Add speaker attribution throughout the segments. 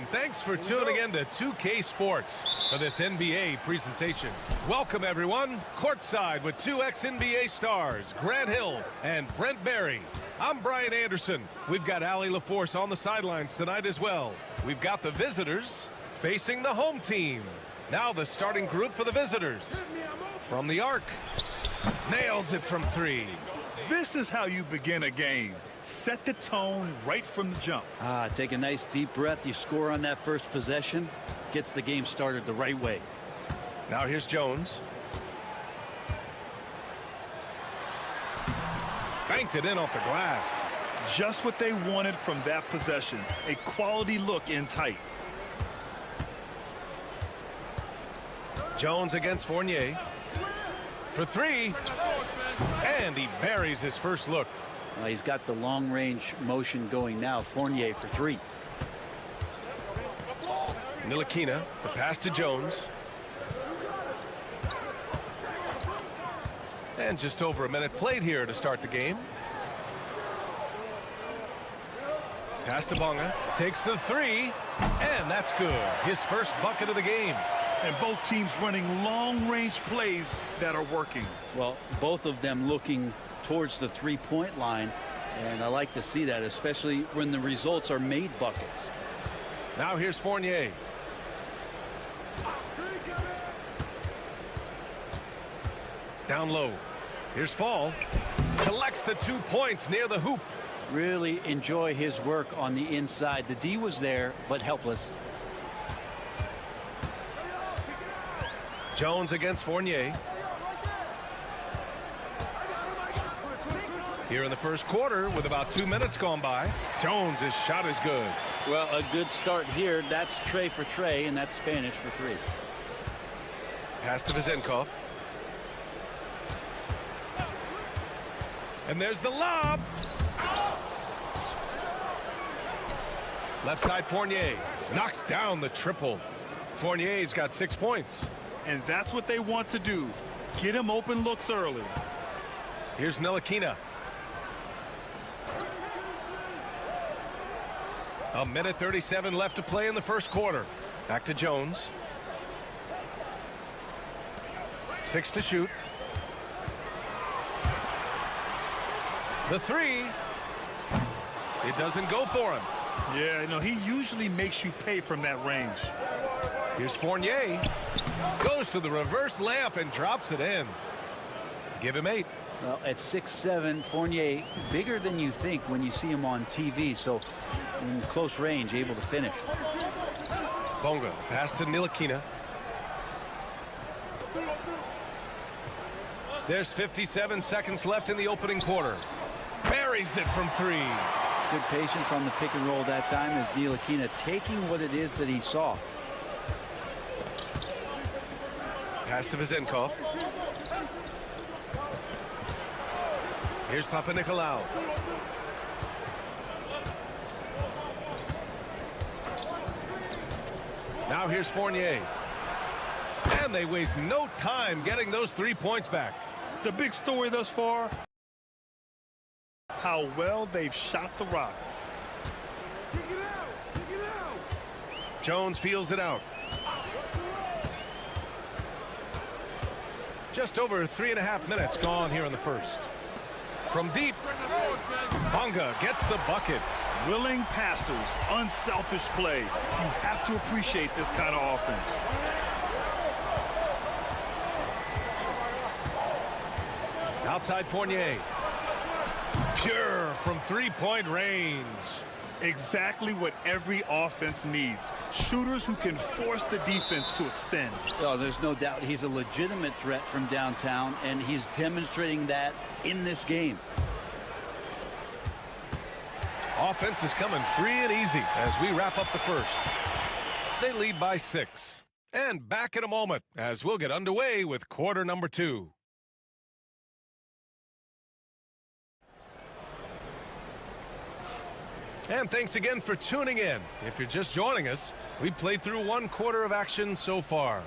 Speaker 1: and thanks for tuning in to 2K Sports for this NBA presentation. Welcome, everyone. Courtside with two ex-NBA stars, Grant Hill and Brent Barry. I'm Brian Anderson. We've got Allie LaForce on the sidelines tonight as well. We've got the visitors facing the home team. Now the starting group for the visitors. From the arc, nails it from three.
Speaker 2: This is how you begin a game. Set the tone right from the jump.
Speaker 3: Take a nice deep breath. You score on that first possession. Gets the game started the right way.
Speaker 1: Now here's Jones. Banked it in off the glass.
Speaker 2: Just what they wanted from that possession. A quality look in tight.
Speaker 1: Jones against Fournier. For three. And he buries his first look.
Speaker 3: He's got the long-range motion going now. Fournier for three.
Speaker 1: Ntilikina, the pass to Jones. And just over a minute played here to start the game. Pass to Bonga, takes the three, and that's good. His first bucket of the game.
Speaker 2: And both teams running long-range plays that are working.
Speaker 3: Well, both of them looking towards the three-point line, and I like to see that, especially when the results are made buckets.
Speaker 1: Now here's Fournier. Down low. Here's Fall. Collects the 2 points near the hoop.
Speaker 3: Really enjoy his work on the inside. The D was there, but helpless.
Speaker 1: Jones against Fournier. Here in the first quarter with about 2 minutes gone by. Jones' shot is good.
Speaker 3: Well, a good start here. That's Trey for Trey, and that's Spanish for three.
Speaker 1: Pass to Vezenkov. And there's the lob. Left side Fournier knocks down the triple. Fournier's got 6 points.
Speaker 2: And that's what they want to do. Get him open looks early.
Speaker 1: Here's Ntilikina. A minute 37 left to play in the first quarter. Back to Jones. 6 to shoot. The three. It doesn't go for him.
Speaker 2: Yeah, no, he usually makes you pay from that range.
Speaker 1: Here's Fournier. Goes to the reverse layup and drops it in. Give him 8.
Speaker 3: Well, at 6'7", Fournier, bigger than you think when you see him on TV, so in close range, able to finish.
Speaker 1: Bonga, pass to Ntilikina. There's 57 seconds left in the opening quarter. Buries it from three.
Speaker 3: Good patience on the pick and roll that time as Ntilikina taking what it is that he saw.
Speaker 1: Pass to Vezenkov. Here's Papanikolaou. Now here's Fournier. And they waste no time getting those 3 points back.
Speaker 2: The big story thus far, how well they've shot the rock.
Speaker 1: Jones feels it out. Just over 3.5 minutes gone here in the first. From deep, Bonga gets the bucket.
Speaker 2: Willing passers, unselfish play. You have to appreciate this kind of offense.
Speaker 1: Outside Fournier. Pure from three-point range.
Speaker 2: Exactly what every offense needs. Shooters who can force the defense to extend.
Speaker 3: Oh, there's no doubt he's a legitimate threat from downtown, and he's demonstrating that in this game.
Speaker 1: Offense is coming free and easy as we wrap up the first. They lead by 6. And back in a moment as we'll get underway with quarter number 2. And thanks again for tuning in. If you're just joining us, we played through 1 quarter of action so far.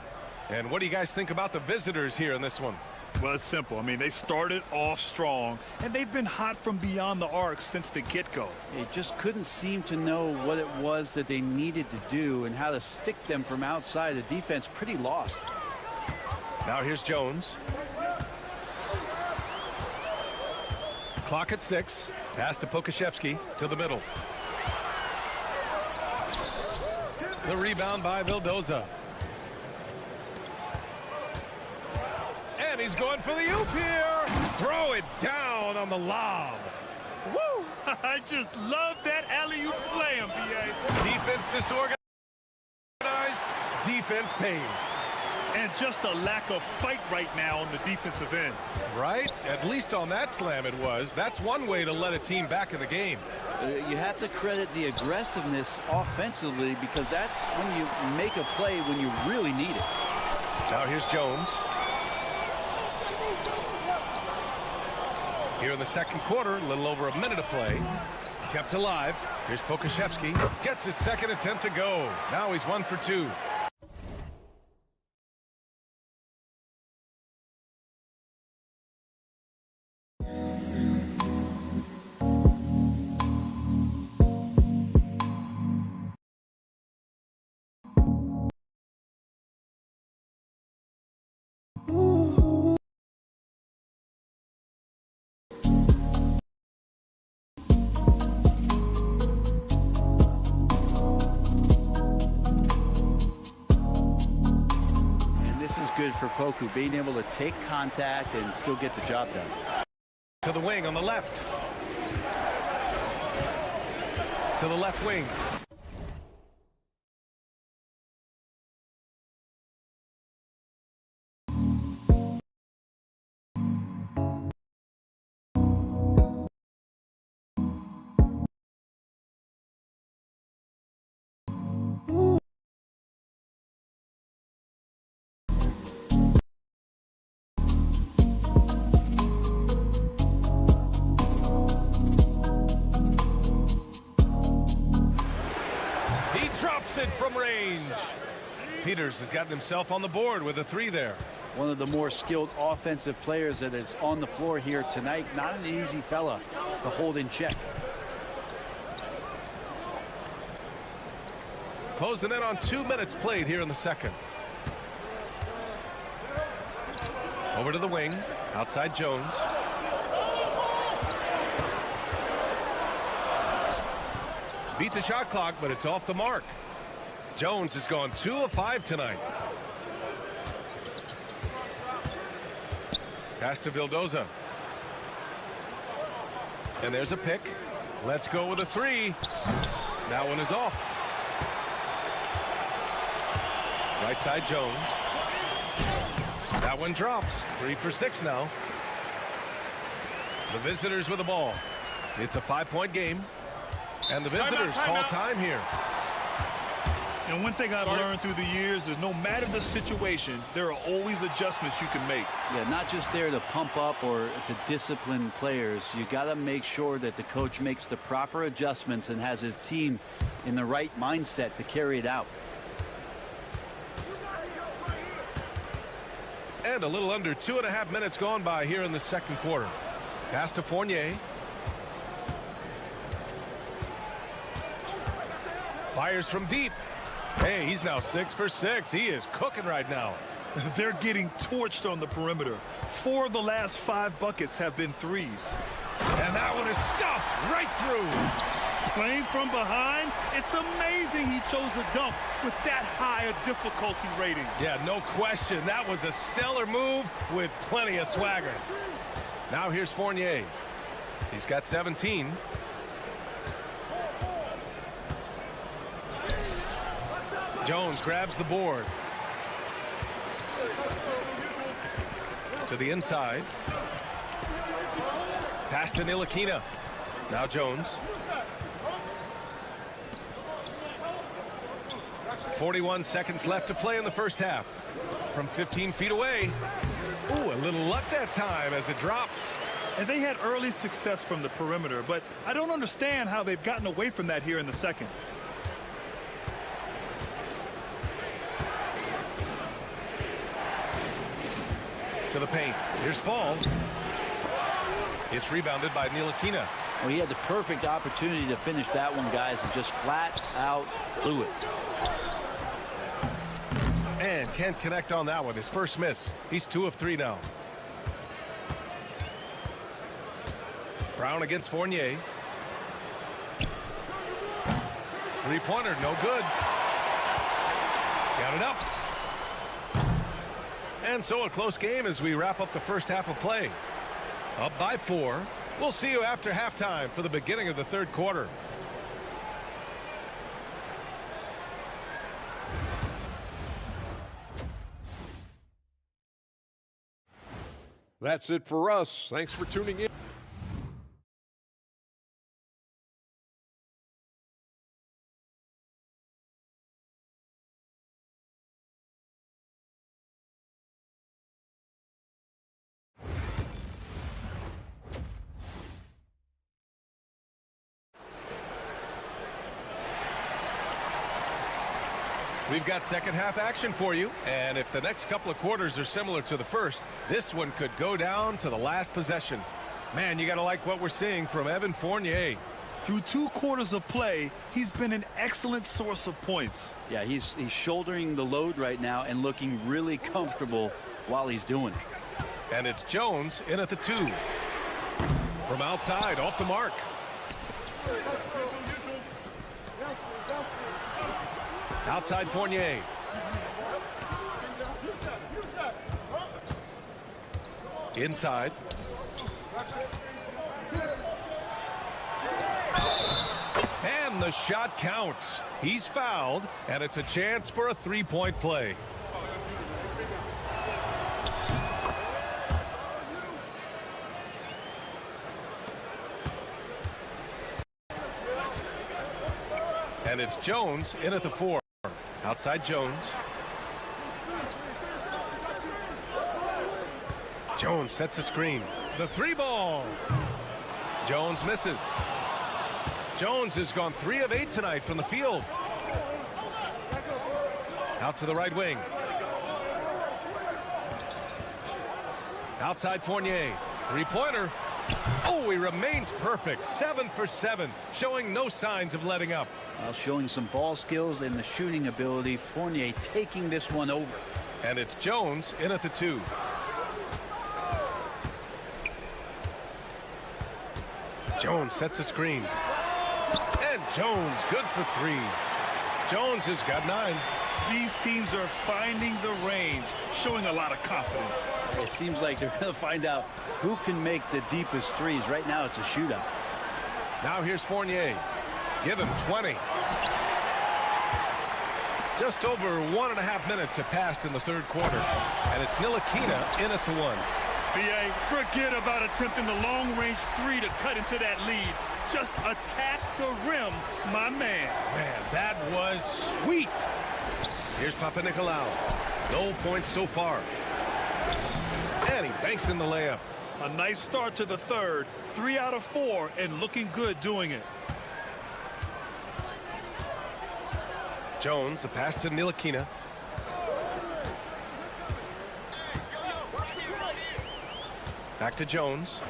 Speaker 1: And what do you guys think about the visitors here in this one?
Speaker 2: Well, it's simple. I mean, they started off strong, and they've been hot from beyond the arc since the get-go.
Speaker 3: They just couldn't seem to know what it was that they needed to do and how to stick them from outside. The defense pretty lost.
Speaker 1: Now here's Jones. Clock at 6. Pass to Pokashevsky to the middle. The rebound by Vildoza. And he's going for the oop here. Throw it down on the lob.
Speaker 2: Woo! I just love that alley-oop slam, B.A.
Speaker 1: Defense disorganized. Defense pays.
Speaker 2: And just a lack of fight right now on the defensive end.
Speaker 1: Right? At least on that slam it was. That's one way to let a team back in the game.
Speaker 3: You have to credit the aggressiveness offensively, because that's when you make a play when you really need it.
Speaker 1: Now here's Jones. Here in the second quarter, a little over a minute of play. Kept alive. Here's Pokashevsky. Gets his second attempt to go. Now he's 1 for 2.
Speaker 3: Good for Poku, being able to take contact and still get the job done.
Speaker 1: To the wing on the left. To the left wing. From range. Peters has gotten himself on the board with a 3 there.
Speaker 3: One of the more skilled offensive players that is on the floor here tonight. Not an easy fella to hold in check.
Speaker 1: Close the net on 2 minutes played here in the second. Over to the wing. Outside Jones. Beat the shot clock, but it's off the mark. Jones has gone 2 of 5 tonight. Pass to Vildoza. And there's a pick. Let's go with a 3. That one is off. Right side Jones. That one drops. 3 for 6 now. The visitors with the ball. It's a 5-point game. And the visitors call time here.
Speaker 2: And one thing I've learned through the years is no matter the situation, there are always adjustments you can make.
Speaker 3: Yeah, not just there to pump up or to discipline players. You got to make sure that the coach makes the proper adjustments and has his team in the right mindset to carry it out.
Speaker 1: And a little under 2.5 minutes gone by here in the second quarter. Pass to Fournier. Fires from deep. Hey, he's now 6 for 6. He is cooking right now.
Speaker 2: They're getting torched on the perimeter. 4 of the last 5 buckets have been threes.
Speaker 1: And that one is stuffed right through.
Speaker 2: Playing from behind, it's amazing he chose a dunk with that high a difficulty rating.
Speaker 1: Yeah, no question. That was a stellar move with plenty of swagger. Now here's Fournier. He's got 17. Jones grabs the board. To the inside. Pass to Ntilikina. Now Jones. 41 seconds left to play in the first half. From 15 feet away. Ooh, a little luck that time as it drops.
Speaker 2: And they had early success from the perimeter, but I don't understand how they've gotten away from that here in the second.
Speaker 1: To the paint. Here's Fall. It's rebounded by Ntilikina.
Speaker 3: Well, he had the perfect opportunity to finish that one, guys, and just flat out blew it.
Speaker 1: And can't connect on that one. His first miss. He's 2 of 3 now. Brown against Fournier. Three-pointer, no good. Got it up. And so a close game as we wrap up the first half of play. Up by 4. We'll see you after halftime for the beginning of the third quarter.
Speaker 4: That's it for us. Thanks for tuning in.
Speaker 1: We've got second half action for you, and if the next couple of quarters are similar to the first, this one could go down to the last possession. Man, you got to like what we're seeing from Evan Fournier.
Speaker 2: Through 2 quarters of play, he's been an excellent source of points.
Speaker 3: Yeah, he's shouldering the load right now and looking really comfortable while he's doing it.
Speaker 1: And it's Jones in at the 2. From outside, off the mark. Outside Fournier. Inside. And the shot counts. He's fouled, and it's a chance for a three-point play. And it's Jones in at the 4. Outside Jones. Jones sets a screen. The 3-ball. Jones misses. Jones has gone 3 of 8 tonight from the field. Out to the right wing. Outside Fournier. 3-pointer. Oh, he remains perfect. 7 for 7, showing no signs of letting up.
Speaker 3: Showing some ball skills and the shooting ability. Fournier taking this one over.
Speaker 1: And it's Jones in at the 2. Jones sets a screen. And Jones good for 3. Jones has got 9.
Speaker 2: These teams are finding the range, showing a lot of confidence.
Speaker 3: It seems like they're going to find out who can make the deepest threes. Right now it's a shootout.
Speaker 1: Now here's Fournier. Give him 20. Just over 1.5 minutes have passed in the third quarter. And it's Ntilikina in at the 1.
Speaker 2: B.A., forget about attempting the long-range 3 to cut into that lead. Just attack the rim, my man.
Speaker 1: Man, that was sweet. Here's Papanikolaou. No points so far. And he banks in the layup.
Speaker 2: A nice start to the third. 3 out of 4 and looking good doing it.
Speaker 1: Jones, the pass to Ntilikina. Back to Jones.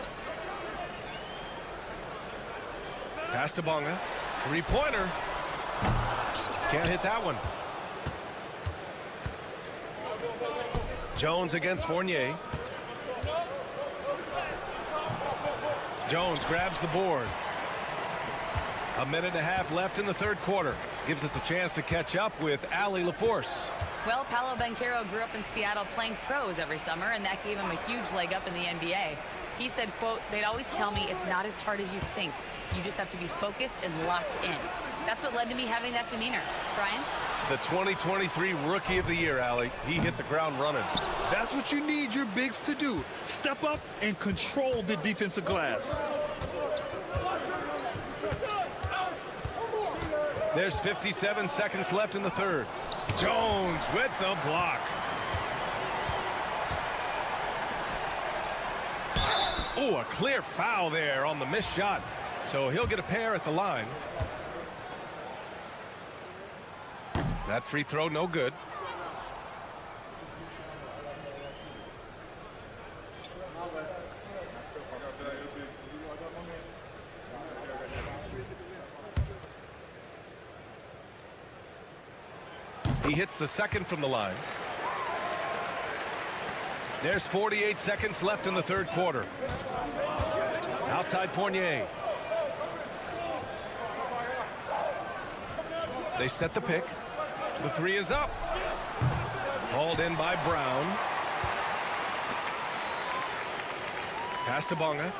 Speaker 1: Pass to Bonga. 3-pointer. Can't hit that one. Jones against Fournier. Jones grabs the board. 1.5 minutes left in the third quarter. Gives us a chance to catch up with Ali LaForce.
Speaker 5: Well, Paolo Banchero grew up in Seattle playing pros every summer, and that gave him a huge leg up in the NBA. He said, quote, "They'd always tell me it's not as hard as you think. You just have to be focused and locked in." That's what led to me having that demeanor. Brian?
Speaker 1: The 2023 Rookie of the Year, Ali. He hit the ground running.
Speaker 2: That's what you need your bigs to do. Step up and control the defensive glass.
Speaker 1: There's 57 seconds left in the third. Jones with the block. Oh, a clear foul there on the missed shot. So he'll get a pair at the line. That free throw no good. He hits the second from the line. There's 48 seconds left in the third quarter. Outside Fournier. They set the pick. The three is up. Hauled in by Brown. Pass to Bonga.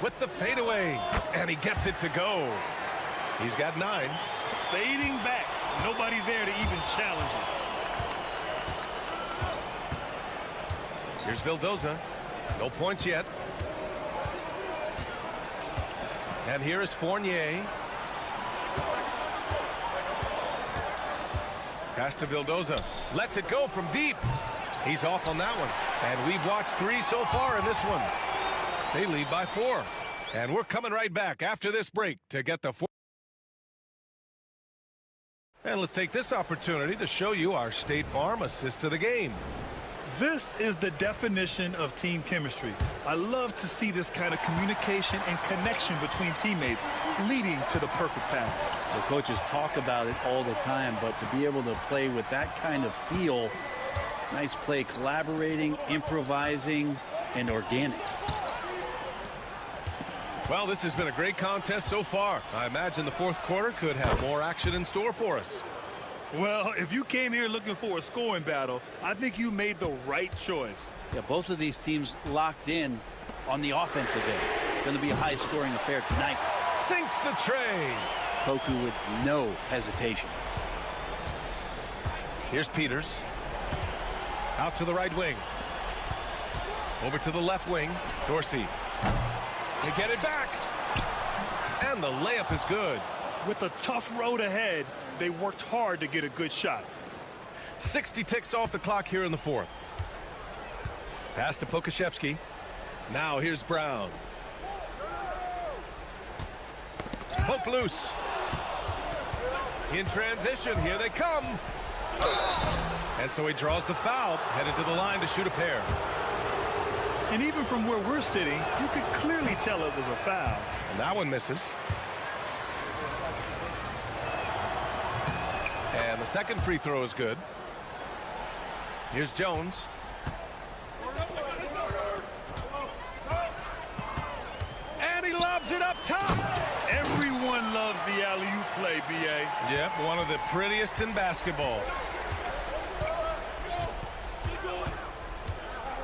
Speaker 1: With the fadeaway. And he gets it to go. He's got 9.
Speaker 2: Fading back. Nobody there to even challenge him.
Speaker 1: Here's Vildoza. No points yet. And here is Fournier. Pass to Vildoza. Lets it go from deep. He's off on that one. And we've watched 3 so far in this one. They lead by 4. And we're coming right back after this break to get the 4. And let's take this opportunity to show you our State Farm assist to the game.
Speaker 2: This is the definition of team chemistry. I love to see this kind of communication and connection between teammates leading to the perfect pass.
Speaker 3: The coaches talk about it all the time, but to be able to play with that kind of feel, nice play, collaborating, improvising, and organic.
Speaker 1: Well, this has been a great contest so far. I imagine the fourth quarter could have more action in store for us.
Speaker 2: Well, if you came here looking for a scoring battle, I think you made the right choice.
Speaker 3: Yeah, both of these teams locked in on the offensive end. Going to be a high-scoring affair tonight.
Speaker 1: Sinks the tray.
Speaker 3: Poku with no hesitation.
Speaker 1: Here's Peters. Out to the right wing. Over to the left wing. Dorsey. They get it back. And the layup is good.
Speaker 2: With a tough road ahead, they worked hard to get a good shot.
Speaker 1: 60 ticks off the clock here in the fourth. Pass to Pokashevsky. Now here's Brown. Poke loose. In transition, here they come. And so he draws the foul, headed to the line to shoot a pair.
Speaker 2: And even from where we're sitting, you could clearly tell it was a foul.
Speaker 1: And that one misses. And the second free throw is good. Here's Jones. And he lobs it up top.
Speaker 2: Everyone loves the alley-oop play, B.A.
Speaker 1: Yep, one of the prettiest in basketball.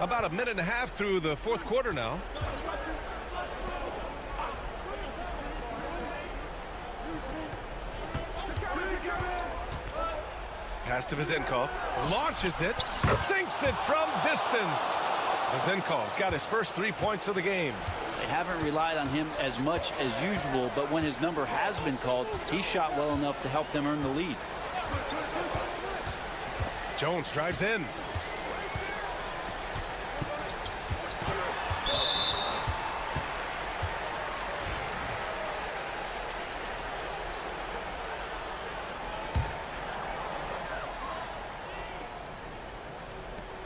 Speaker 1: About a minute and a half through the fourth quarter now. Pass to Vezenkov. Launches it. Sinks it from distance. Vezenkov's got his first 3 points of the game.
Speaker 3: They haven't relied on him as much as usual, but when his number has been called, he shot well enough to help them earn the lead.
Speaker 1: Jones drives in.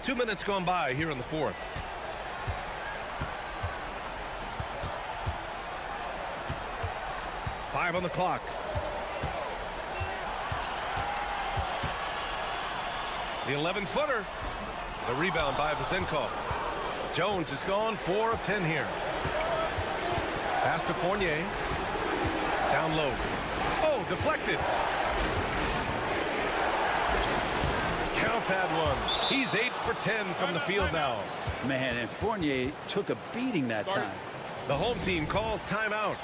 Speaker 1: Two minutes gone by here in the fourth. Five on the clock. The 11-footer. The rebound by Vezenkov. Jones is gone 4 of 10 here. Pass to Fournier. Down low. Oh, deflected. Count that one. He's 8 for 10 from the field now.
Speaker 3: Man, and Fournier took a beating that time.
Speaker 1: The home team calls timeout.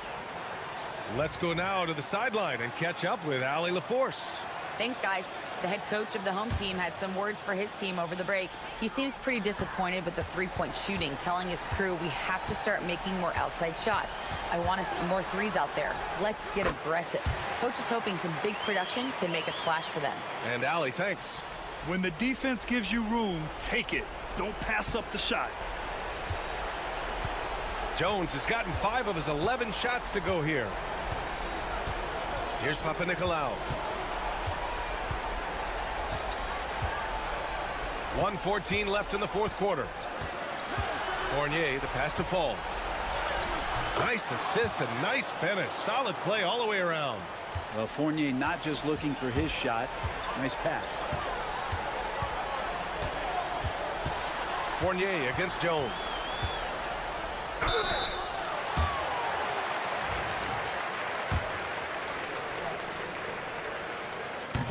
Speaker 1: Let's go now to the sideline and catch up with Allie LaForce.
Speaker 5: Thanks, guys. The head coach of the home team had some words for his team over the break. He seems pretty disappointed with the three-point shooting, telling his crew we have to start making more outside shots. I want to see more threes out there. Let's get aggressive. Coach is hoping some big production can make a splash for them.
Speaker 1: And Allie, thanks.
Speaker 2: When the defense gives you room, take it. Don't pass up the shot.
Speaker 1: Jones has gotten 5 of his 11 shots to go here. Here's Papanikolaou. 1:14 left in the fourth quarter. Fournier, the pass to Fall. Nice assist and nice finish. Solid play all the way around.
Speaker 3: Well, Fournier not just looking for his shot. Nice pass.
Speaker 1: Fournier against Jones.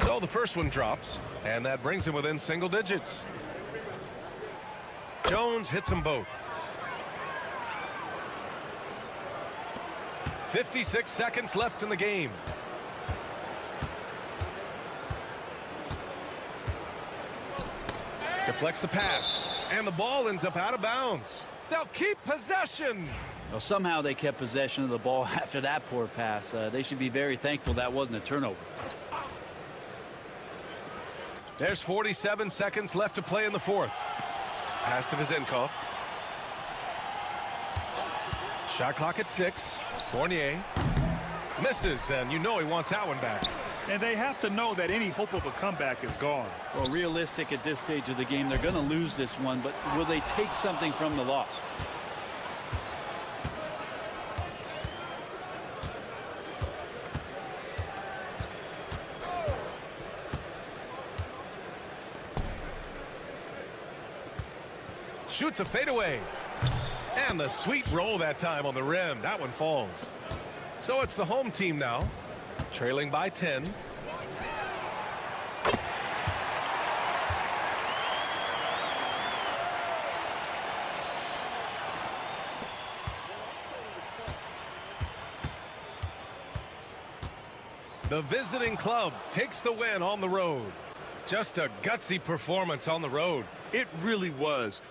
Speaker 1: So the first one drops, and that brings him within single digits. Jones hits them both. 56 seconds left in the game. Deflects the pass, and the ball ends up out of bounds. They'll keep possession.
Speaker 3: Well, somehow they kept possession of the ball after that poor pass. They should be very thankful that wasn't a turnover.
Speaker 1: There's 47 seconds left to play in the fourth. Pass to Vizenkov. Shot clock at 6. Fournier misses, and you know he wants that one back.
Speaker 2: And they have to know that any hope of a comeback is gone.
Speaker 3: Well, realistic at this stage of the game, they're going to lose this one, but will they take something from the loss?
Speaker 1: Shoots a fadeaway. And the sweet roll that time on the rim. That one falls. So it's the home team now, trailing by 10. The visiting club takes the win on the road. Just a gutsy performance on the road.
Speaker 2: It really was.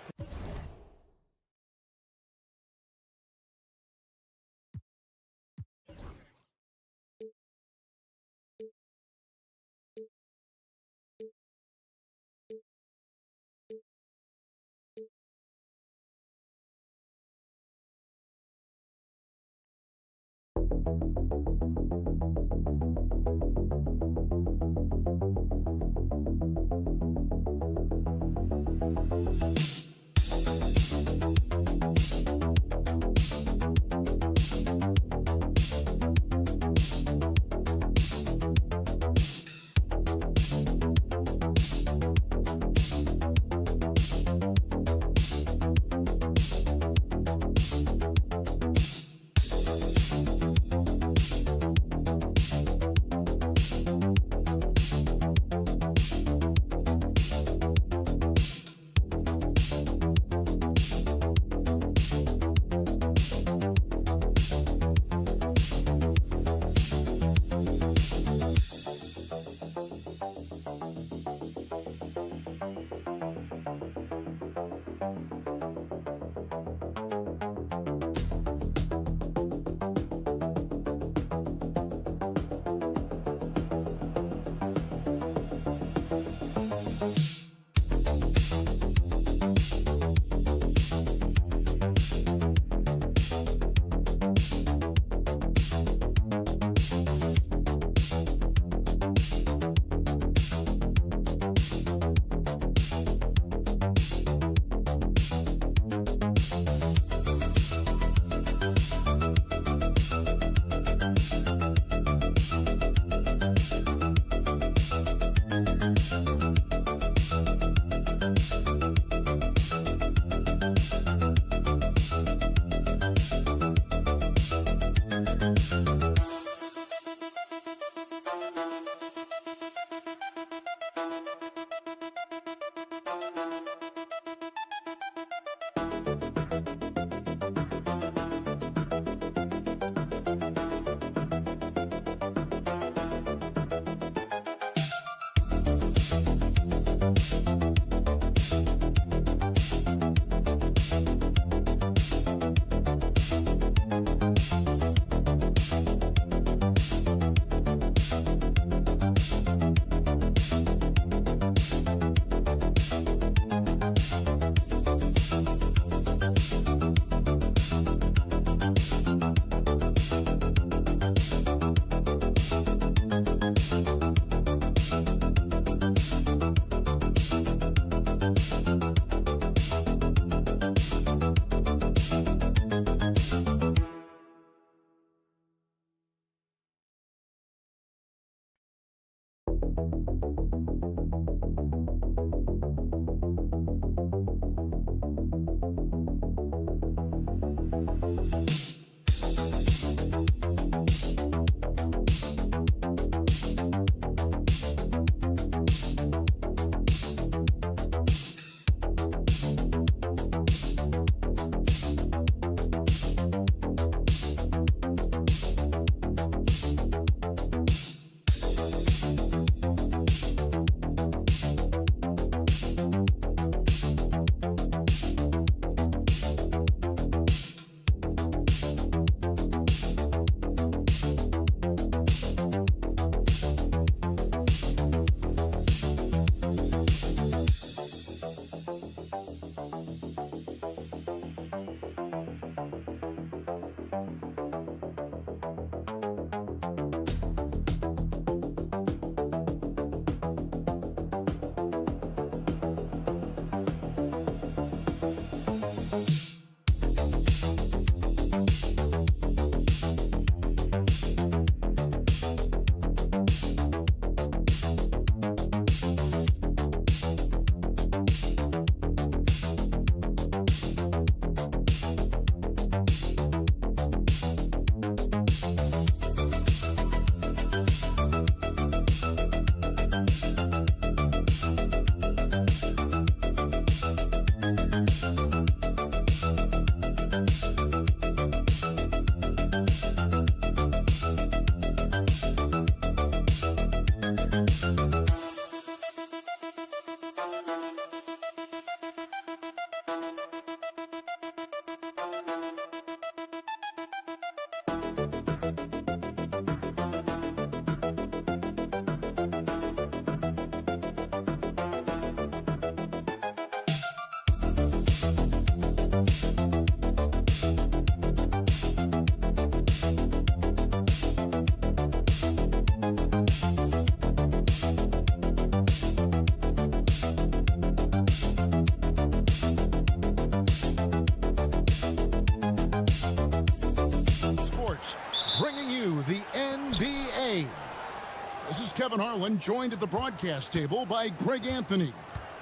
Speaker 6: Kevin Harlan, joined at the broadcast table by Greg Anthony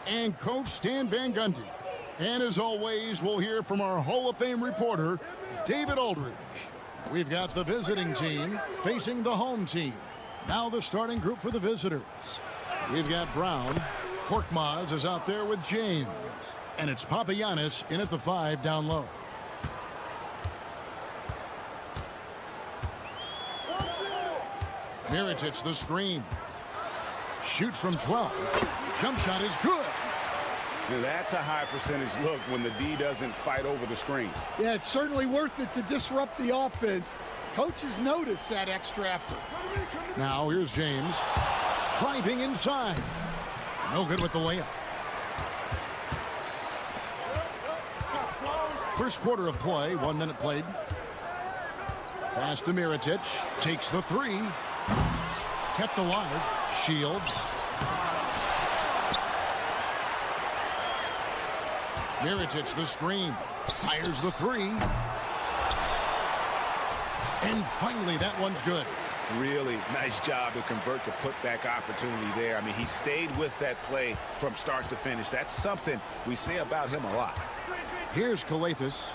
Speaker 6: and Coach Stan Van Gundy. And as always, we'll hear from our Hall of Fame reporter, David Aldridge. We've got the visiting team facing the home team. Now the starting group for the visitors. We've got Brown. Korkmaz is out there with James. And it's Papagiannis in at the 5 down low. Mirotic the screen. Shoots from 12. Jump shot is good.
Speaker 7: Now that's a high percentage look when the D doesn't fight over the screen.
Speaker 8: Yeah, it's certainly worth it to disrupt the offense. Coaches notice that extra effort.
Speaker 6: Now here's James. Driving inside. No good with the layup. First quarter of play, 1 minute played. Pass to Mirotic. Takes the 3. Kept alive. Shields. Mirotic the screen. Fires the 3. And finally, that one's good.
Speaker 7: Really nice job to convert the putback opportunity there. I mean, he stayed with that play from start to finish. That's something we say about him a lot.
Speaker 6: Here's Calathes.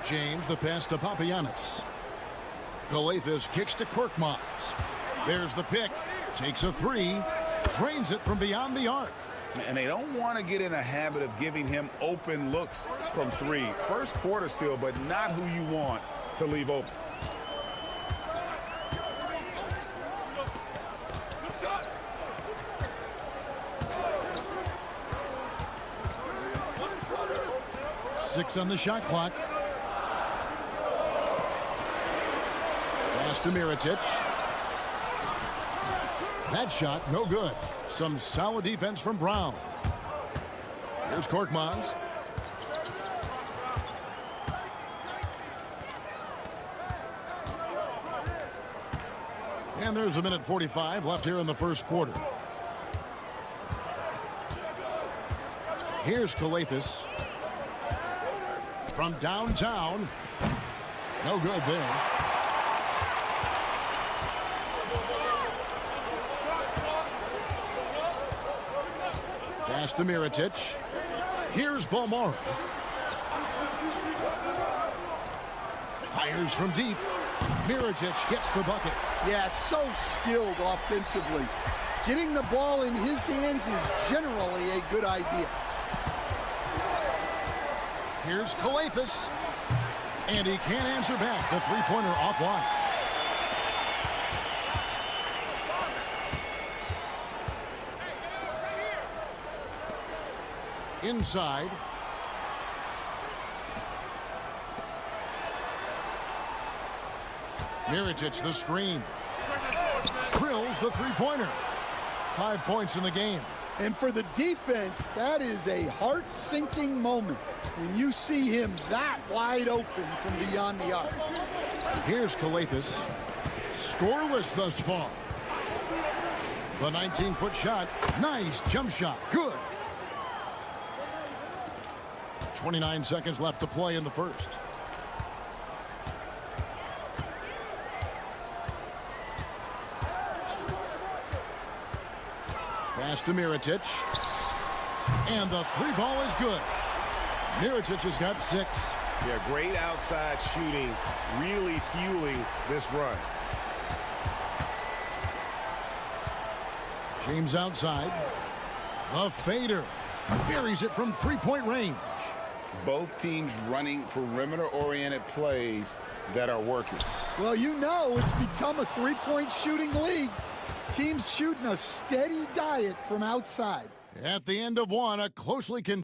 Speaker 6: James, the pass to Papagiannis. Calathes kicks to Korkmaz. There's the pick. Takes a 3. Drains it from beyond the arc.
Speaker 7: And they don't want to get in a habit of giving him open looks from 3. First quarter still, but not who you want to leave open.
Speaker 6: Six on the shot clock. Pass to Mirotic. That shot, no good. Some solid defense from Brown. Here's Korkmaz. And there's 1:45 left here in the first quarter. Here's Calathes. From downtown. No good there. Pass to Mirotic. Here's Balmora. Fires from deep. Mirotic gets the bucket.
Speaker 8: Yeah, so skilled offensively. Getting the ball in his hands is generally a good idea.
Speaker 6: Here's Calathes. And he can't answer back. The three-pointer offline. Inside. Mirotic the screen. Drills the three-pointer. 5 points in the game.
Speaker 8: And for the defense, that is a heart-sinking moment when you see him that wide open from beyond the arc.
Speaker 6: Here's Calathes. Scoreless thus far. The 19-foot shot. Nice jump shot. Good. 29 seconds left to play in the first. Pass to Mirotic. And the three ball is good. Mirotic has got 6.
Speaker 7: Yeah, great outside shooting, really fueling this run.
Speaker 6: James outside. The fader. Buries it from three-point range.
Speaker 7: Both teams running perimeter-oriented plays that are working.
Speaker 8: Well, you know it's become a three-point shooting league. Teams shooting a steady diet from outside.
Speaker 6: At the end of one, a closely contested.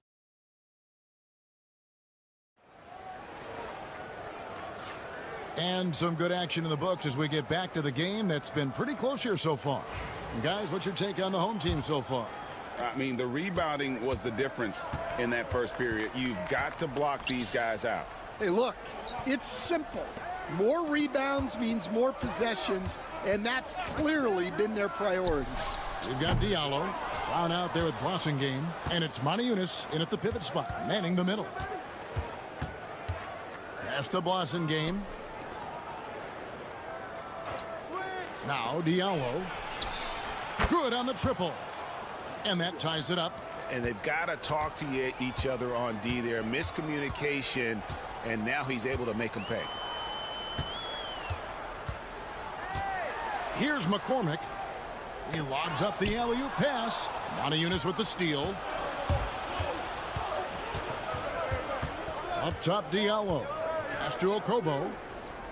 Speaker 6: And some good action in the books as we get back to the game that's been pretty close here so far. And guys, what's your take on the home team so far?
Speaker 7: I mean, the rebounding was the difference in that first period. You've got to block these guys out.
Speaker 8: Hey, look, it's simple. More rebounds means more possessions, and that's clearly been their priority.
Speaker 6: We've got Diallo. Brown out there with Blossingame. And it's Moniunas in at the pivot spot, manning the middle. Pass to Blossingame. Now Diallo. Good on the triple. And that ties it up.
Speaker 7: And they've got to talk to each other on D there. Miscommunication, and now he's able to make them pay.
Speaker 6: Here's McCormick. He lobs up the alley-oop pass. Monteunice with the steal. Up top, Diallo. Pass to Okobo.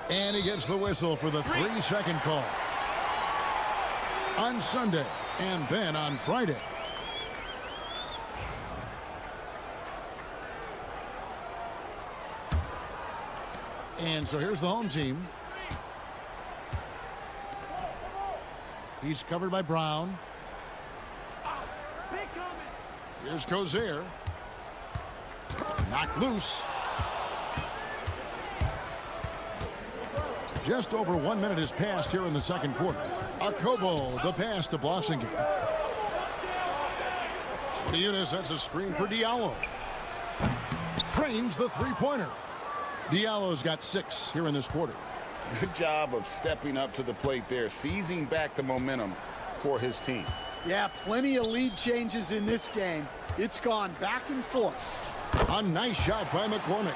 Speaker 6: And he gets the whistle for the 3-second call. On Sunday, and then on Friday. And so here's the home team. He's covered by Brown. Here's Cozier. Knocked loose. Just over 1 minute has passed here in the second quarter. Okobo, the pass to Blossingen. Eunice sets a screen for Diallo. Trains the three-pointer. Diallo's got 6 here in this quarter.
Speaker 7: Good job of stepping up to the plate there, seizing back the momentum for his team.
Speaker 8: Yeah, plenty of lead changes in this game. It's gone back and forth.
Speaker 6: A nice shot by McCormick.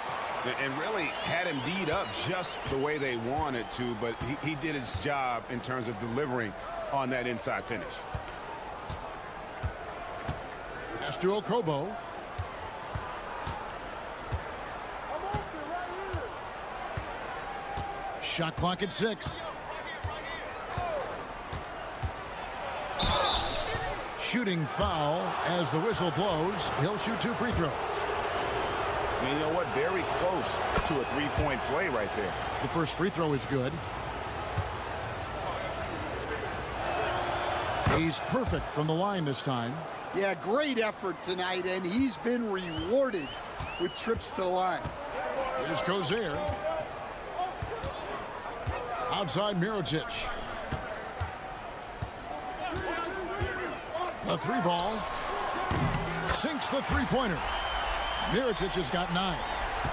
Speaker 7: And really had him D'd up just the way they wanted to, but he did his job in terms of delivering on that inside finish.
Speaker 6: Pass to Okobo. Shot clock at 6. Shooting foul as the whistle blows. He'll shoot 2 free throws.
Speaker 7: And you know what? Very close to a three-point play right there.
Speaker 6: The first free throw is good. He's perfect from the line this time.
Speaker 8: Yeah, great effort tonight, and he's been rewarded with trips to the line.
Speaker 6: Here's Cozier. Outside Mirotic. The 3-ball. Sinks the three-pointer. Mirotic has got 9.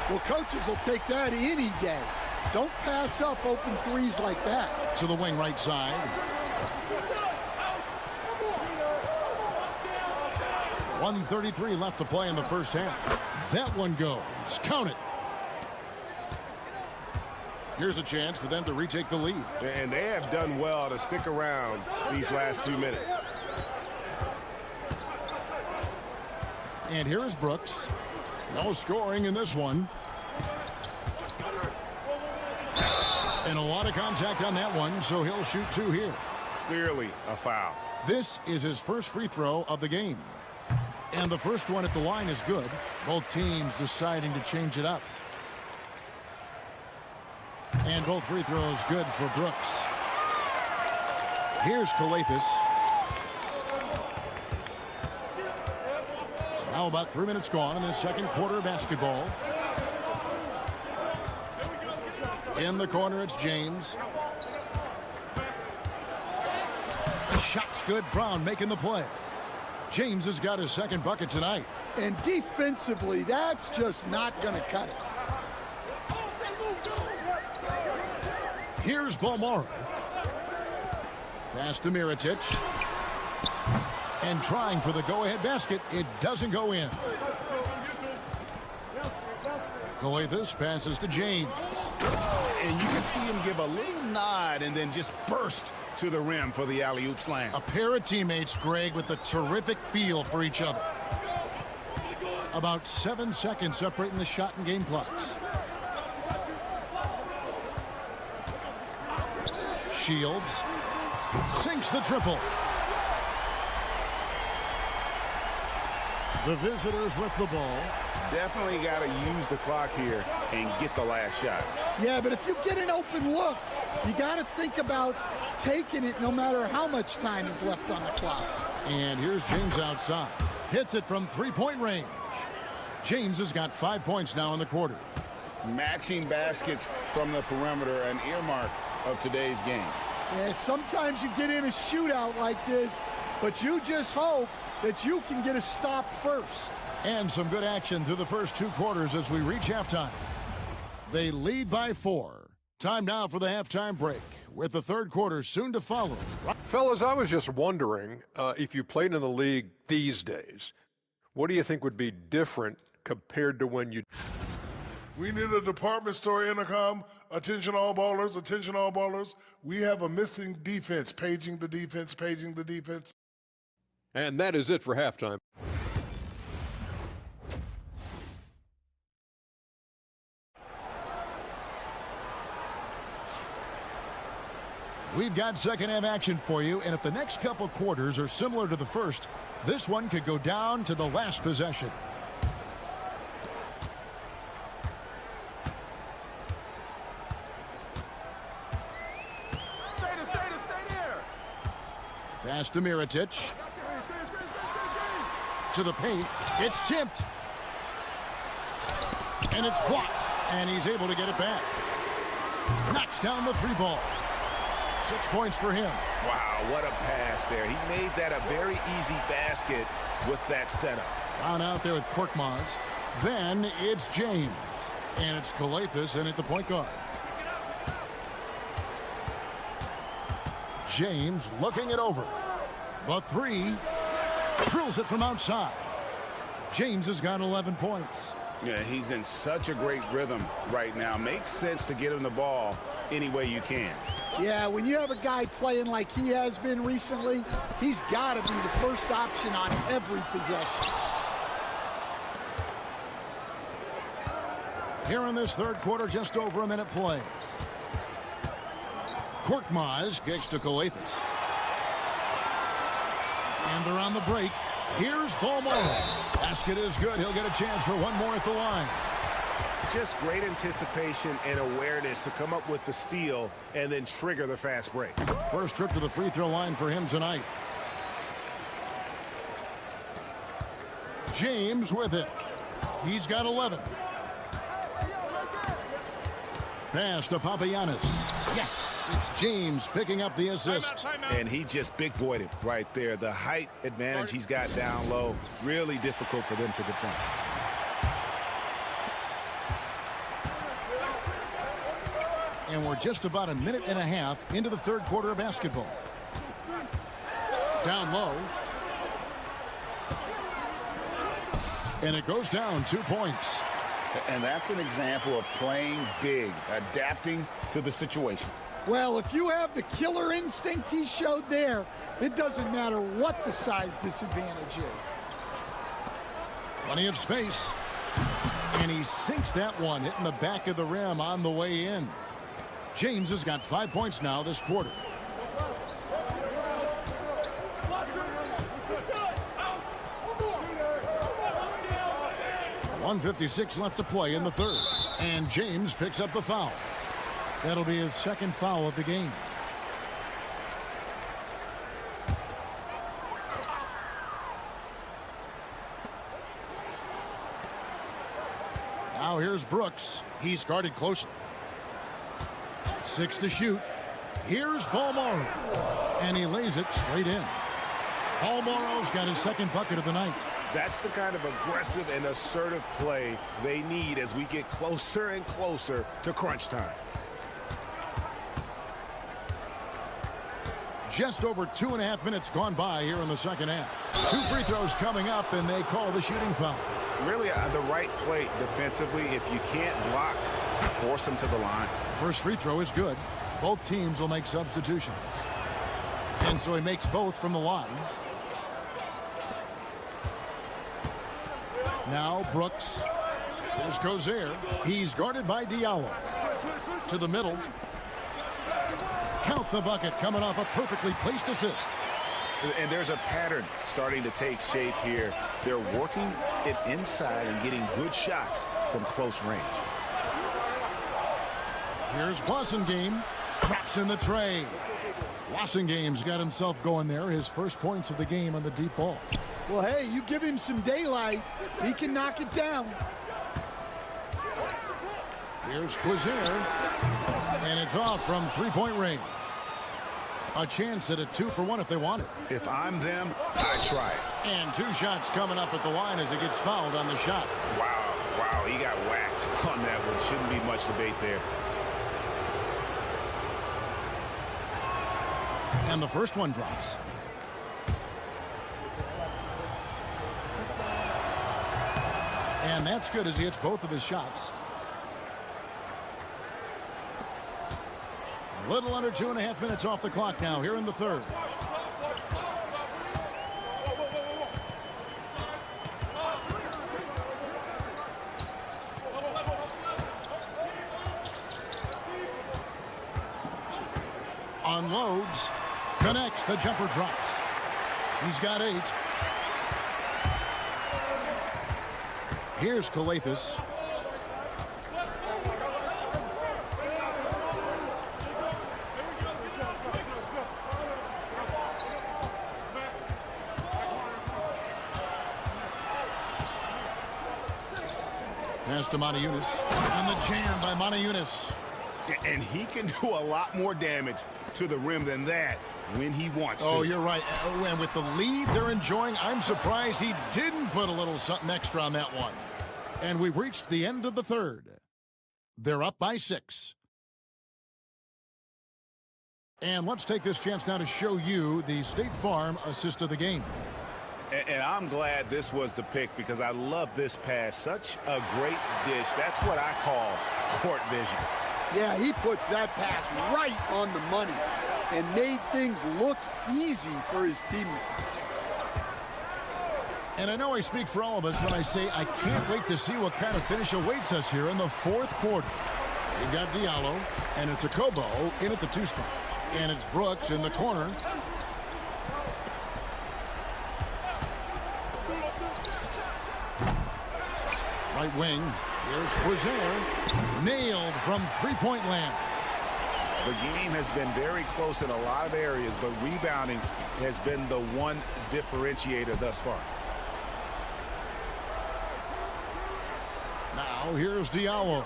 Speaker 8: Well, coaches will take that any day. Don't pass up open threes like that.
Speaker 6: To the wing right side. .133 left to play in the first half. That one goes. Count it. Here's a chance for them to retake the lead.
Speaker 7: And they have done well to stick around these last few minutes.
Speaker 6: And here is Brooks. No scoring in this one. And a lot of contact on that one, so he'll shoot 2 here.
Speaker 7: Clearly a foul.
Speaker 6: This is his first free throw of the game. And the first one at the line is good. Both teams deciding to change it up. And both free throws good for Brooks. Here's Calathis. Now about 3 minutes gone in the second quarter of basketball. In the corner, it's James. The shot's good. Brown making the play. James has got his second bucket tonight.
Speaker 8: And defensively, that's just not going to cut it.
Speaker 6: Here's Balmora. Pass to Mirotic. And trying for the go-ahead basket. It doesn't go in. Calathis passes to James.
Speaker 7: And you can see him give a little nod and then just burst to the rim for the alley-oop slam.
Speaker 6: A pair of teammates, Greg, with a terrific feel for each other. About 7 seconds separating the shot and game clocks. Shields sinks the triple. The visitors with the ball.
Speaker 7: Definitely got to use the clock here and get the last shot.
Speaker 8: Yeah, but if you get an open look, you got to think about taking it no matter how much time is left on the clock.
Speaker 6: And here's James outside. Hits it from three-point range. James has got 5 points now in the quarter.
Speaker 7: Matching baskets from the perimeter, an earmark of today's game.
Speaker 8: Yeah, sometimes you get in a shootout like this, but you just hope that you can get a stop first.
Speaker 6: And some good action through the first 2 quarters as we reach halftime. They lead by 4. Time now for the halftime break. with the third quarter soon to follow.
Speaker 4: Fellas, I was just wondering if you played in the league these days, what do you think would be different compared to when you...
Speaker 9: We need a department store intercom. Attention all ballers, attention all ballers. We have a missing defense. Paging the defense, paging the defense.
Speaker 4: And that is it for halftime.
Speaker 6: We've got second half action for you, and if the next couple quarters are similar to the first, this one could go down to the last possession. Pass to Mirotic. To the paint. It's tipped. And it's blocked. And he's able to get it back. Knocks down the three ball. 6 points for him.
Speaker 7: Wow, what a pass there. He made that a very easy basket with that setup.
Speaker 6: Brown out there with Korkmaz. Then it's James. And it's Calathes in at the point guard. James looking it over. The three. Drills it from outside. James has got 11 points.
Speaker 7: Yeah, he's in such a great rhythm right now. Makes sense to get him the ball any way you can.
Speaker 8: Yeah, when you have a guy playing like he has been recently, he's got to be the first option on every possession.
Speaker 6: Here in this third quarter, just over a minute play. Korkmaz kicks to Calathes. And they're on the break. Here's Balmoro. Basket is good. He'll get a chance for one more at the line.
Speaker 7: Just great anticipation and awareness to come up with the steal and then trigger the fast break.
Speaker 6: First trip to the free throw line for him tonight. James with it. He's got 11. Pass to Papagiannis. Yes, it's James picking up the assist.
Speaker 7: And he just big-boyed it right there. The height advantage he's got down low, really difficult for them to defend.
Speaker 6: And we're just about a minute and a half into the third quarter of basketball. Down low. And it goes down 2 points.
Speaker 7: And that's an example of playing big, adapting to the situation.
Speaker 8: Well, if you have the killer instinct he showed there, it doesn't matter what the size disadvantage is.
Speaker 6: Plenty of space. And he sinks that one, hitting the back of the rim on the way in. James has got 5 points now this quarter. .156 left to play in the third. And James picks up the foul. That'll be his second foul of the game. Now here's Brooks. He's guarded closely. 6 to shoot. Here's Balmoro. And he lays it straight in. Balmoro's got his second bucket of the night.
Speaker 7: That's the kind of aggressive and assertive play they need as we get closer and closer to crunch time.
Speaker 6: Just over 2.5 minutes gone by here in the second half. 2 free throws coming up, and they call the shooting foul.
Speaker 7: Really the right play defensively. If you can't block, force them to the line.
Speaker 6: First free throw is good. Both teams will make substitutions. And so he makes both from the line. Now Brooks. Here's Gozer. He's guarded by Diallo. To the middle. Count the bucket coming off a perfectly placed assist.
Speaker 7: And there's a pattern starting to take shape here. They're working it inside and getting good shots from close range.
Speaker 6: Here's Blasingame. Traps in the tray. Blasingame got himself going there. His first points of the game on the deep ball.
Speaker 8: Well, hey, you give him some daylight, he can knock it down.
Speaker 6: Here's Quizier. And it's off from three-point range. A chance at a 2-for-1 if they want it.
Speaker 7: If I'm them, I try it.
Speaker 6: And 2 shots coming up at the line as he gets fouled on the shot.
Speaker 7: Wow, he got whacked on that one. Shouldn't be much debate there.
Speaker 6: And the first one drops. And that's good as he hits both of his shots. A little under 2.5 minutes off the clock now here in the third. Unloads, connects, the jumper drops. He's got 8. Here's Calathis. Pass to Manajunas. And the jam by Manajunas.
Speaker 7: And he can do a lot more damage to the rim than that when he wants to.
Speaker 6: Oh, you're right. Oh, and with the lead they're enjoying, I'm surprised he didn't put a little something extra on that one. And we've reached the end of the third. They're up by 6. And let's take this chance now to show you the State Farm assist of the game.
Speaker 7: And I'm glad this was the pick because I love this pass. Such a great dish. That's what I call court vision.
Speaker 8: Yeah, he puts that pass right on the money and made things look easy for his teammate.
Speaker 6: And I know I speak for all of us when I say I can't wait to see what kind of finish awaits us here in the fourth quarter. We've got Diallo, and it's Okobo in at the 2 spot. And it's Brooks in the corner. Right wing. Here's Quiser. Nailed from three-point land.
Speaker 7: The game has been very close in a lot of areas, but rebounding has been the one differentiator thus far.
Speaker 6: Now here's Diallo.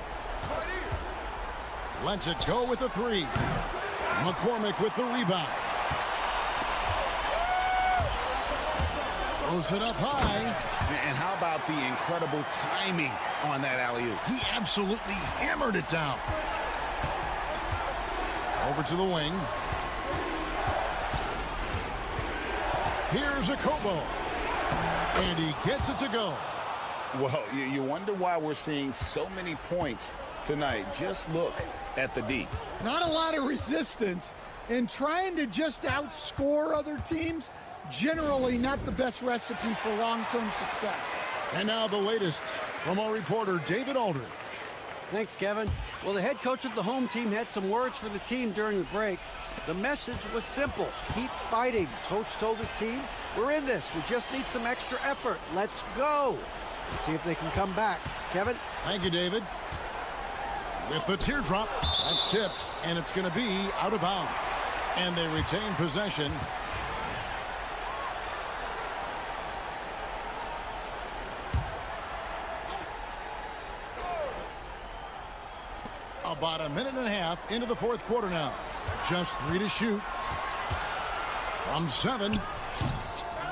Speaker 6: Lets it go with the 3. McCormick with the rebound. Throws it up high.
Speaker 7: And how about the incredible timing on that alley-oop?
Speaker 6: He absolutely hammered it down. Over to the wing. Here's Okobo. And he gets it to go.
Speaker 7: Well, you wonder why we're seeing so many points tonight. Just look at the D.
Speaker 8: Not a lot of resistance, and trying to just outscore other teams, generally not the best recipe for long-term success.
Speaker 6: And now the latest from our reporter, David Aldridge.
Speaker 10: Thanks, Kevin. Well, the head coach of the home team had some words for the team during the break. The message was simple. Keep fighting. Coach told his team, we're in this. We just need some extra effort. Let's go. Let's see if they can come back. Kevin?
Speaker 6: Thank you, David. With the teardrop, that's tipped, and it's going to be out of bounds. And they retain possession. About a minute and a half into the fourth quarter now. Just 3 to shoot. From 7.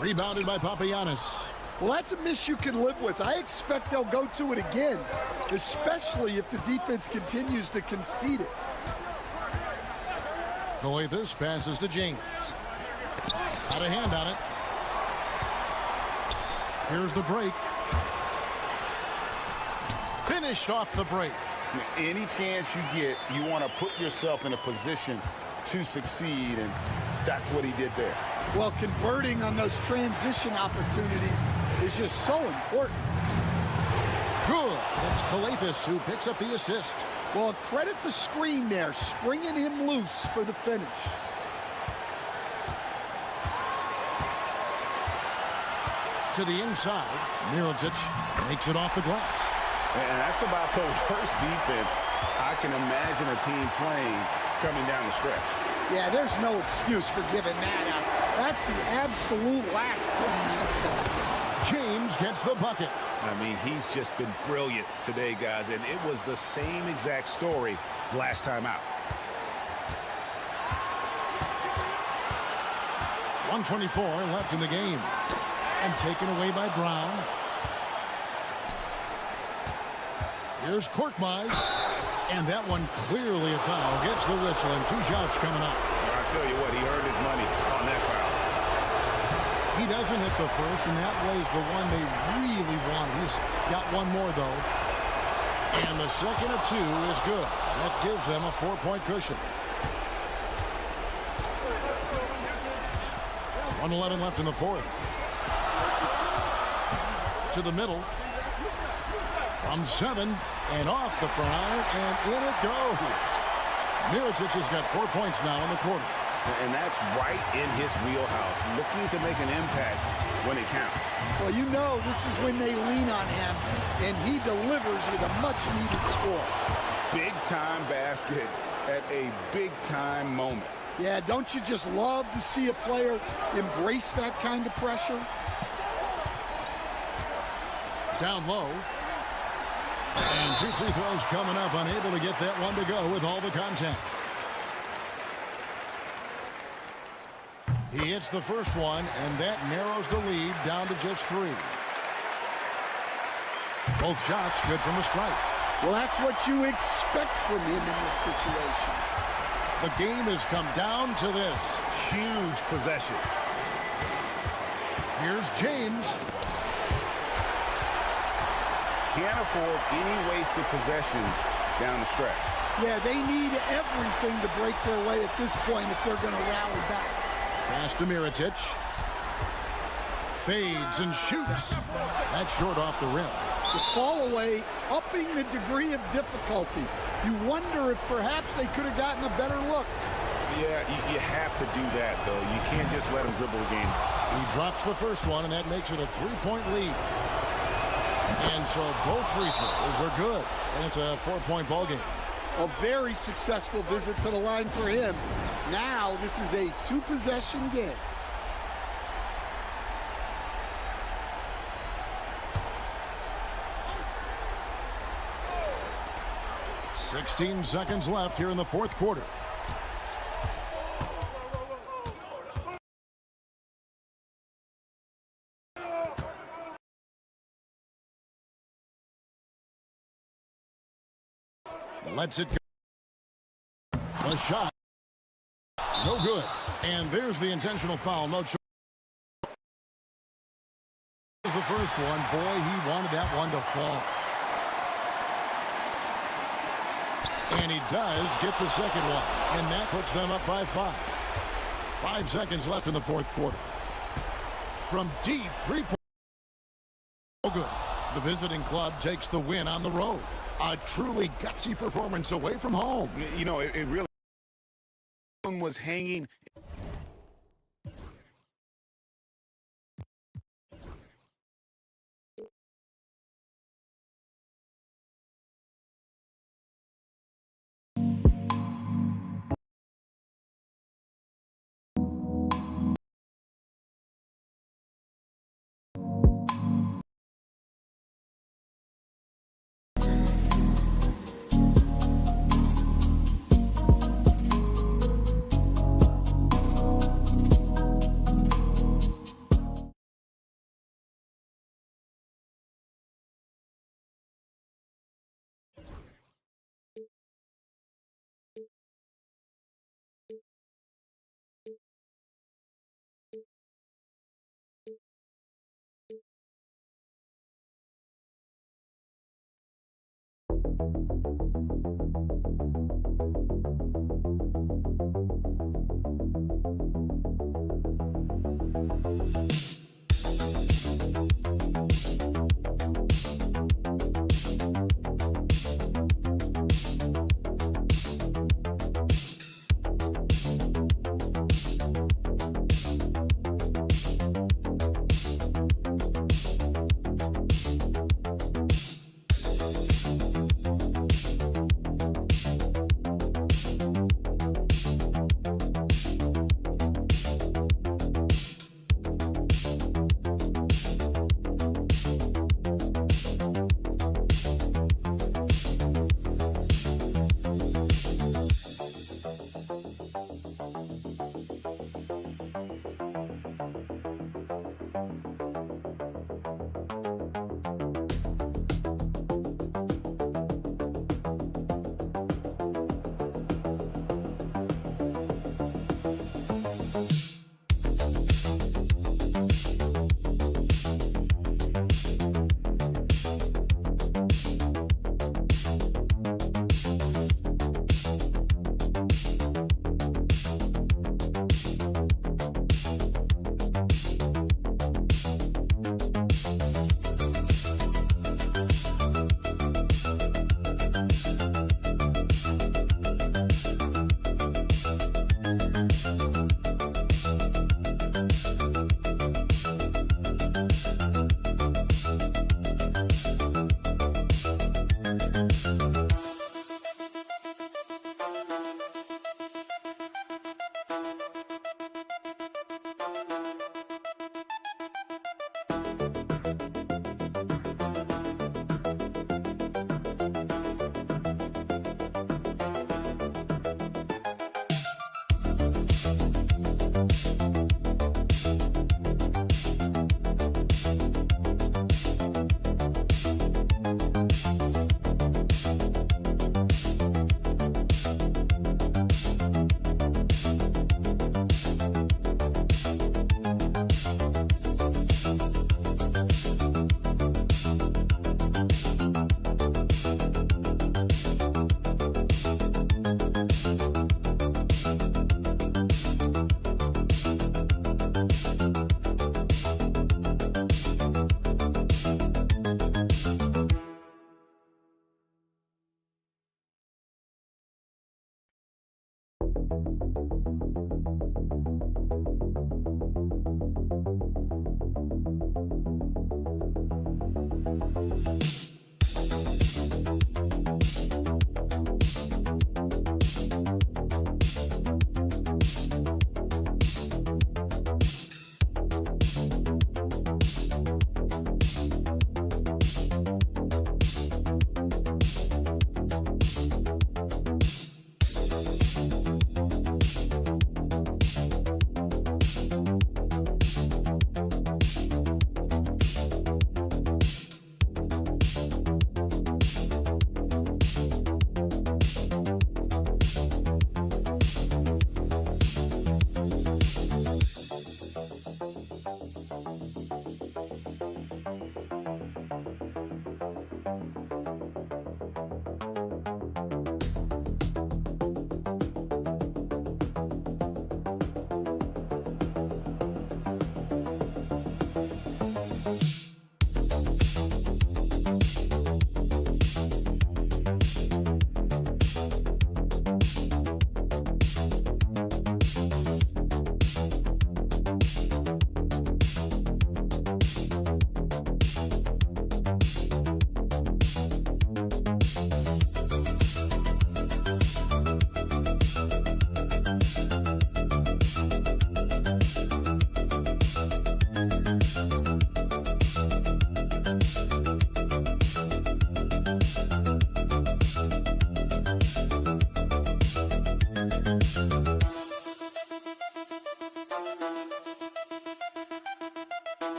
Speaker 6: Rebounded by Papagiannis.
Speaker 8: Well, that's a miss you can live with. I expect they'll go to it again, especially if the defense continues to concede it.
Speaker 6: Calathis passes to James. Out of hand on it. Here's the break. Finished off the break.
Speaker 7: Any chance you get, you want to put yourself in a position to succeed, and that's what he did there.
Speaker 8: Well, converting on those transition opportunities is just so important.
Speaker 6: Good. It's Calathis who picks up the assist.
Speaker 8: Well, credit the screen there, springing him loose for the finish.
Speaker 6: To the inside, Mirotic makes it off the glass.
Speaker 7: And that's about the worst defense I can imagine a team playing coming down the stretch.
Speaker 8: Yeah, there's no excuse for giving that up. That's the absolute last thing.
Speaker 6: James gets the bucket.
Speaker 7: I mean, he's just been brilliant today, guys, and it was the same exact story last time out.
Speaker 6: 1:24 left in the game. And taken away by Brown. Here's Korkmaz. And that one clearly a foul. Gets the whistle, and 2 shots coming up.
Speaker 7: I tell you what, he earned his money on that foul.
Speaker 6: He doesn't hit the first, and that was the one they really wanted. He's got one more, though. And the second of two is good. That gives them a 4-point cushion. 1:11 left in the fourth. To the middle. From 7 and off the front iron, and in it goes. Mirotic has got 4 points now in the quarter.
Speaker 7: And that's right in his wheelhouse, looking to make an impact when it counts.
Speaker 8: Well, you know this is when they lean on him, and he delivers with a much-needed score.
Speaker 7: Big-time basket at a big-time moment.
Speaker 8: Yeah, don't you just love to see a player embrace that kind of pressure?
Speaker 6: Down low. And 2 free throws coming up, unable to get that one to go with all the contact. He hits the first one, and that narrows the lead down to just 3. Both shots good from the strike.
Speaker 8: Well, that's what you expect from him in this situation.
Speaker 6: The game has come down to this.
Speaker 7: Huge possession.
Speaker 6: Here's James.
Speaker 7: Can't afford any wasted possessions down the stretch.
Speaker 8: Yeah, they need everything to break their way at this point if they're going to rally back.
Speaker 6: Pass to Mirotic. Fades and shoots. That's short off the rim.
Speaker 8: The fall away, upping the degree of difficulty. You wonder if perhaps they could have gotten a better look.
Speaker 7: Yeah, you have to do that, though. You can't just let him dribble the game.
Speaker 6: He drops the first one, and that makes it a 3-point lead. And so both free throws are good. And it's a 4-point ball game.
Speaker 8: A very successful visit to the line for him. Now this is a 2-possession game.
Speaker 6: "16 seconds left here in the fourth quarter. Lets it go. The shot. No good. And there's the intentional foul. No choice. The first one. Boy, he wanted that one to fall. And he does get the second one. And that puts them up by 5. 5 seconds left in the fourth quarter. From deep 3-point. Oh, good. The visiting club takes the win on the road. A truly gutsy performance away from home.
Speaker 7: You know, it really was hanging.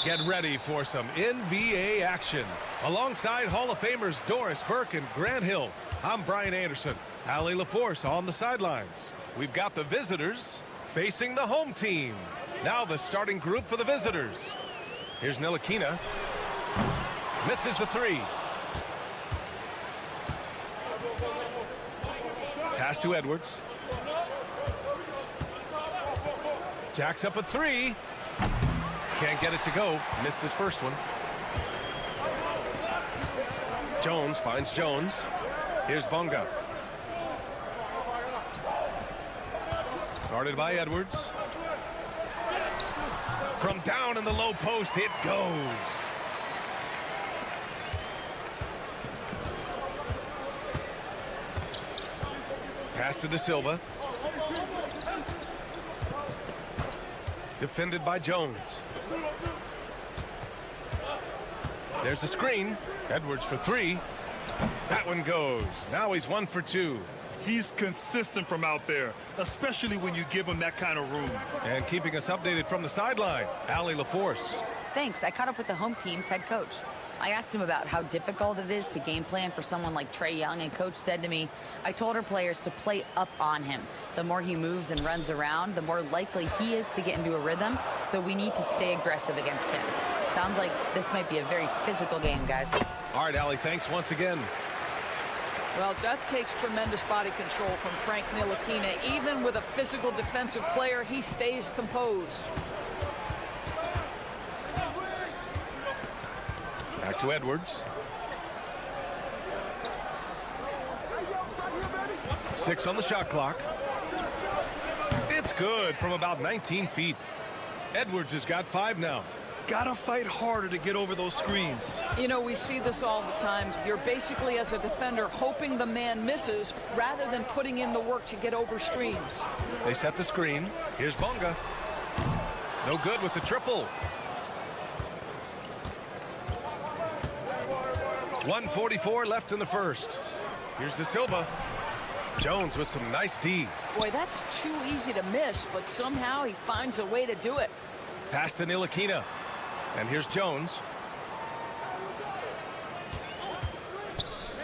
Speaker 1: Get ready for some NBA action. Alongside Hall of Famers Doris Burke and Grant Hill, I'm Brian Anderson. Allie LaForce on the sidelines. We've got the visitors facing the home team. Now the starting group for the visitors. Here's Ntilikina. Misses the three. Pass to Edwards. Jacks up a three. Can't get it to go. Missed his first one. Jones finds Jones. Here's Bonga. Guarded by Edwards. From down in the low post, it goes. Pass to De Silva. Defended by Jones. There's a screen. Edwards for three. That one goes. Now he's 1 for 2.
Speaker 2: He's consistent from out there, especially when you give him that kind of room.
Speaker 1: And keeping us updated from the sideline, Allie LaForce.
Speaker 5: Thanks. I caught up with the home team's head coach. I asked him about how difficult it is to game plan for someone like Trae Young, and coach said to me, I told our players to play up on him. The more he moves and runs around, the more likely he is to get into a rhythm, so we need to stay aggressive against him. Sounds like this might be a very physical game, guys.
Speaker 1: All right, Allie, thanks once again.
Speaker 11: Well, that takes tremendous body control from Frank Ntilikina. Even with a physical defensive player, he stays composed.
Speaker 1: Back to Edwards. 6 on the shot clock. It's good from about 19 feet. Edwards has got 5 now.
Speaker 2: Gotta fight harder to get over those screens.
Speaker 11: You know, we see this all the time. You're basically, as a defender, hoping the man misses rather than putting in the work to get over screens.
Speaker 1: They set the screen. Here's Bonga. No good with the triple. 1:44 left in the first. Here's De Silva. Jones with some nice D.
Speaker 11: Boy, that's too easy to miss, but somehow he finds a way to do it.
Speaker 1: Pass to Ntilikina. And here's Jones.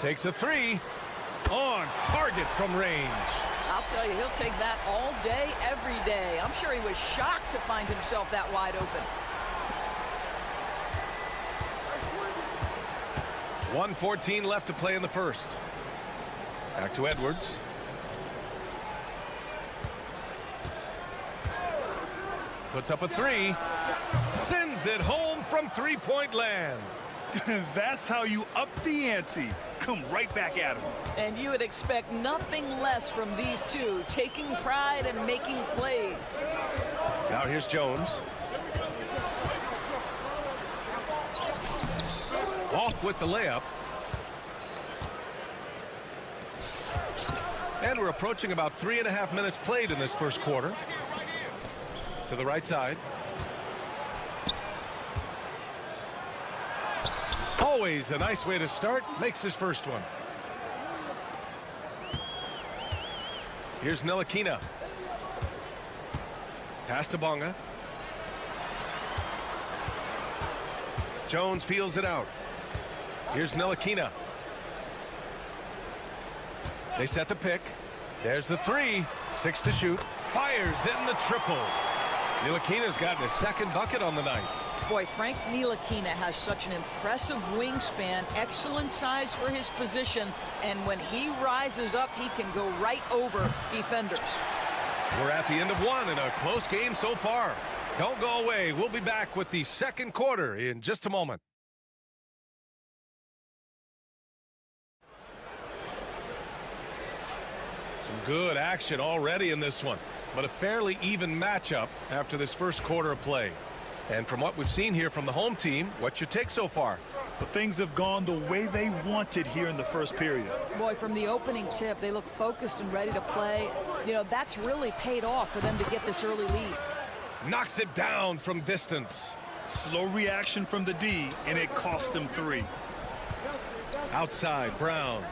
Speaker 1: Takes a 3. On target from range.
Speaker 11: I'll tell you, he'll take that all day, every day. I'm sure he was shocked to find himself that wide open.
Speaker 1: 1:14 left to play in the first. Back to Edwards. Puts up a three. Sends it home from three-point land.
Speaker 2: That's how you up the ante. Come right back at him.
Speaker 11: And you would expect nothing less from these two, taking pride and making plays.
Speaker 1: Now here's Jones. Off with the layup. And we're approaching about 3.5 minutes played in this first quarter. To the right side. Always a nice way to start. Makes his first one. Here's Ntilikina. Pass to Bonga. Jones feels it out. Here's Ntilikina. They set the pick. There's the three. 6 to shoot. Fires in the triple. Ntilikina's gotten his second bucket on the night.
Speaker 11: Boy, Frank Ntilikina has such an impressive wingspan, excellent size for his position, and when he rises up, he can go right over defenders.
Speaker 1: We're at the end of one in a close game so far. Don't go away. We'll be back with the second quarter in just a moment. Some good action already in this one, but a fairly even matchup after this first quarter of play. And from what we've seen here from the home team, what's your take so far?
Speaker 2: But things have gone the way they wanted here in the first period.
Speaker 11: Boy, from the opening tip, they look focused and ready to play. You know, that's really paid off for them to get this early lead.
Speaker 1: Knocks it down from distance.
Speaker 2: Slow reaction from the D, and it cost them 3.
Speaker 1: Outside, Brown.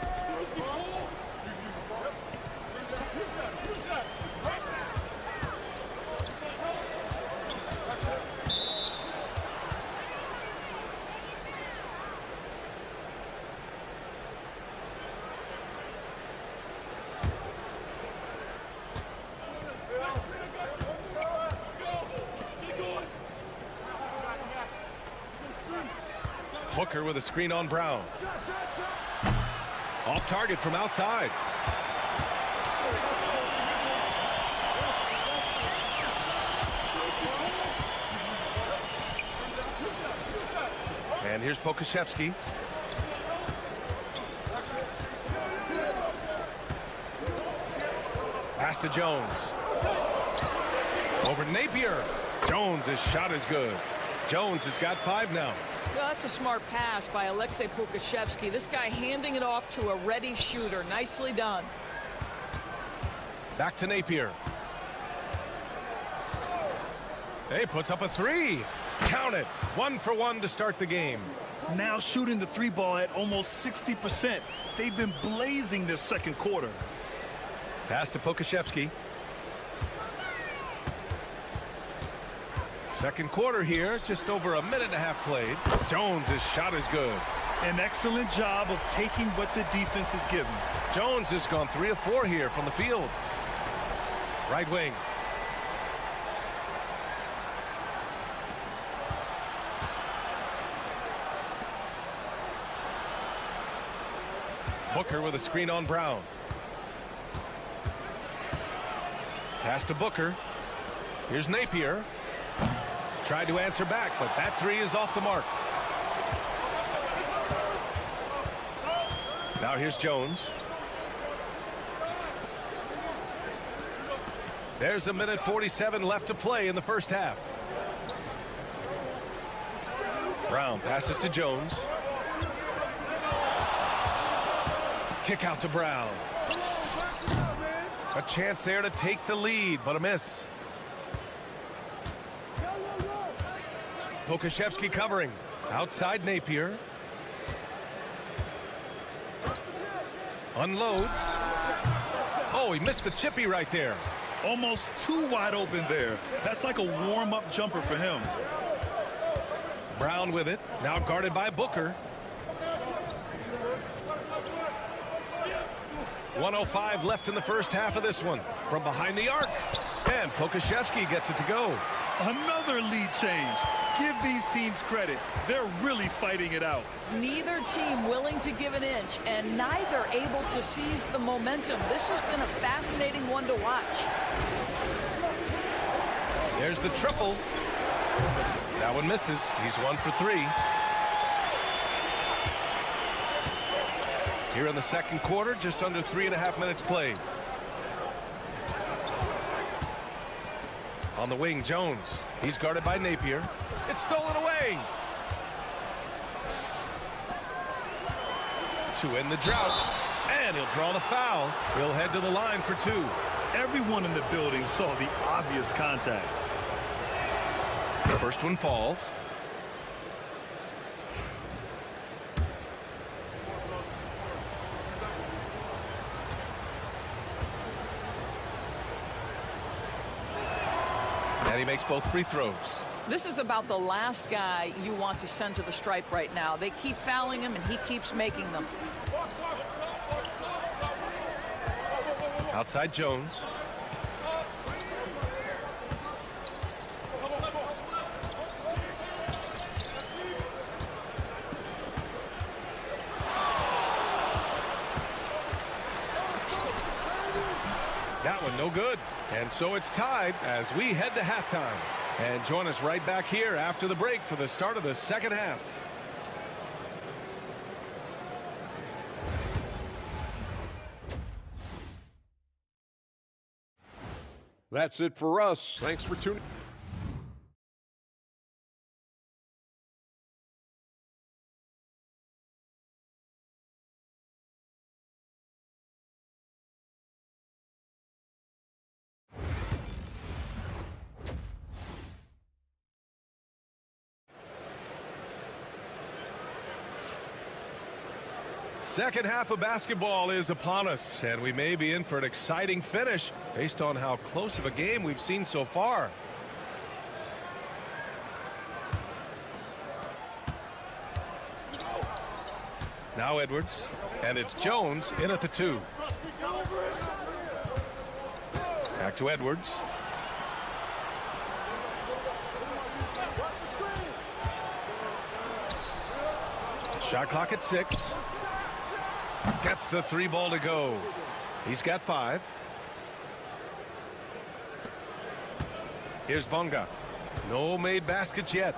Speaker 1: Booker with a screen on Brown. Off target from outside. And here's Pokusevski. Pass to Jones. Over Napier. Jones' shot is good. Jones has got 5 now.
Speaker 11: Well, that's a smart pass by Aleksej Pokusevski. This guy handing it off to a ready shooter. Nicely done.
Speaker 1: Back to Napier. He puts up a 3. Count it. 1 for 1 to start the game.
Speaker 2: Now shooting the 3 ball at almost 60%. They've been blazing this second quarter.
Speaker 1: Pass to Pokusevski. Second quarter here, just over a minute and a half played. Jones' shot is good.
Speaker 2: An excellent job of taking what the defense is given.
Speaker 1: Jones has gone 3 of 4 here from the field. Right wing. Booker with a screen on Brown. Pass to Booker. Here's Napier. Tried to answer back, but that 3 is off the mark. Now here's Jones. There's a minute 47 left to play in the first half. Brown passes to Jones. Kick out to Brown. A chance there to take the lead, but a miss. Pokusevski covering. Outside Napier. Unloads. Oh, he missed the chippy right there.
Speaker 2: Almost too wide open there. That's like a warm-up jumper for him.
Speaker 1: Brown with it. Now guarded by Booker. 1:05 left in the first half of this one. From behind the arc. And Pokashevsky gets it to go.
Speaker 2: Another lead change. Give these teams credit. They're really fighting it out.
Speaker 11: Neither team willing to give an inch, and neither able to seize the momentum. This has been a fascinating one to watch.
Speaker 1: There's the triple. That one misses. He's 1 for 3. Here in the second quarter, just under 3.5 minutes played. On the wing, Jones. He's guarded by Napier. It's stolen away. To end the drought. And he'll draw the foul. He'll head to the line for 2.
Speaker 2: Everyone in the building saw the obvious contact.
Speaker 1: The first one falls. And he makes both free throws.
Speaker 11: This is about the last guy you want to send to the stripe right now. They keep fouling him, and he keeps making them.
Speaker 1: Outside Jones. That one no good. And so it's tied as we head to halftime. And join us right back here after the break for the start of the second half.
Speaker 4: That's it for us. Thanks for tuning.
Speaker 1: Second half of basketball is upon us, and we may be in for an exciting finish based on how close of a game we've seen so far. Now Edwards, and it's Jones in at the 2. Back to Edwards. Shot clock at 6. Gets the 3 ball to go. He's got 5. Here's Bonga. No made baskets yet.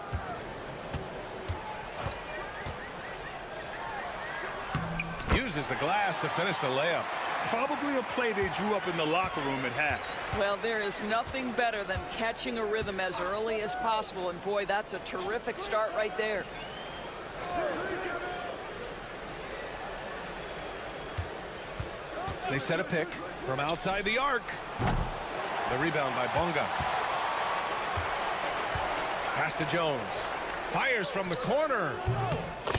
Speaker 1: Uses the glass to finish the layup.
Speaker 2: Probably a play they drew up in the locker room at half.
Speaker 11: Well, there is nothing better than catching a rhythm as early as possible, and boy, that's a terrific start right there.
Speaker 1: They set a pick from outside the arc. The rebound by Bonga. Pass to Jones. Fires from the corner.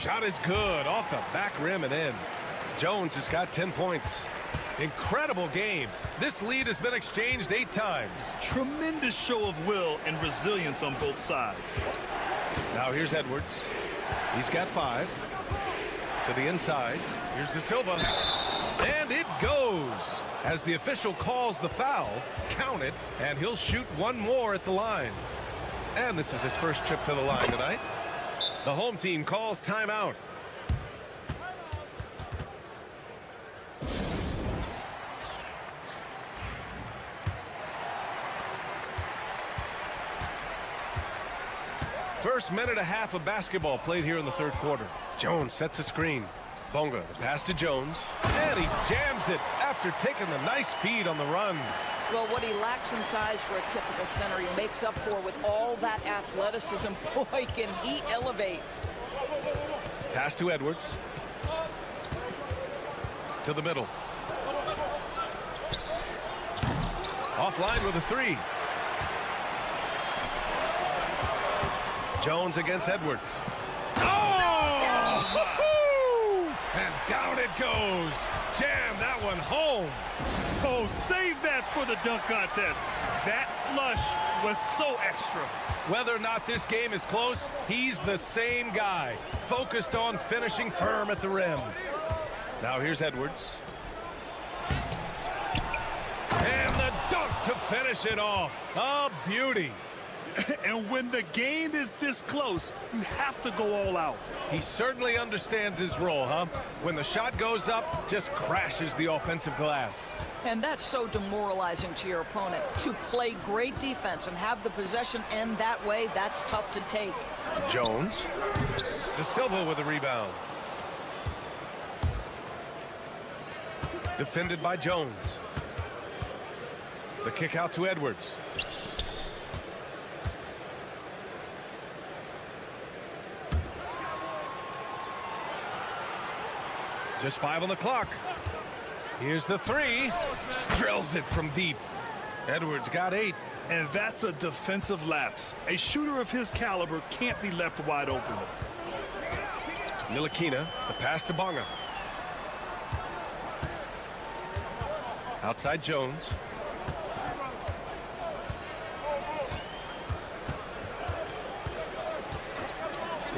Speaker 1: Shot is good. Off the back rim and in. Jones has got 10 points. Incredible game. This lead has been exchanged 8 times.
Speaker 2: Tremendous show of will and resilience on both sides.
Speaker 1: Now here's Edwards. He's got 5. To the inside. Here's De Silva. And it goes as the official calls the foul. Count it, and he'll shoot one more at the line. And this is his first trip to the line tonight. The home team calls timeout. First minute and a half of basketball played here in the third quarter. Jones sets a screen. Bonga, the pass to Jones, and he jams it after taking the nice feed on the run.
Speaker 11: Well, what he lacks in size for a typical center, he makes up for with all that athleticism. Boy, can he elevate.
Speaker 1: Pass to Edwards. To the middle. Offline with a 3. Jones against Edwards. And down it goes. Jam that one home.
Speaker 2: Oh, save that for the dunk contest. That flush was so extra.
Speaker 1: Whether or not this game is close, he's the same guy. Focused on finishing firm at the rim. Now here's Edwards. And the dunk to finish it off. A beauty.
Speaker 2: And when the game is this close, you have to go all out.
Speaker 1: He certainly understands his role, huh? When the shot goes up, just crashes the offensive glass.
Speaker 11: And that's so demoralizing to your opponent. To play great defense and have the possession end that way, that's tough to take.
Speaker 1: Jones. De Silva with a rebound. Defended by Jones. The kick out to Edwards. Just 5 on the clock. Here's the 3. Drills it from deep. Edwards got 8.
Speaker 2: And that's a defensive lapse. A shooter of his caliber can't be left wide open.
Speaker 1: Ntilikina, the pass to Bonga. Outside Jones.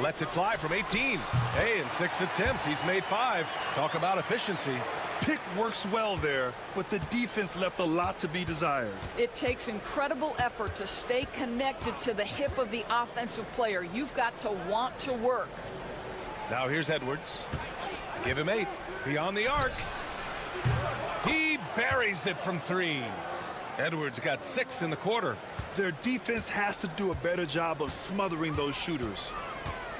Speaker 1: Lets it fly from 18. Hey, in 6 attempts, he's made 5. Talk about efficiency.
Speaker 2: Pick works well there, but the defense left a lot to be desired.
Speaker 11: It takes incredible effort to stay connected to the hip of the offensive player. You've got to want to work.
Speaker 1: Now here's Edwards. Give him 8. Beyond the arc. He buries it from 3. Edwards got 6 in the quarter.
Speaker 2: Their defense has to do a better job of smothering those shooters.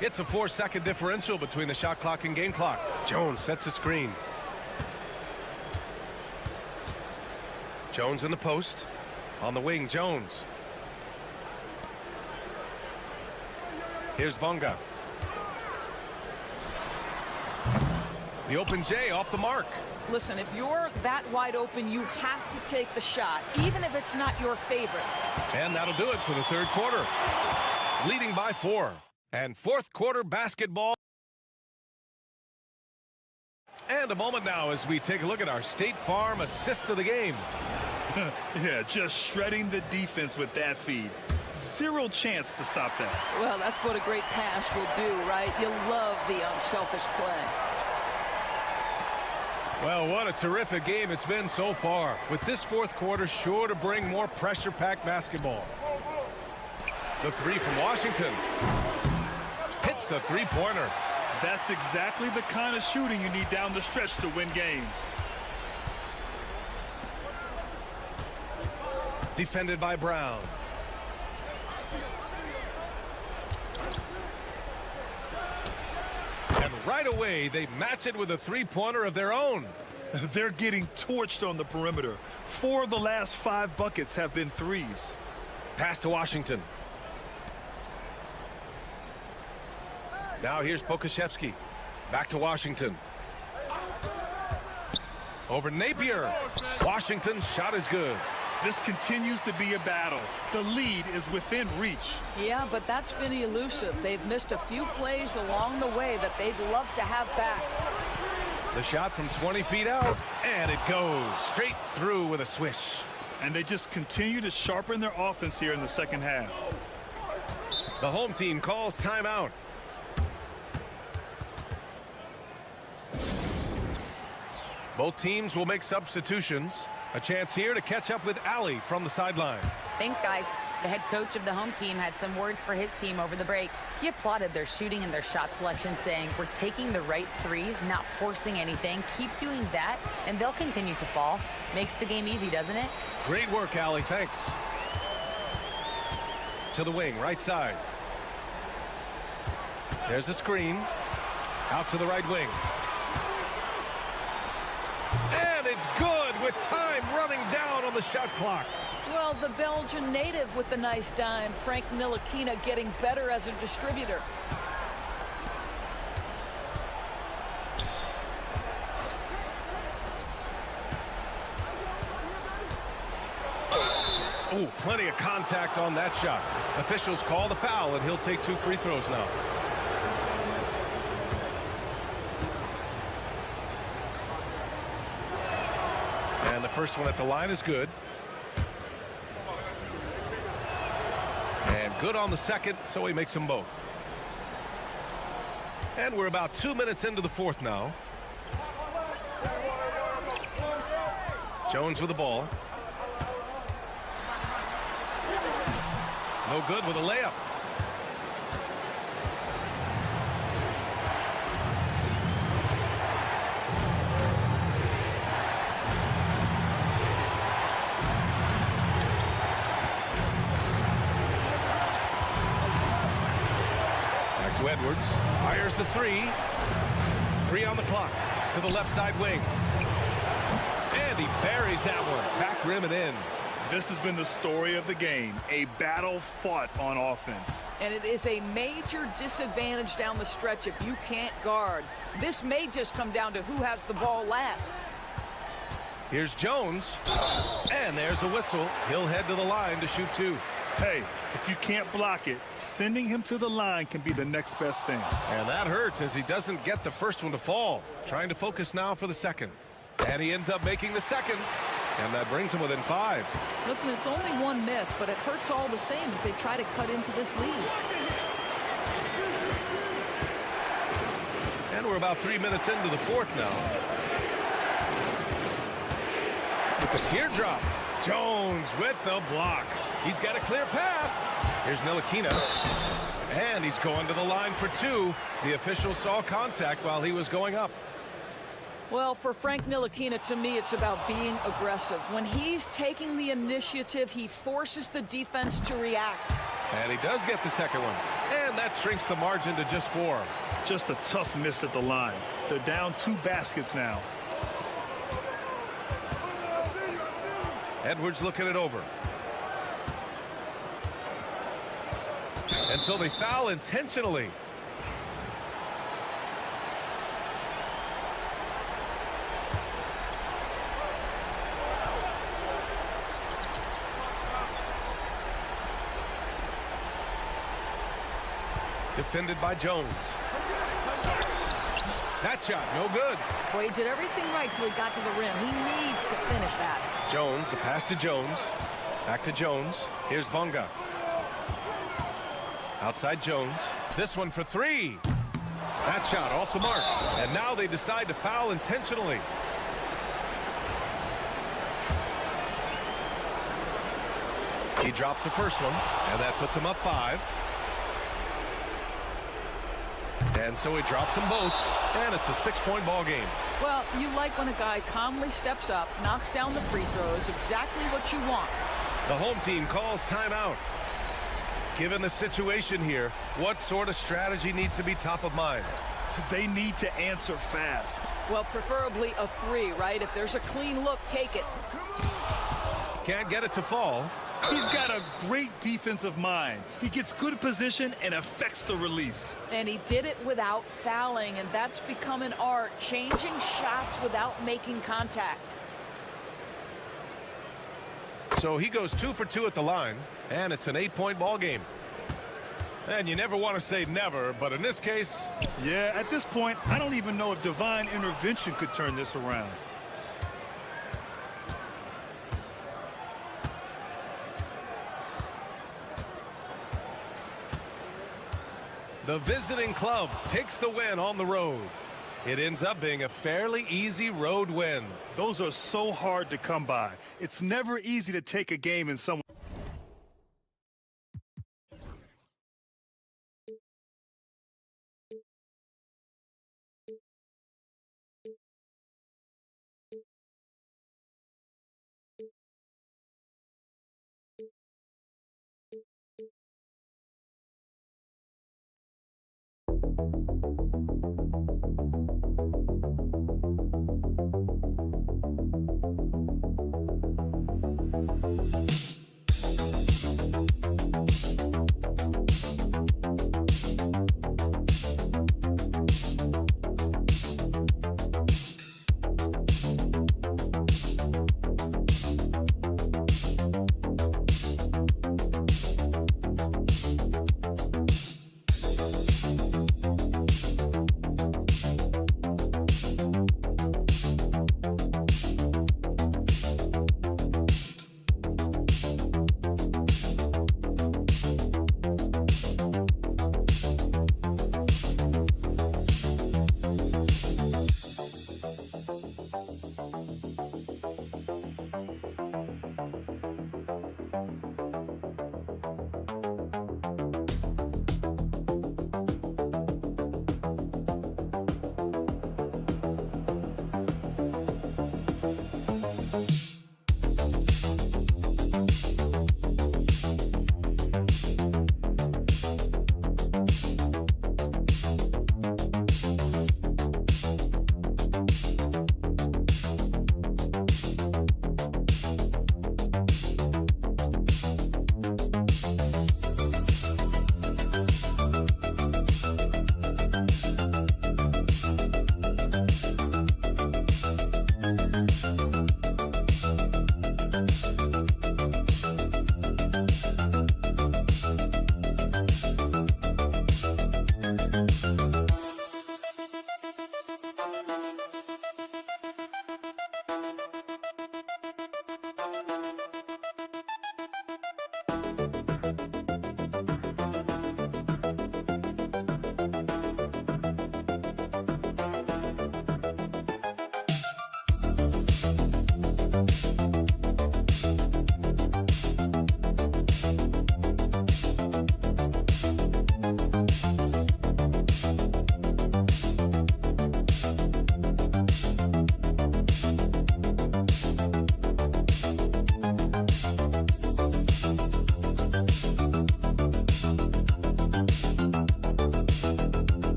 Speaker 1: It's a 4-second differential between the shot clock and game clock. Jones sets a screen. Jones in the post. On the wing, Jones. Here's Bonga. The open J off the mark.
Speaker 11: Listen, if you're that wide open, you have to take the shot, even if it's not your favorite.
Speaker 1: And that'll do it for the third quarter. Leading by 4. And fourth quarter basketball. And a moment now as we take a look at our State Farm assist of the game.
Speaker 2: Yeah, just shredding the defense with that feed. Zero chance to stop that.
Speaker 11: Well, that's what a great pass will do, right? You love the unselfish play.
Speaker 1: Well, what a terrific game it's been so far. With this fourth quarter sure to bring more pressure-packed basketball. The 3 from Washington. Hits the three-pointer.
Speaker 2: That's exactly the kind of shooting you need down the stretch to win games.
Speaker 1: Defended by Brown. And right away, they match it with a three-pointer of their own.
Speaker 2: They're getting torched on the perimeter. 4 of the last 5 buckets have been threes.
Speaker 1: Pass to Washington. Now here's Pokuševski. Back to Washington. Over Napier. Washington's shot is good.
Speaker 2: This continues to be a battle. The lead is within reach.
Speaker 11: Yeah, but that's been elusive. They've missed a few plays along the way that they'd love to have back.
Speaker 1: The shot from 20 feet out, and it goes straight through with a swish.
Speaker 2: And they just continue to sharpen their offense here in the second half.
Speaker 1: The home team calls timeout. Both teams will make substitutions. A chance here to catch up with Allie from the sideline.
Speaker 5: Thanks, guys. The head coach of the home team had some words for his team over the break. He applauded their shooting and their shot selection, saying, "We're taking the right threes, not forcing anything. Keep doing that, and they'll continue to fall." Makes the game easy, doesn't it?
Speaker 1: Great work, Allie. Thanks. To the wing, right side. There's a screen. Out to the right wing. And it's good with time running down on the shot clock.
Speaker 11: Well, the Belgian native with the nice dime. Frank Ntilikina getting better as a distributor.
Speaker 1: Oh, plenty of contact on that shot. Officials call the foul, and he'll take 2 free throws now. And the first one at the line is good. And good on the second, so he makes them both. And we're about 2 minutes into the fourth now. Jones with the ball. No good with a layup. Back to Edwards. Fires the three. 3 on the clock to the left side wing. And he buries that one. Back rim and in.
Speaker 2: This has been the story of the game, a battle fought on offense.
Speaker 11: And it is a major disadvantage down the stretch if you can't guard. This may just come down to who has the ball last.
Speaker 1: Here's Jones. And there's a whistle. He'll head to the line to shoot 2.
Speaker 2: Hey, if you can't block it, sending him to the line can be the next best thing.
Speaker 1: And that hurts as he doesn't get the first one to fall. Trying to focus now for the second. And he ends up making the second. And that brings him within 5.
Speaker 11: Listen, it's only one miss, but it hurts all the same as they try to cut into this lead.
Speaker 1: And we're about 3 minutes into the fourth now. With the teardrop. Jones with the block. He's got a clear path. Here's Ntilikina. And he's going to the line for 2. The official saw contact while he was going up.
Speaker 11: Well, for Frank Ntilikina, to me, it's about being aggressive. When he's taking the initiative, he forces the defense to react.
Speaker 1: And he does get the second one. And that shrinks the margin to just 4.
Speaker 2: Just a tough miss at the line. They're down 2 baskets now.
Speaker 1: Edwards looking it over. And so they foul intentionally. Defended by Jones. That shot, no good.
Speaker 11: Boy, he did everything right till he got to the rim. He needs to finish that.
Speaker 1: Jones, the pass to Jones. Back to Jones. Here's Bonga. Outside Jones. This one for 3. That shot off the mark. And now they decide to foul intentionally. He drops the first one, and that puts him up 5. And so he drops them both, and it's a 6-point ball game.
Speaker 11: Well, you like when a guy calmly steps up, knocks down the free throws, exactly what you want.
Speaker 1: The home team calls timeout. Given the situation here, what sort of strategy needs to be top of mind?
Speaker 2: They need to answer fast.
Speaker 11: Well, preferably a 3, right? If there's a clean look, take it.
Speaker 1: Can't get it to fall.
Speaker 2: He's got a great defensive mind. He gets good position and affects the release.
Speaker 11: And he did it without fouling, and that's become an art, changing shots without making contact.
Speaker 1: So he goes 2 for 2 at the line, and it's an 8-point ball game. And you never want to say never, but in this case...
Speaker 2: Yeah, at this point, I don't even know if divine intervention could turn this around.
Speaker 1: The visiting club takes the win on the road. It ends up being a fairly easy road win.
Speaker 2: Those are so hard to come by. It's never easy to take a game in some...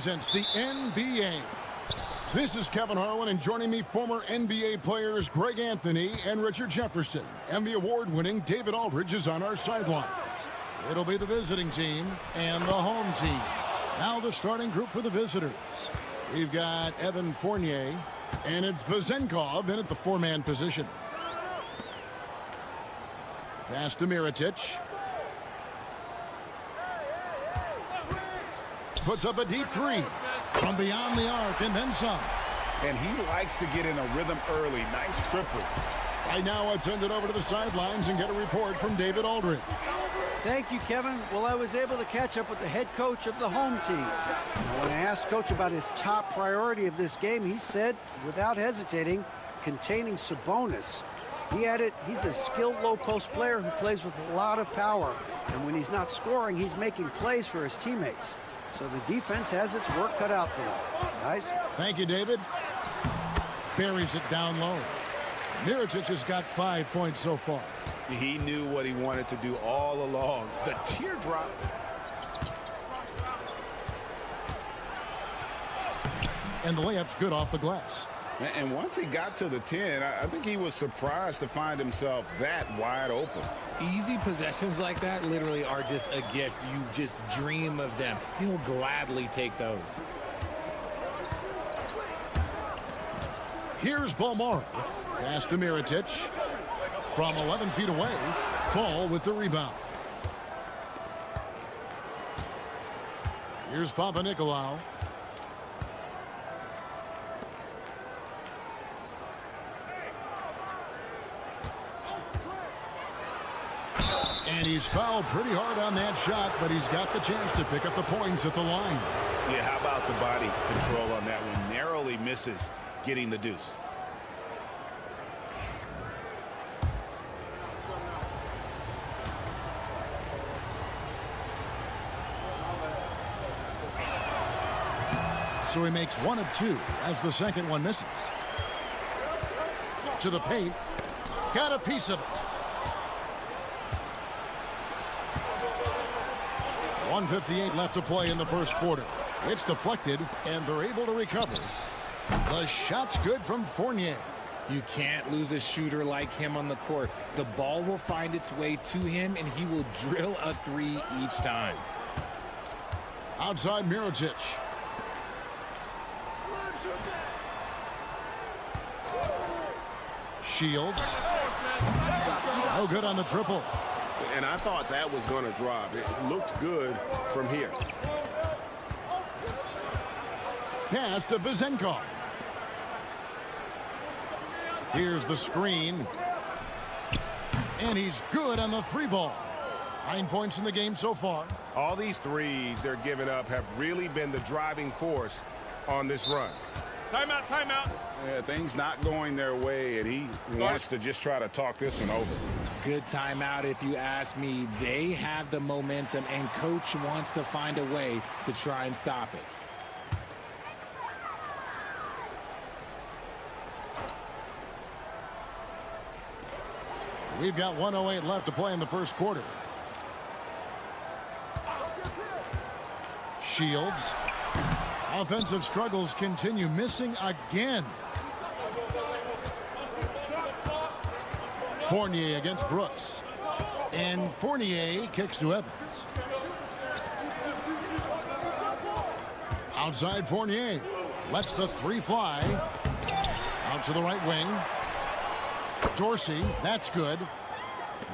Speaker 6: presents the NBA. This is Kevin Harlan, and joining me, former NBA players Greg Anthony and Richard Jefferson. And the award-winning David Aldridge is on our sidelines. It'll be the visiting team and the home team. Now the starting group for the visitors. We've got Evan Fournier, and it's Vezenkov in at the four-man position. Pass to Mirotic. Puts up a deep three from beyond the arc and then some.
Speaker 7: And he likes to get in a rhythm early. Nice triplet.
Speaker 6: Right now, let's send it over to the sidelines and get a report from David Aldridge.
Speaker 10: Thank you, Kevin. Well, I was able to catch up with the head coach of the home team. When I asked Coach about his top priority of this game, he said, without hesitating, containing Sabonis. He added, he's a skilled low-post player who plays with a lot of power. And when he's not scoring, he's making plays for his teammates. So the defense has its work cut out for them. Guys?
Speaker 6: Thank you, David. Buries it down low. Mirotic has got 5 points so far.
Speaker 7: He knew what he wanted to do all along. The teardrop.
Speaker 6: And the layup's good off the glass.
Speaker 7: And once he got to the 10, I think he was surprised to find himself that wide open.
Speaker 12: Easy possessions like that literally are just a gift. You just dream of them. He'll gladly take those.
Speaker 6: Here's Bolmaro. Pass to Mirotic. From 11 feet away, Fall with the rebound. Here's Papanikolaou. And he's fouled pretty hard on that shot, but he's got the chance to pick up the points at the line.
Speaker 7: Yeah, how about the body control on that one? Narrowly misses getting the deuce.
Speaker 6: So he makes 1 of 2 as the second one misses. To the paint. Got a piece of it. 1:58 left to play in the first quarter. It's deflected, and they're able to recover. The shot's good from Fournier.
Speaker 12: You can't lose a shooter like him on the court. The ball will find its way to him, and he will drill a three each time.
Speaker 6: Outside Mirotic. Shields. No good on the triple.
Speaker 7: And I thought that was going to drop. It looked good from here.
Speaker 6: Pass to Vezenkov. Here's the screen. And he's good on the three ball. 9 points in the game so far.
Speaker 7: All these threes they're giving up have really been the driving force on this run.
Speaker 1: Timeout, timeout.
Speaker 7: Yeah, things not going their way, and he wants to just try to talk this one over.
Speaker 12: Good timeout if you ask me. They have the momentum, and coach wants to find a way to try and stop it.
Speaker 6: We've got 1:08 left to play in the first quarter. Shields. Offensive struggles continue, missing again. Fournier against Brooks. And Fournier kicks to Evans. Outside Fournier. Lets the three fly. Out to the right wing. Dorsey, that's good.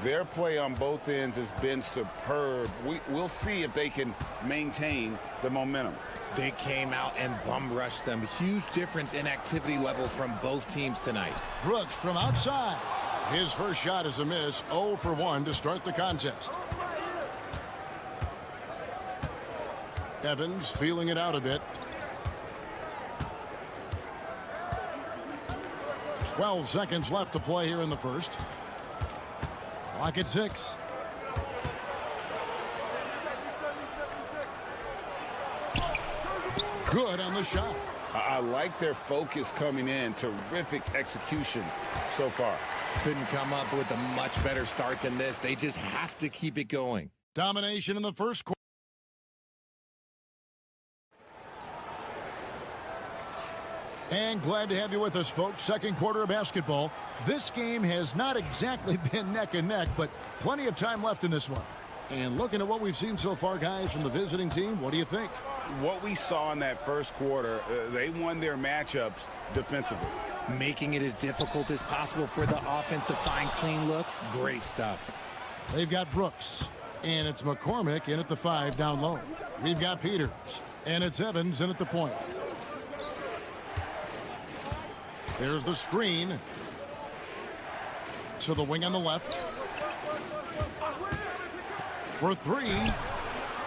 Speaker 7: Their play on both ends has been superb. We'll see if they can maintain the momentum.
Speaker 12: They came out and bum rushed them. Huge difference in activity level from both teams tonight.
Speaker 6: Brooks from outside. His first shot is a miss. 0 for 1 to start the contest. Evans feeling it out a bit. 12 seconds left to play here in the first. Clock at 6. Good on the shot.
Speaker 7: I like their focus coming in. Terrific execution so far.
Speaker 12: Couldn't come up with a much better start than this. They just have to keep it going.
Speaker 6: Domination in the first quarter. And glad to have you with us, folks. Second quarter of basketball. This game has not exactly been neck and neck, but plenty of time left in this one. And looking at what we've seen so far, guys, from the visiting team, what do you think?
Speaker 7: What we saw in that first quarter, they won their matchups defensively.
Speaker 12: Making it as difficult as possible for the offense to find clean looks. Great stuff.
Speaker 6: They've got Brooks, and it's McCormick in at the 5 down low. We've got Peters, and it's Evans in at the point. There's the screen to the wing on the left. For 3,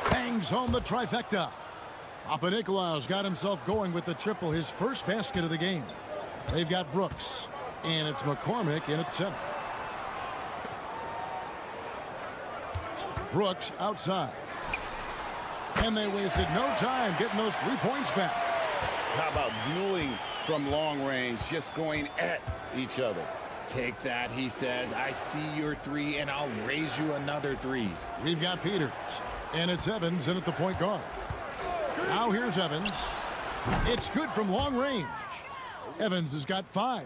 Speaker 6: bangs home the trifecta. Papanikolaou's got himself going with the triple, his first basket of the game. They've got Brooks, and it's McCormick in at 7. Brooks outside. And they wasted no time getting those 3 points back.
Speaker 7: How about dueling from long range, just going at each other?
Speaker 12: Take that, he says. I see your 3, and I'll raise you another 3.
Speaker 6: We've got Peters, and it's Evans in at the point guard. Now here's Evans. It's good from long range. Evans has got 5.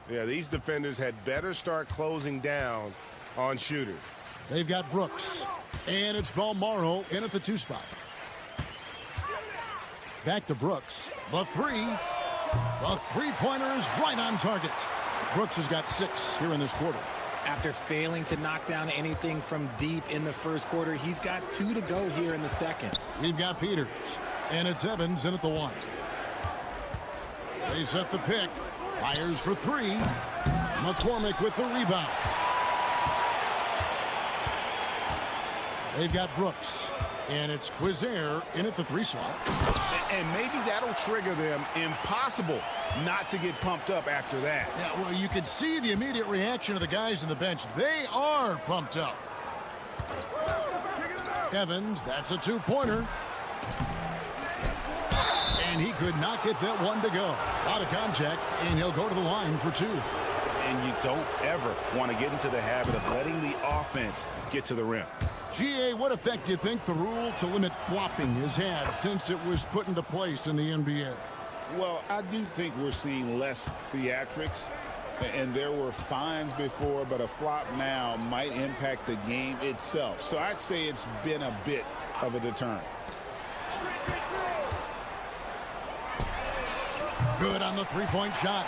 Speaker 7: Yeah, these defenders had better start closing down on shooters.
Speaker 6: They've got Brooks, and it's Balmaro in at the 2 spot. Back to Brooks. The 3. The three-pointer is right on target. Brooks has got 6 here in this quarter.
Speaker 12: After failing to knock down anything from deep in the first quarter, he's got 2 to go here in the second.
Speaker 6: We've got Peters, and it's Evans in at the 1. They set the pick. Fires for 3. McCormick with the rebound. They've got Brooks, and it's Quizair in at the 3 slot.
Speaker 7: And maybe that'll trigger them. Impossible not to get pumped up after that.
Speaker 6: Yeah, well, you can see the immediate reaction of the guys on the bench. They are pumped up. Evans, that's a 2-pointer. And he could not get that one to go. Out of contact, and he'll go to the line for 2.
Speaker 7: And you don't ever want to get into the habit of letting the offense get to the rim.
Speaker 6: GA, what effect do you think the rule to limit flopping has had since it was put into place in the NBA?
Speaker 7: Well, I do think we're seeing less theatrics, and there were fines before, but a flop now might impact the game itself. So I'd say it's been a bit of a deterrent.
Speaker 6: Good on the 3-point shot.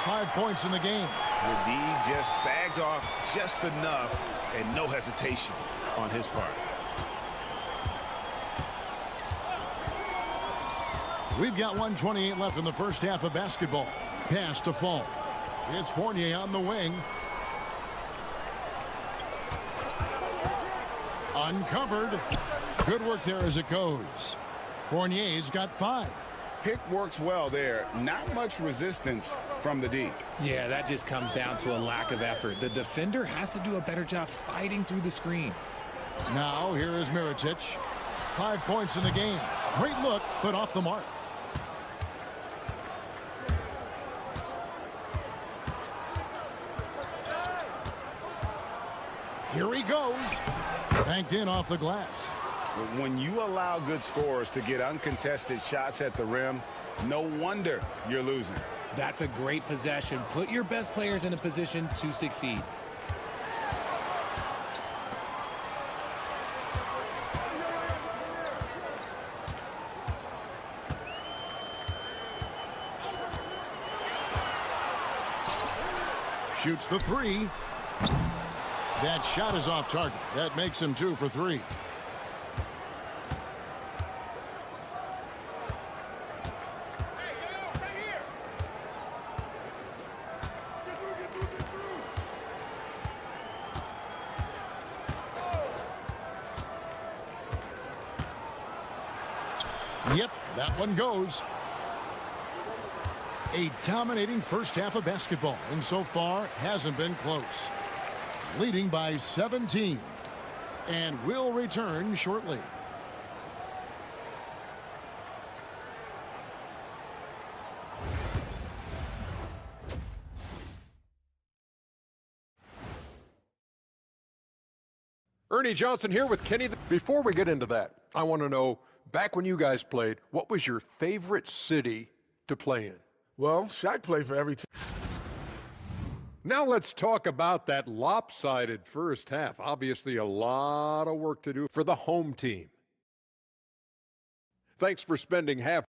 Speaker 6: 5 points in the game.
Speaker 7: The D just sagged off just enough, and no hesitation on his part.
Speaker 6: We've got 1:28 left in the first half of basketball. Pass to Fall. It's Fournier on the wing. Uncovered. Good work there as it goes. Fournier's got 5.
Speaker 7: Pick works well there. Not much resistance from the D.
Speaker 12: Yeah, that just comes down to a lack of effort. The defender has to do a better job fighting through the screen.
Speaker 6: Now here is Mirotic. 5 points in the game. Great look, but off the mark. Here he goes. Banked in off the glass.
Speaker 7: When you allow good scorers to get uncontested shots at the rim, no wonder you're losing.
Speaker 12: That's a great possession. Put your best players in a position to succeed.
Speaker 6: Shoots the 3. That shot is off target. That makes him 2 for 3. Yep, that one goes. A dominating first half of basketball, and so far hasn't been close. Leading by 17, and will return shortly.
Speaker 4: Ernie Johnson here with Kenny. Before we get into that, I want to know, back when you guys played, what was your favorite city to play in?
Speaker 9: Well, Shaq played for every team.
Speaker 4: Now let's talk about that lopsided first half. Obviously, a lot of work to do for the home team. Thanks for spending half.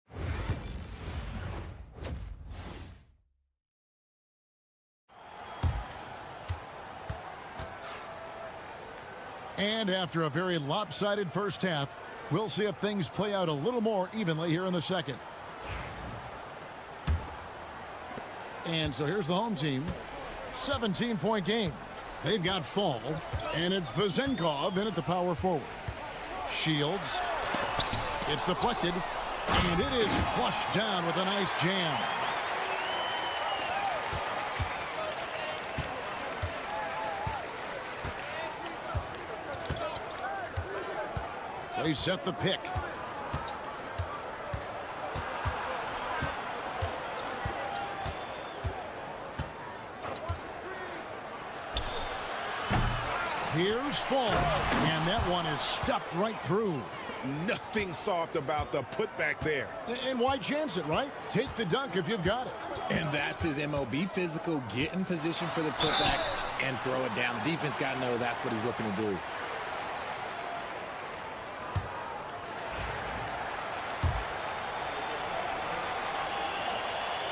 Speaker 6: And after a very lopsided first half, we'll see if things play out a little more evenly here in the second. And so here's the home team. 17-point game. They've got Fall, and it's Vezenkov in at the power forward. Shields. It's deflected, and it is flushed down with a nice jam. They set the pick. Here's Fall, and that one is stuffed right through.
Speaker 7: Nothing soft about the putback there.
Speaker 6: And why chance it, right? Take the dunk if you've got it.
Speaker 12: And that's his MO. Be physical, get in position for the putback, and throw it down. The defense got to know that's what he's looking to do.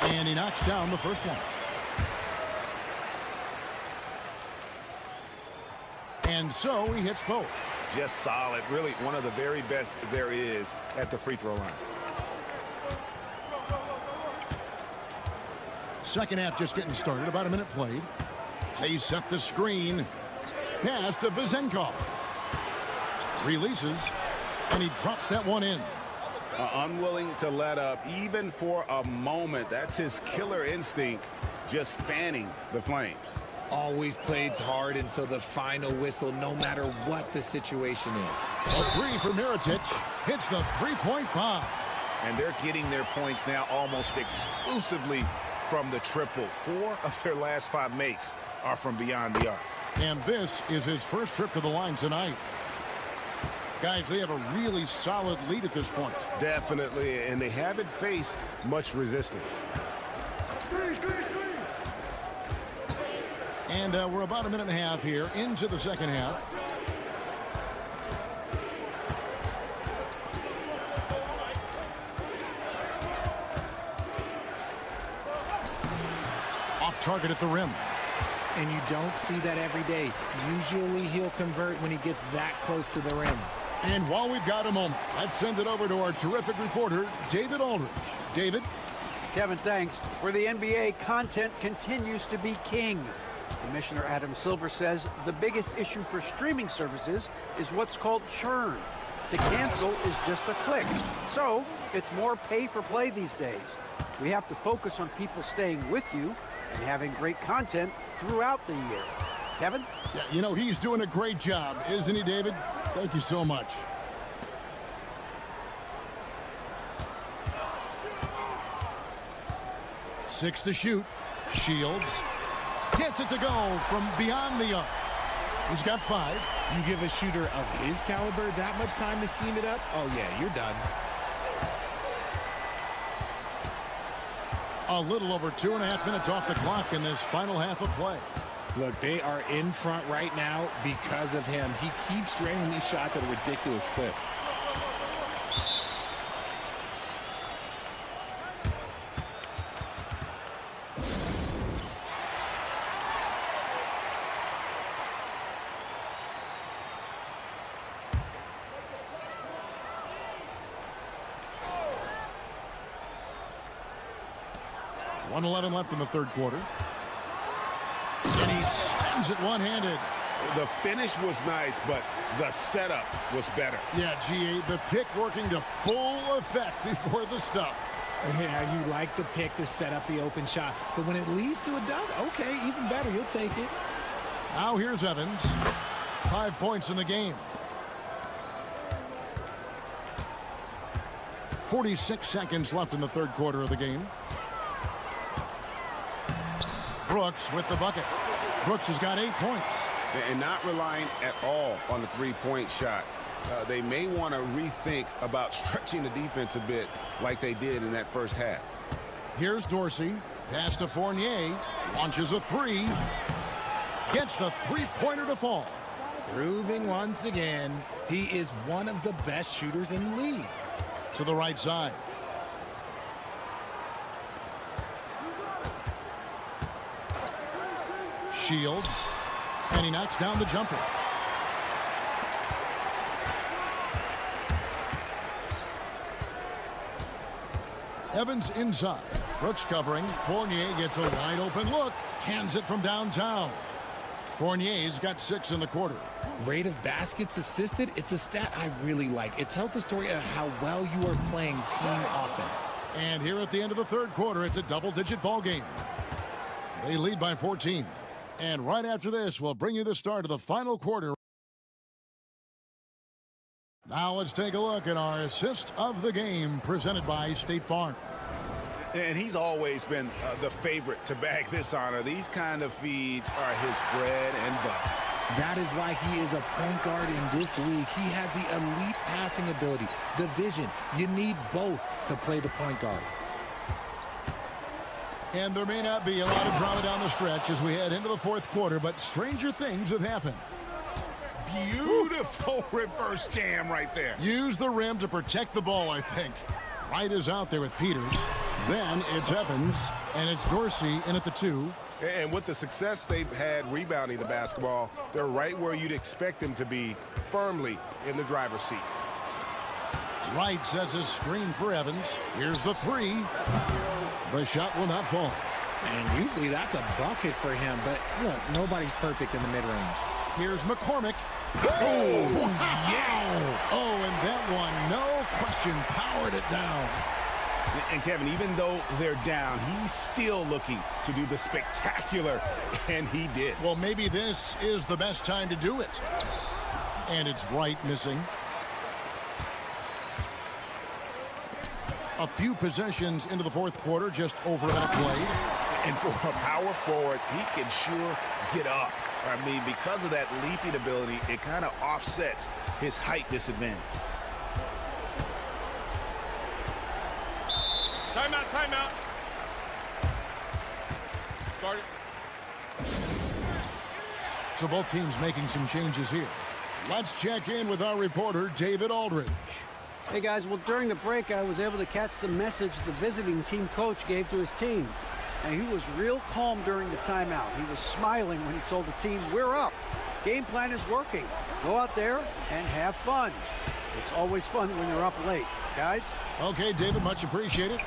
Speaker 6: And he knocks down the first one. And so he hits both.
Speaker 7: Just solid. Really one of the very best there is at the free throw line.
Speaker 6: Second half just getting started. About a minute played. They set the screen. Pass to Vezenkov. Releases. And he drops that one in.
Speaker 7: Unwilling to let up even for a moment. That's his killer instinct, just fanning the flames.
Speaker 12: Always plays hard until the final whistle, no matter what the situation is.
Speaker 6: A three for Mirotic. Hits the three-point bomb.
Speaker 7: And they're getting their points now almost exclusively from the triple. 4 of their last 5 makes are from beyond the arc.
Speaker 6: And this is his first trip to the line tonight. Guys, they have a really solid lead at this point.
Speaker 7: Definitely, and they haven't faced much resistance.
Speaker 6: And we're about a minute and a half here into the second half. Off target at the rim.
Speaker 12: And you don't see that every day. Usually he'll convert when he gets that close to the rim.
Speaker 6: And while we've got a moment, let's send it over to our terrific reporter, David Aldridge. David?
Speaker 10: Kevin, thanks. For the NBA, content continues to be king. Commissioner Adam Silver says the biggest issue for streaming services is what's called churn. To cancel is just a click. So it's more pay for play these days. We have to focus on people staying with you and having great content throughout the year. Kevin?
Speaker 6: Yeah, you know, he's doing a great job, isn't he, David? Thank you so much. Six to shoot. Shields. Gets it to go from beyond the arc. He's got 5.
Speaker 12: You give a shooter of his caliber that much time to seam it up? Oh, yeah, you're done.
Speaker 6: A little over 2.5 minutes off the clock in this final half of play.
Speaker 12: Look, they are in front right now because of him. He keeps draining these shots at a ridiculous clip.
Speaker 6: .111 left in the third quarter. And he slams it one-handed.
Speaker 7: The finish was nice, but the setup was better.
Speaker 6: Yeah, GA, the pick working to full effect before the stuff.
Speaker 12: Yeah, you like the pick to set up the open shot. But when it leads to a dunk, okay, even better. You'll take it.
Speaker 6: Now here's Evans. 5 points in the game. 46 seconds left in the third quarter of the game. Brooks with the bucket. Brooks has got 8 points.
Speaker 7: And not relying at all on the three-point shot. They may want to rethink about stretching the defense a bit like they did in that first half.
Speaker 6: Here's Dorsey. Pass to Fournier. Launches a three. Gets the three-pointer to fall.
Speaker 12: Proving once again, he is one of the best shooters in the league.
Speaker 6: To the right side. Shields. And he knocks down the jumper. Evans inside. Brooks covering. Fournier gets a wide open look. Cans it from downtown. Fournier's got 6 in the quarter.
Speaker 12: Rate of baskets assisted, it's a stat I really like. It tells the story of how well you are playing team offense.
Speaker 6: And here at the end of the third quarter, it's a double-digit ball game. They lead by 14. And right after this, we'll bring you the start of the final quarter. Now let's take a look at our assist of the game presented by State Farm.
Speaker 7: And he's always been the favorite to bag this honor. These kind of feeds are his bread and butter.
Speaker 12: That is why he is a point guard in this league. He has the elite passing ability, the vision. You need both to play the point guard.
Speaker 6: And there may not be a lot of drama down the stretch as we head into the fourth quarter, but stranger things have happened.
Speaker 7: Beautiful reverse jam right there.
Speaker 6: Use the rim to protect the ball, I think. Wright is out there with Peters. Then it's Evans, and it's Dorsey in at the 2.
Speaker 13: And with the success they've had rebounding the basketball, they're right where you'd expect them to be, firmly in the driver's seat.
Speaker 6: Wright sets a screen for Evans. Here's the 3. The shot will not fall.
Speaker 12: And usually that's a bucket for him, but look, nobody's perfect in the mid-range.
Speaker 6: Here's McCormick.
Speaker 7: Oh, yes!
Speaker 6: Oh, and that one, no question, powered it down.
Speaker 7: And Kevin, even though they're down, he's still looking to do the spectacular, and he did.
Speaker 6: Well, maybe this is the best time to do it. And it's Wright missing. A few possessions into the fourth quarter, just over a minute played.
Speaker 7: And for a power forward, he can sure get up. I mean, because of that leaping ability, it kind of offsets his height disadvantage.
Speaker 13: Timeout, timeout. Start it.
Speaker 6: So both teams making some changes here. Let's check in with our reporter, David Aldridge.
Speaker 10: Hey guys, well during the break I was able to catch the message the visiting team coach gave to his team. And he was real calm during the timeout. He was smiling when he told the team, we're up. Game plan is working. Go out there and have fun. It's always fun when you're up late. Guys?
Speaker 6: Okay, David, much appreciated.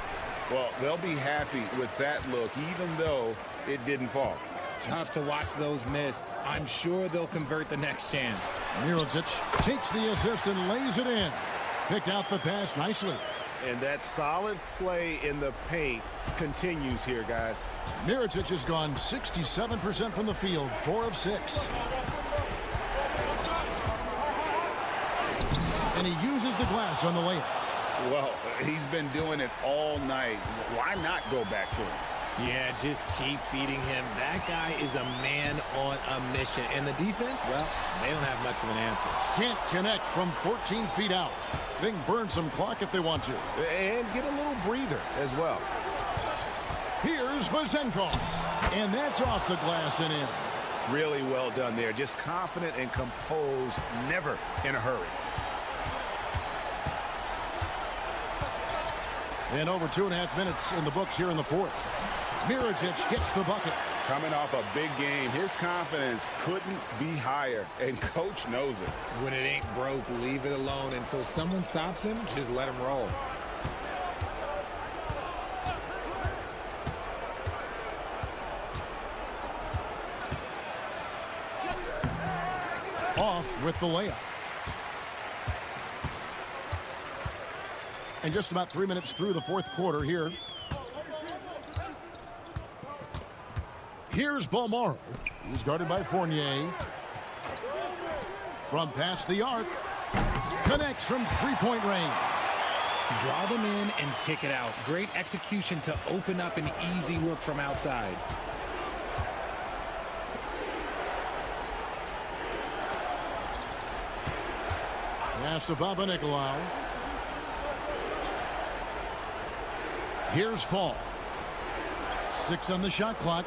Speaker 7: Well, they'll be happy with that look, even though it didn't fall.
Speaker 12: Tough to watch those miss. I'm sure they'll convert the next chance.
Speaker 6: Mirotic takes the assist and lays it in. Picked out the pass nicely.
Speaker 13: And that solid play in the paint continues here, guys.
Speaker 6: Mirotic has gone 67% from the field, 4 of 6. And he uses the glass on the layup.
Speaker 7: Well, he's been doing it all night. Why not go back to him?
Speaker 12: Yeah, just keep feeding him. That guy is a man on a mission. And the defense, well, they don't have much of an answer.
Speaker 6: Can't connect from 14 feet out. They can burn some clock if they want to.
Speaker 13: And get a little breather as well.
Speaker 6: Here's Vazenkov. And that's off the glass and in.
Speaker 7: Really well done there. Just confident and composed, never in a hurry.
Speaker 6: And over 2.5 minutes in the books here in the fourth. Mirotic gets the bucket.
Speaker 13: Coming off a big game, his confidence couldn't be higher, and coach knows it.
Speaker 12: When it ain't broke, leave it alone. Until someone stops him, just let him roll.
Speaker 6: Off with the layup. And just about 3 minutes through the fourth quarter here. Here's Balmaro. He's guarded by Fournier. From past the arc. Connects from three-point range.
Speaker 12: Draw them in and kick it out. Great execution to open up an easy look from outside.
Speaker 6: Pass to Papanikolaou. Here's Fall. 6 on the shot clock.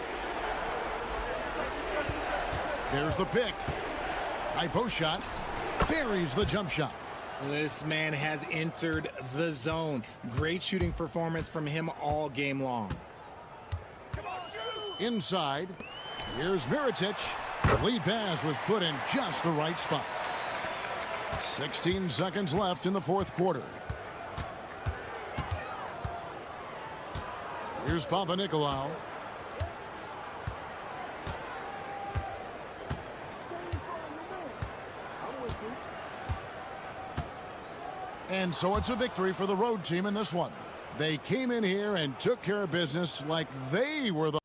Speaker 6: There's the pick. High post shot. Buries the jump shot.
Speaker 12: This man has entered the zone. Great shooting performance from him all game long.
Speaker 6: Inside. Here's Mirotic. The lead pass was put in just the right spot. 16 seconds left in the fourth quarter. Here's Papanikolaou. And so it's a victory for the road team in this one. They came in here and took care of business like they were the...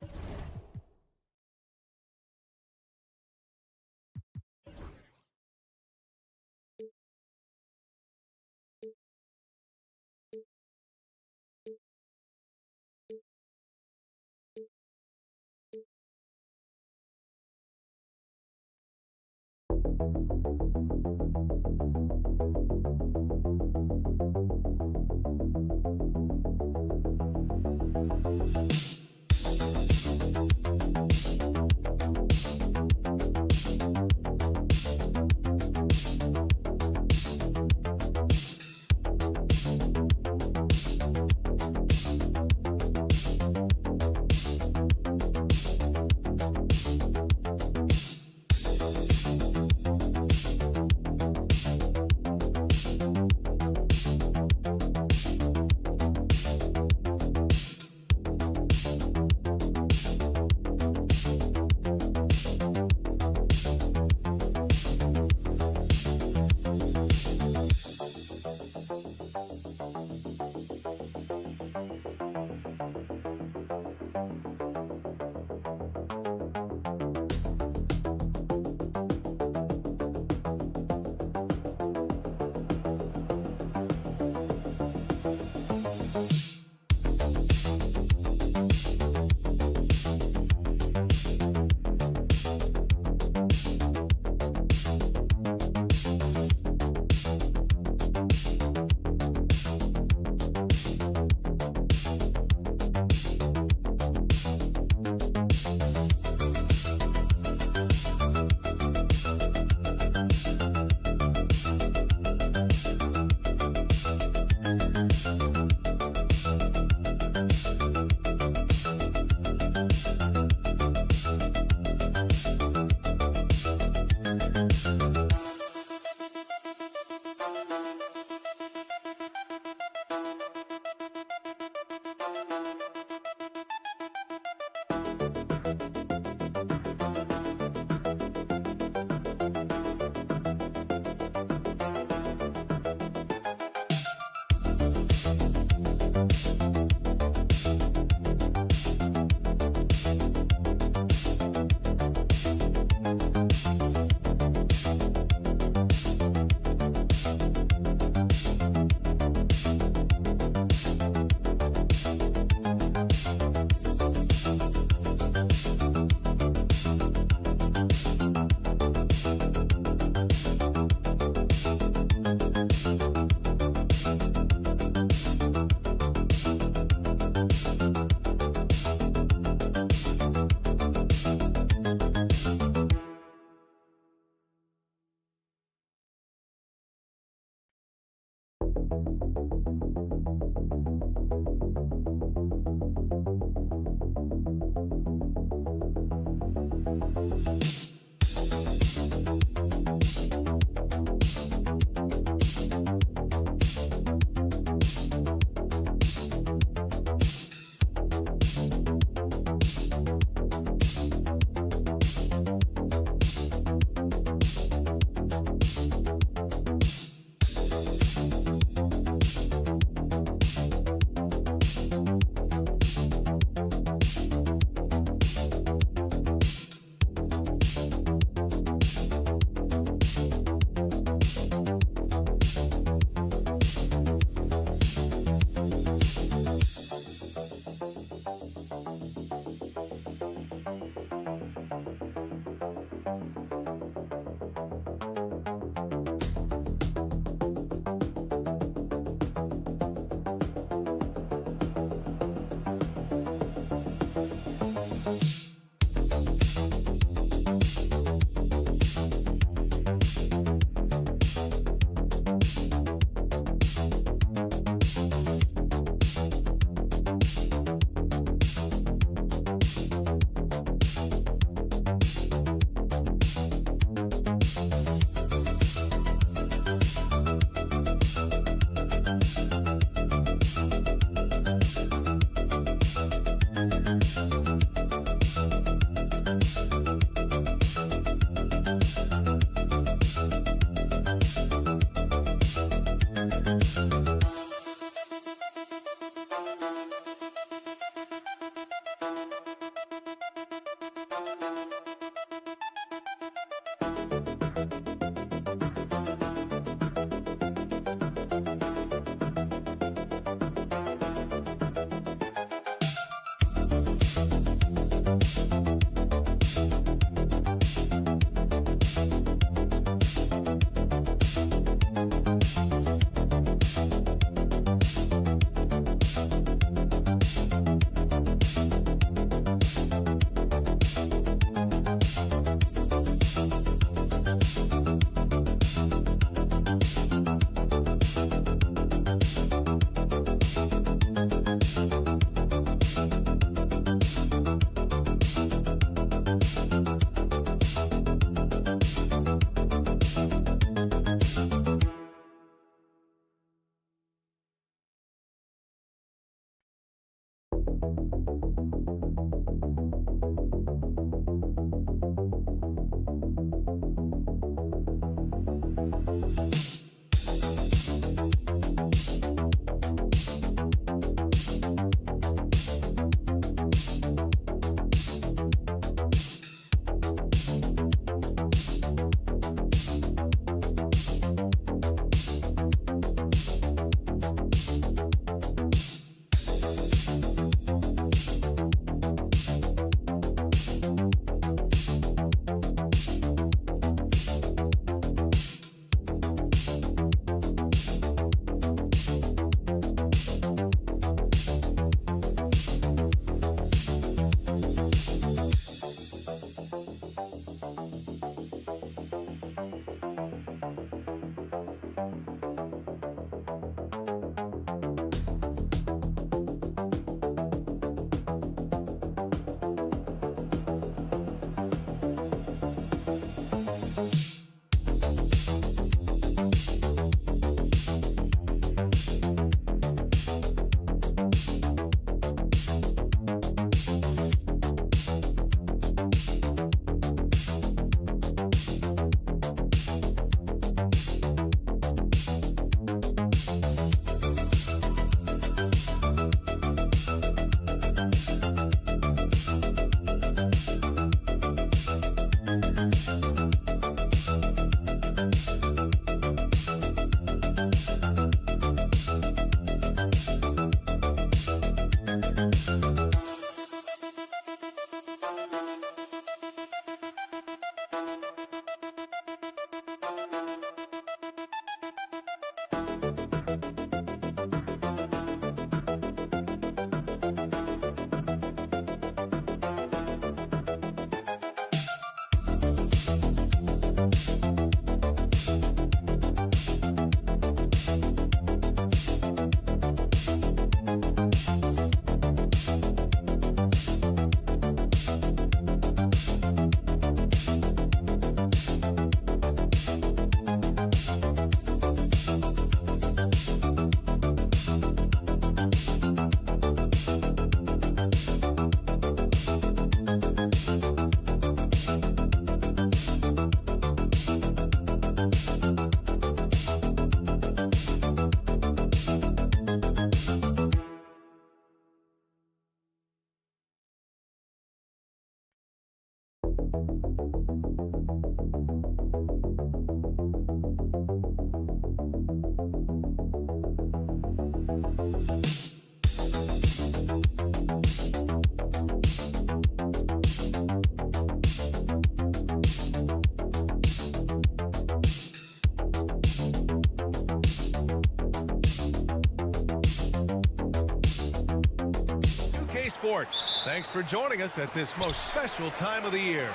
Speaker 1: Sports. Thanks for joining us at this most special time of the year.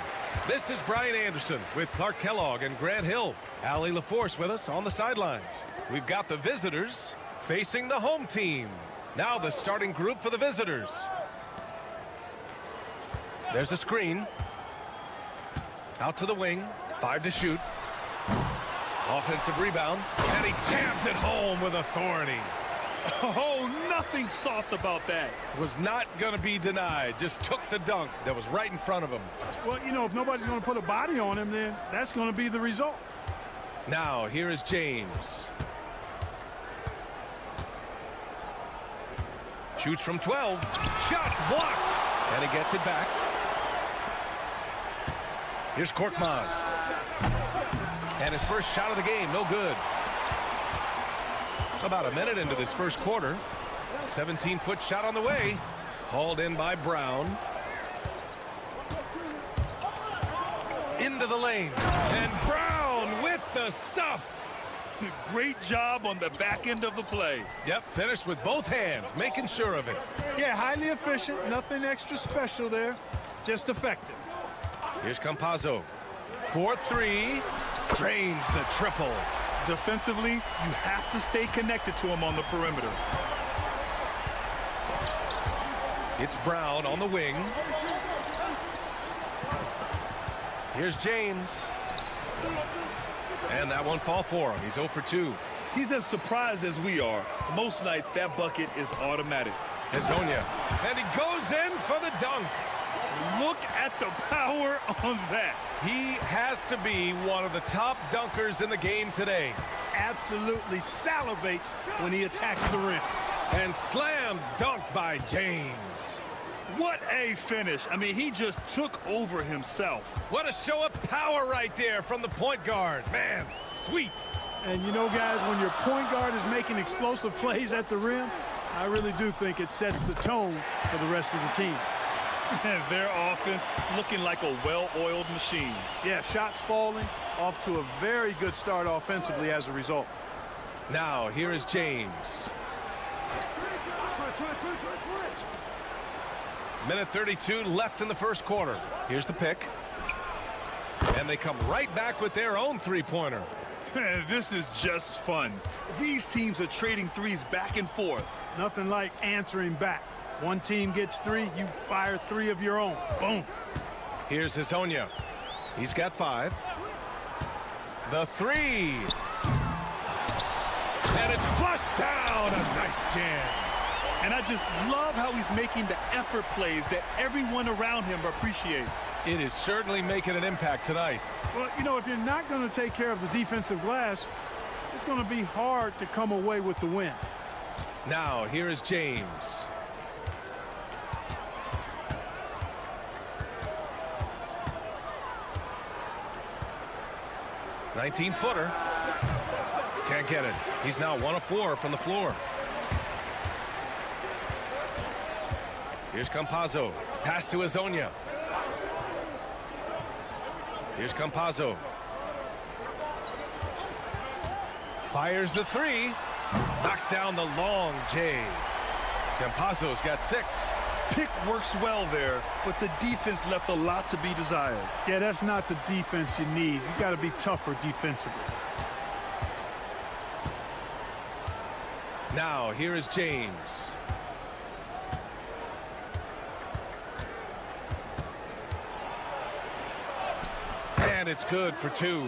Speaker 1: This is Brian Anderson with Clark Kellogg and Grant Hill. Allie LaForce with us on the sidelines. We've got the visitors facing the home team. Now the starting group for the visitors. There's a screen. Out to the wing. 5 to shoot. Offensive rebound. And he jams it home with authority.
Speaker 2: Oh, nothing soft about that.
Speaker 1: Was not going to be denied. Just took the dunk that was right in front of him.
Speaker 2: Well, you know, if nobody's going to put a body on him, then that's going to be the result.
Speaker 1: Now, here is James. Shoots from 12. Shots blocked. And he gets it back. Here's Korkmaz. And his first shot of the game, no good. About a minute into this first quarter. 17-foot shot on the way. Hauled in by Brown. Into the lane. And Brown with the stuff.
Speaker 2: Great job on the back end of the play.
Speaker 1: Yep, finished with both hands, making sure of it.
Speaker 2: Yeah, highly efficient. Nothing extra special there. Just effective.
Speaker 1: Here's Campazzo. 4-3. Drains the triple.
Speaker 2: Defensively, you have to stay connected to him on the perimeter.
Speaker 1: It's Brown on the wing. Here's James. And that won't fall for him. He's 0 for 2.
Speaker 2: He's as surprised as we are. Most nights, that bucket is automatic.
Speaker 1: Hazonia. And he goes in for the dunk.
Speaker 2: Look at the power on that.
Speaker 1: He has to be one of the top dunkers in the game today.
Speaker 2: Absolutely salivates when he attacks the rim.
Speaker 1: And slam dunk by James.
Speaker 2: What a finish. I mean, he just took over himself.
Speaker 1: What a show of power right there from the point guard. Man, sweet.
Speaker 2: And you know, guys, when your point guard is making explosive plays at the rim, I really do think it sets the tone for the rest of the team. And their offense looking like a well-oiled machine. Yeah, shots falling, off to a very good start offensively as a result.
Speaker 1: Now, here is James. Minute 32 left in the first quarter. Here's the pick. And they come right back with their own three-pointer.
Speaker 2: This is just fun. These teams are trading threes back and forth. Nothing like answering back. One team gets 3, you fire 3 of your own. Boom.
Speaker 1: Here's Hazonia. He's got 5. The 3. And it's flushed down. A nice jam.
Speaker 2: And I just love how he's making the effort plays that everyone around him appreciates.
Speaker 1: It is certainly making an impact tonight.
Speaker 2: Well, you know, if you're not going to take care of the defensive glass, it's going to be hard to come away with the win.
Speaker 1: Now, here is James. $19-footer. Can't get it. He's now 1 of 4 from the floor. Here's Campazzo. Pass to Hazonia. Here's Campazzo. Fires the 3. Knocks down the long J. Campazzo's got 6.
Speaker 2: Pick works well there, but the defense left a lot to be desired. Yeah, that's not the defense you need. You got to be tougher defensively.
Speaker 1: Now, here is James. And it's good for 2.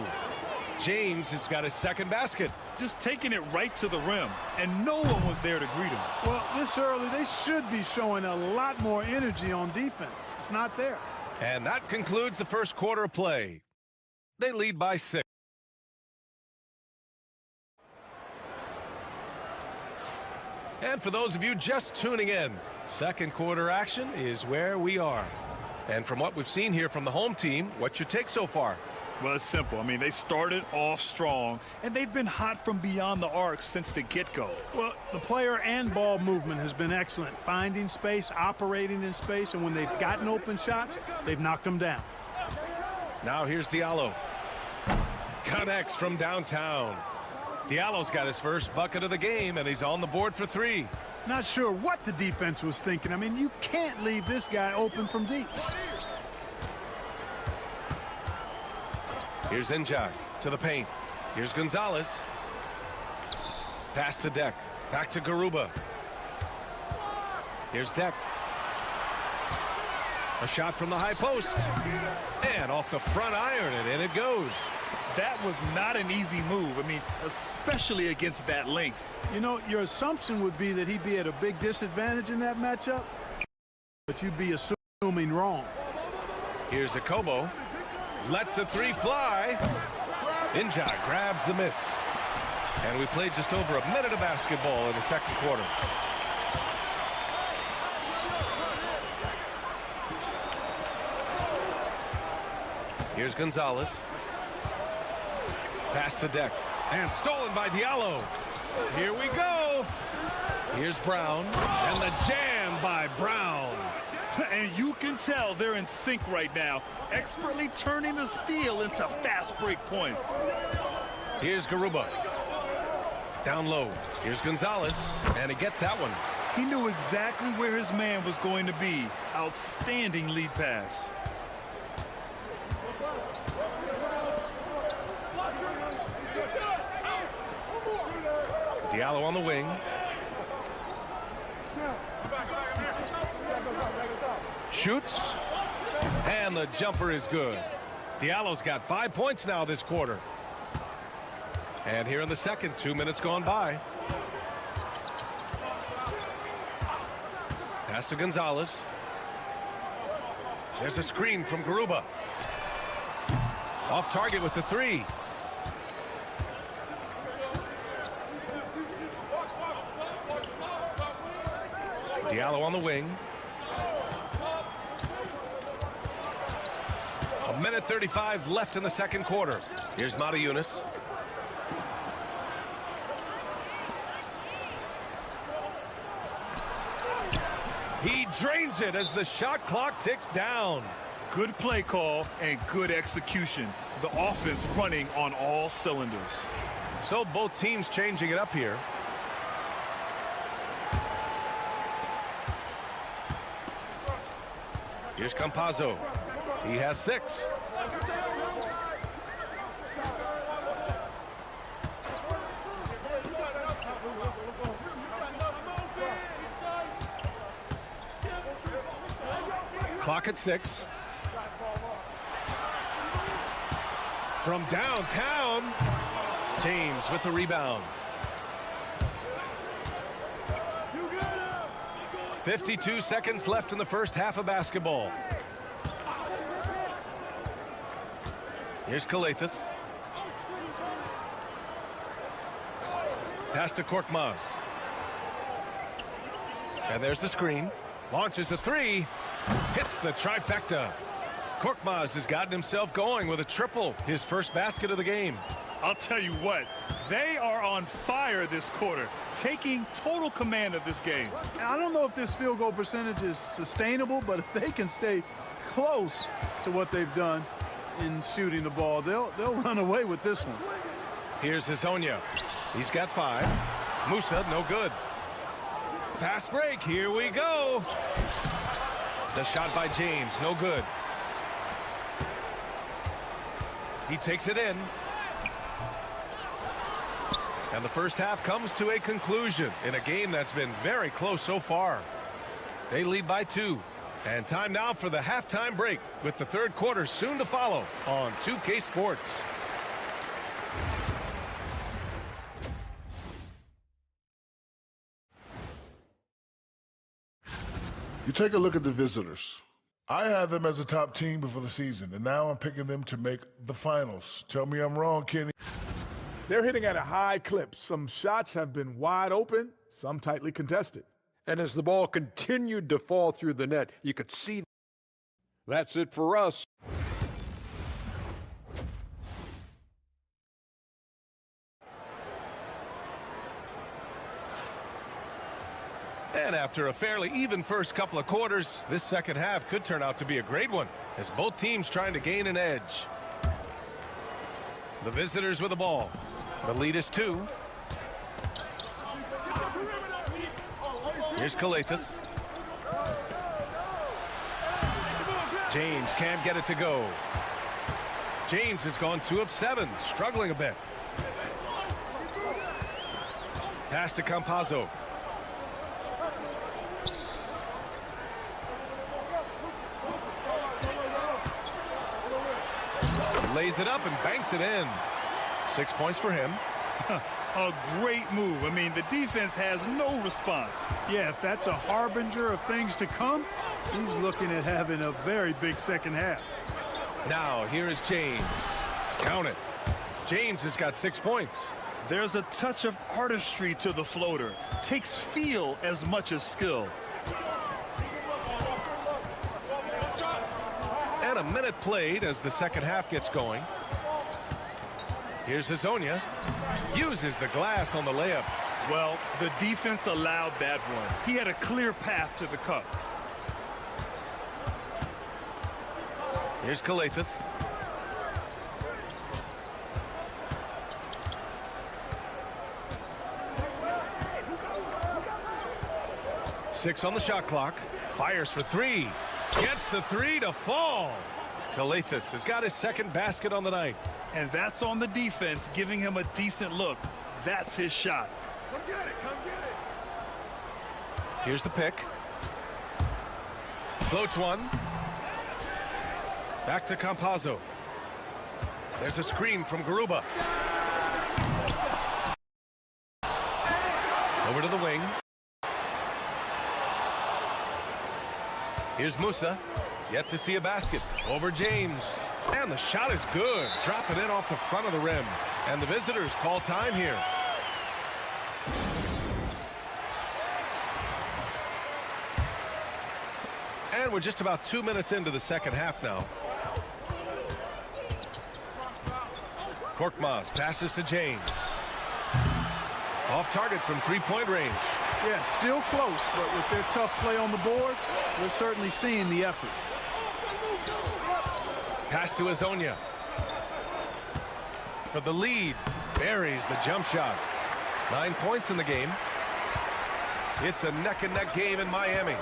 Speaker 1: James has got his second basket.
Speaker 2: Just taking it right to the rim, and no one was there to greet him. Well, this early, they should be showing a lot more energy on defense. It's not there.
Speaker 1: And that concludes the first quarter of play. They lead by 6. And for those of you just tuning in, second quarter action is where we are. And from what we've seen here from the home team, what's your take so far?
Speaker 2: Well, it's simple. I mean, they started off strong, and they've been hot from beyond the arc since the get-go. Well, the player and ball movement has been excellent. Finding space, operating in space, and when they've gotten open shots, they've knocked them down.
Speaker 1: Now here's Diallo. Connects from downtown. Diallo's got his first bucket of the game, and he's on the board for 3.
Speaker 2: Not sure what the defense was thinking. I mean, you can't leave this guy open from deep.
Speaker 1: Here's Njai to the paint. Here's Gonzalez. Pass to Deck. Back to Garuba. Here's Deck. A shot from the high post. And off the front iron, and in it goes.
Speaker 2: That was not an easy move. I mean, especially against that length. You know, your assumption would be that he'd be at a big disadvantage in that matchup, but you'd be assuming wrong.
Speaker 1: Here's Akobo. Lets the three fly. Njai grabs the miss. And we played just over a minute of basketball in the second quarter. Here's Gonzalez. Pass to Deck. And stolen by Diallo. Here we go. Here's Brown. And the jam by Brown.
Speaker 2: And you can tell they're in sync right now, expertly turning the steal into fast break points.
Speaker 1: Here's Garuba. Down low. Here's Gonzalez. And he gets that one.
Speaker 2: He knew exactly where his man was going to be. Outstanding lead pass.
Speaker 1: Diallo on the wing. Shoots. And the jumper is good. Diallo's got 5 points now this quarter. And here in the second, 2 minutes gone by. Pass to Gonzalez. There's a screen from Garuba. Off target with the three. Diallo on the wing. A minute 35 left in the second quarter. Here's Mata-Yunis. He drains it as the shot clock ticks down.
Speaker 2: Good play call and good execution. The offense running on all cylinders.
Speaker 1: So both teams changing it up here. Here's Campazzo. He has 6. Clock at 6. From downtown, James with the rebound. 52 seconds left in the first half of basketball. Here's Kalathis. Pass to Korkmaz. And there's the screen. Launches a three. Hits the trifecta. Korkmaz has gotten himself going with a triple. His first basket of the game.
Speaker 2: I'll tell you what, they are on fire this quarter, taking total command of this game. I don't know if this field goal percentage is sustainable, but if they can stay close to what they've done in shooting the ball, they'll run away with this one.
Speaker 1: Here's Hezonja. He's got 5. Musa, no good. Fast break, here we go. The shot by James, no good. He takes it in. And the first half comes to a conclusion in a game that's been very close so far. They lead by 2. And time now for the halftime break, with the third quarter soon to follow on 2K Sports.
Speaker 9: You take a look at the visitors. I had them as a top team before the season, and now I'm picking them to make the finals. Tell me I'm wrong, Kenny.
Speaker 14: They're hitting at a high clip. Some shots have been wide open, some tightly contested.
Speaker 4: And as the ball continued to fall through the net, you could see. That's it for us.
Speaker 1: And after a fairly even first couple of quarters, this second half could turn out to be a great one, as both teams trying to gain an edge. The visitors with the ball. The lead is 2. Here's Calathis. James can't get it to go. James has gone 2 of 7, struggling a bit. Pass to Campazzo. Lays it up and banks it in. 6 points for him.
Speaker 2: A great move. I mean, the defense has no response. Yeah, if that's a harbinger of things to come, he's looking at having a very big second half.
Speaker 1: Now, here is James. Count it. James has got 6 points.
Speaker 2: There's a touch of artistry to the floater. Takes feel as much as skill.
Speaker 1: And a minute played as the second half gets going. Here's Hezonja. Uses the glass on the layup.
Speaker 2: Well, the defense allowed that one. He had a clear path to the cup.
Speaker 1: Here's Calathis. Six on the shot clock. Fires for 3. Gets the 3 to fall. Calathis has got his second basket on the night.
Speaker 2: And that's on the defense, giving him a decent look. That's his shot. Come get it, come get it.
Speaker 1: Here's the pick. Floats one. Back to Campazzo. There's a screen from Garuba. Over to the wing. Here's Musa. Yet to see a basket. Over James. And the shot is good. Dropping in off the front of the rim. And the visitors call time here. And we're just about 2 minutes into the second half now. Korkmaz passes to James. Off target from three-point range.
Speaker 2: Yeah, still close, but with their tough play on the boards, we're certainly seeing the effort.
Speaker 1: Pass to Hezonja. For the lead. Buries the jump shot. 9 points in the game. It's a neck-and-neck game in Miami.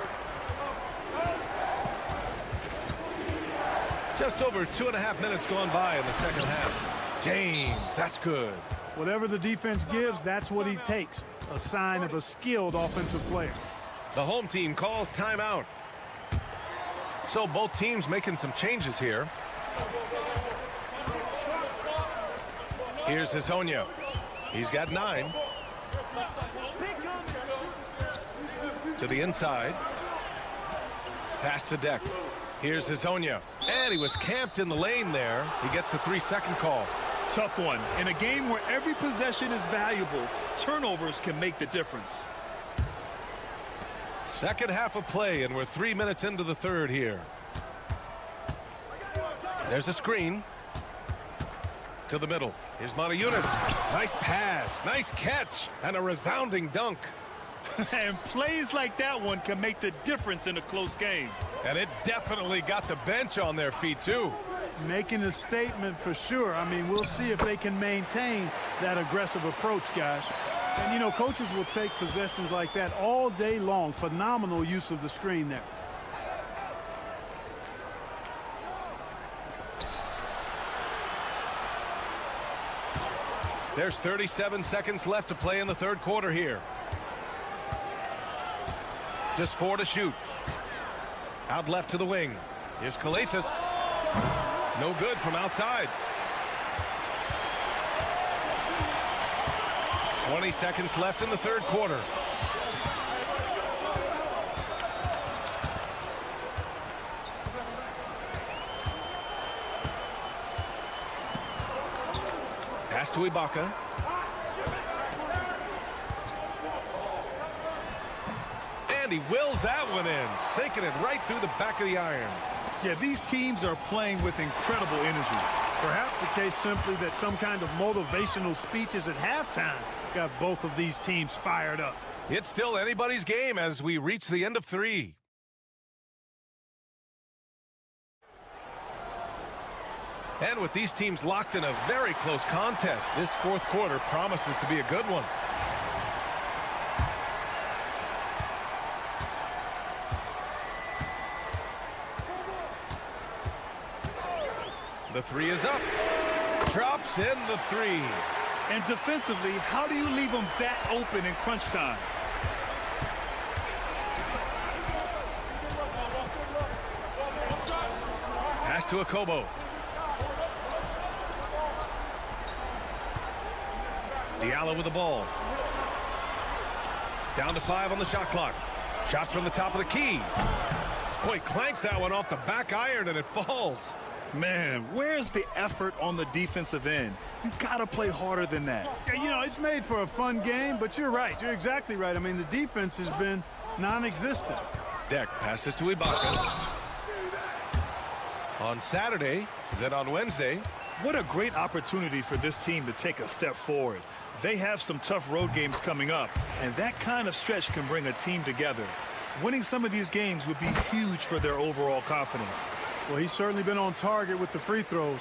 Speaker 1: Just over 2.5 minutes gone by in the second half. James, that's good.
Speaker 2: Whatever the defense gives, that's what he takes. A sign of a skilled offensive player.
Speaker 1: The home team calls timeout. So both teams making some changes here. Here's Hezonja. He's got 9. To the inside. Pass to Deck. Here's Hezonja. And he was camped in the lane there. He gets a 3-second call.
Speaker 2: Tough one. In a game where every possession is valuable, turnovers can make the difference.
Speaker 1: Second half of play, and we're 3 minutes into the third here. There's a screen. To the middle. Here's Motiejunas. Nice pass. Nice catch. And a resounding dunk.
Speaker 2: And plays like that one can make the difference in a close game.
Speaker 1: And it definitely got the bench on their feet, too.
Speaker 2: Making a statement for sure. I mean, we'll see if they can maintain that aggressive approach, guys. And, you know, coaches will take possessions like that all day long. Phenomenal use of the screen there.
Speaker 1: There's 37 seconds left to play in the third quarter here. Just 4 to shoot. Out left to the wing. Here's Calathis. No good from outside. 20 seconds left in the third quarter. Pass to Ibaka. And he wills that one in, sinking it right through the back of the iron.
Speaker 2: Yeah, these teams are playing with incredible energy. Perhaps the case simply that some kind of motivational speeches at halftime got both of these teams fired up.
Speaker 1: It's still anybody's game as we reach the end of 3. And with these teams locked in a very close contest, this fourth quarter promises to be a good one. The three is up. Drops in the three.
Speaker 2: And defensively, how do you leave them that open in crunch time?
Speaker 1: Pass to Akobo. Diallo with the ball. Down to 5 on the shot clock. Shot from the top of the key. Boy, clanks that one off the back iron and it falls.
Speaker 2: Man, where's the effort on the defensive end? You gotta play harder than that.
Speaker 15: Yeah, you know, it's made for a fun game, but you're right. You're exactly right. I mean, the defense has been non-existent.
Speaker 1: Deck passes to Ibaka. On Saturday, then on Wednesday.
Speaker 2: What a great opportunity for this team to take a step forward. They have some tough road games coming up, and that kind of stretch can bring a team together. Winning some of these games would be huge for their overall confidence.
Speaker 15: Well, he's certainly been on target with the free throws.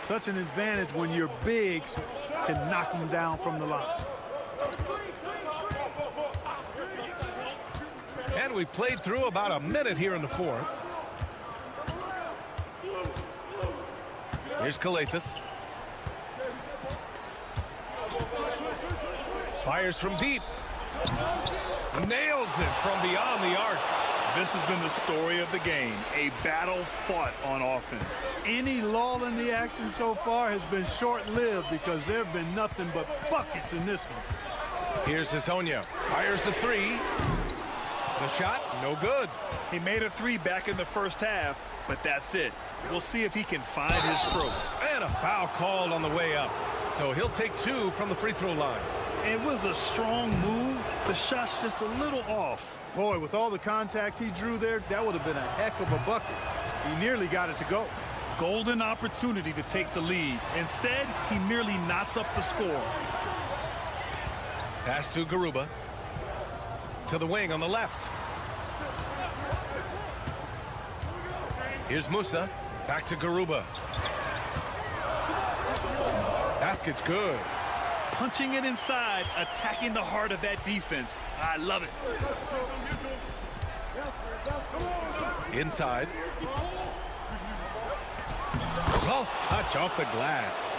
Speaker 15: Such an advantage when your bigs can knock them down from the line.
Speaker 1: And we played through about a minute here in the fourth. Here's Kalathis. Fires from deep. Nails it from beyond the arc.
Speaker 2: This has been the story of the game, a battle fought on offense.
Speaker 15: Any lull in the action so far has been short-lived because there have been nothing but buckets in this one.
Speaker 1: Here's Hezonja. Fires the three. The shot, no good.
Speaker 2: He made a three back in the first half, but that's it. We'll see if he can find his stroke.
Speaker 1: And a foul called on the way up. So he'll take 2 from the free throw line.
Speaker 2: It was a strong move. The shot's just a little off.
Speaker 15: Boy, with all the contact he drew there, that would have been a heck of a bucket. He nearly got it to go.
Speaker 2: Golden opportunity to take the lead. Instead, he merely knots up the score.
Speaker 1: Pass to Garuba. To the wing on the left. Here's Musa. Back to Garuba. Basket's good.
Speaker 2: Punching it inside, attacking the heart of that defense. I love it.
Speaker 1: Inside. Soft touch off the glass.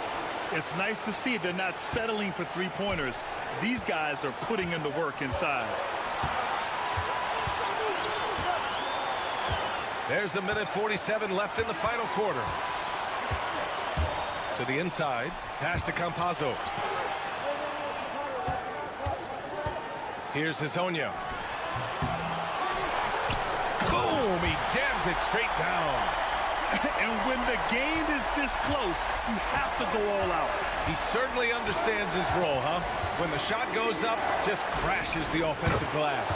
Speaker 2: It's nice to see they're not settling for three-pointers. These guys are putting in the work inside.
Speaker 1: There's a minute 47 left in the final quarter. To the inside. Pass to Campazzo. Here's Hezonja. Boom! He jams it straight down.
Speaker 2: And when the game is this close, you have to go all out.
Speaker 1: He certainly understands his role, huh? When the shot goes up, just crashes the offensive glass.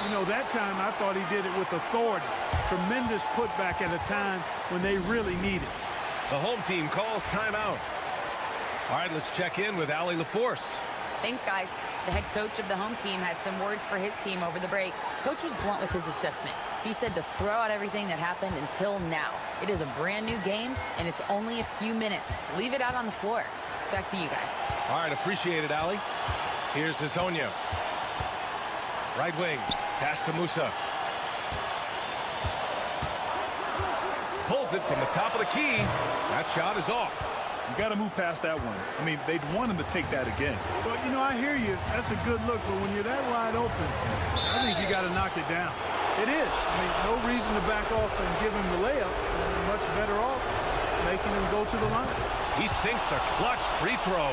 Speaker 15: You know, that time I thought he did it with authority. Tremendous putback at a time when they really need it.
Speaker 1: The home team calls timeout. All right, let's check in with Allie LaForce.
Speaker 5: Thanks, guys. The head coach of the home team had some words for his team over the break. Coach was blunt with his assessment. He said to throw out everything that happened until now. It is a brand new game, and it's only a few minutes. Leave it out on the floor. Back to you guys.
Speaker 1: All right, appreciate it, Allie. Here's Hezonja. Right wing. Pass to Musa. Pulls it from the top of the key. That shot is off.
Speaker 2: You got to move past that one. I mean, they'd want him to take that again.
Speaker 15: But, you know, I hear you. That's a good look. But when you're that wide open, I think you got to knock it down. It is. I mean, no reason to back off and give him the layup. You're much better off making him go to the line.
Speaker 1: He sinks the clutch free throw.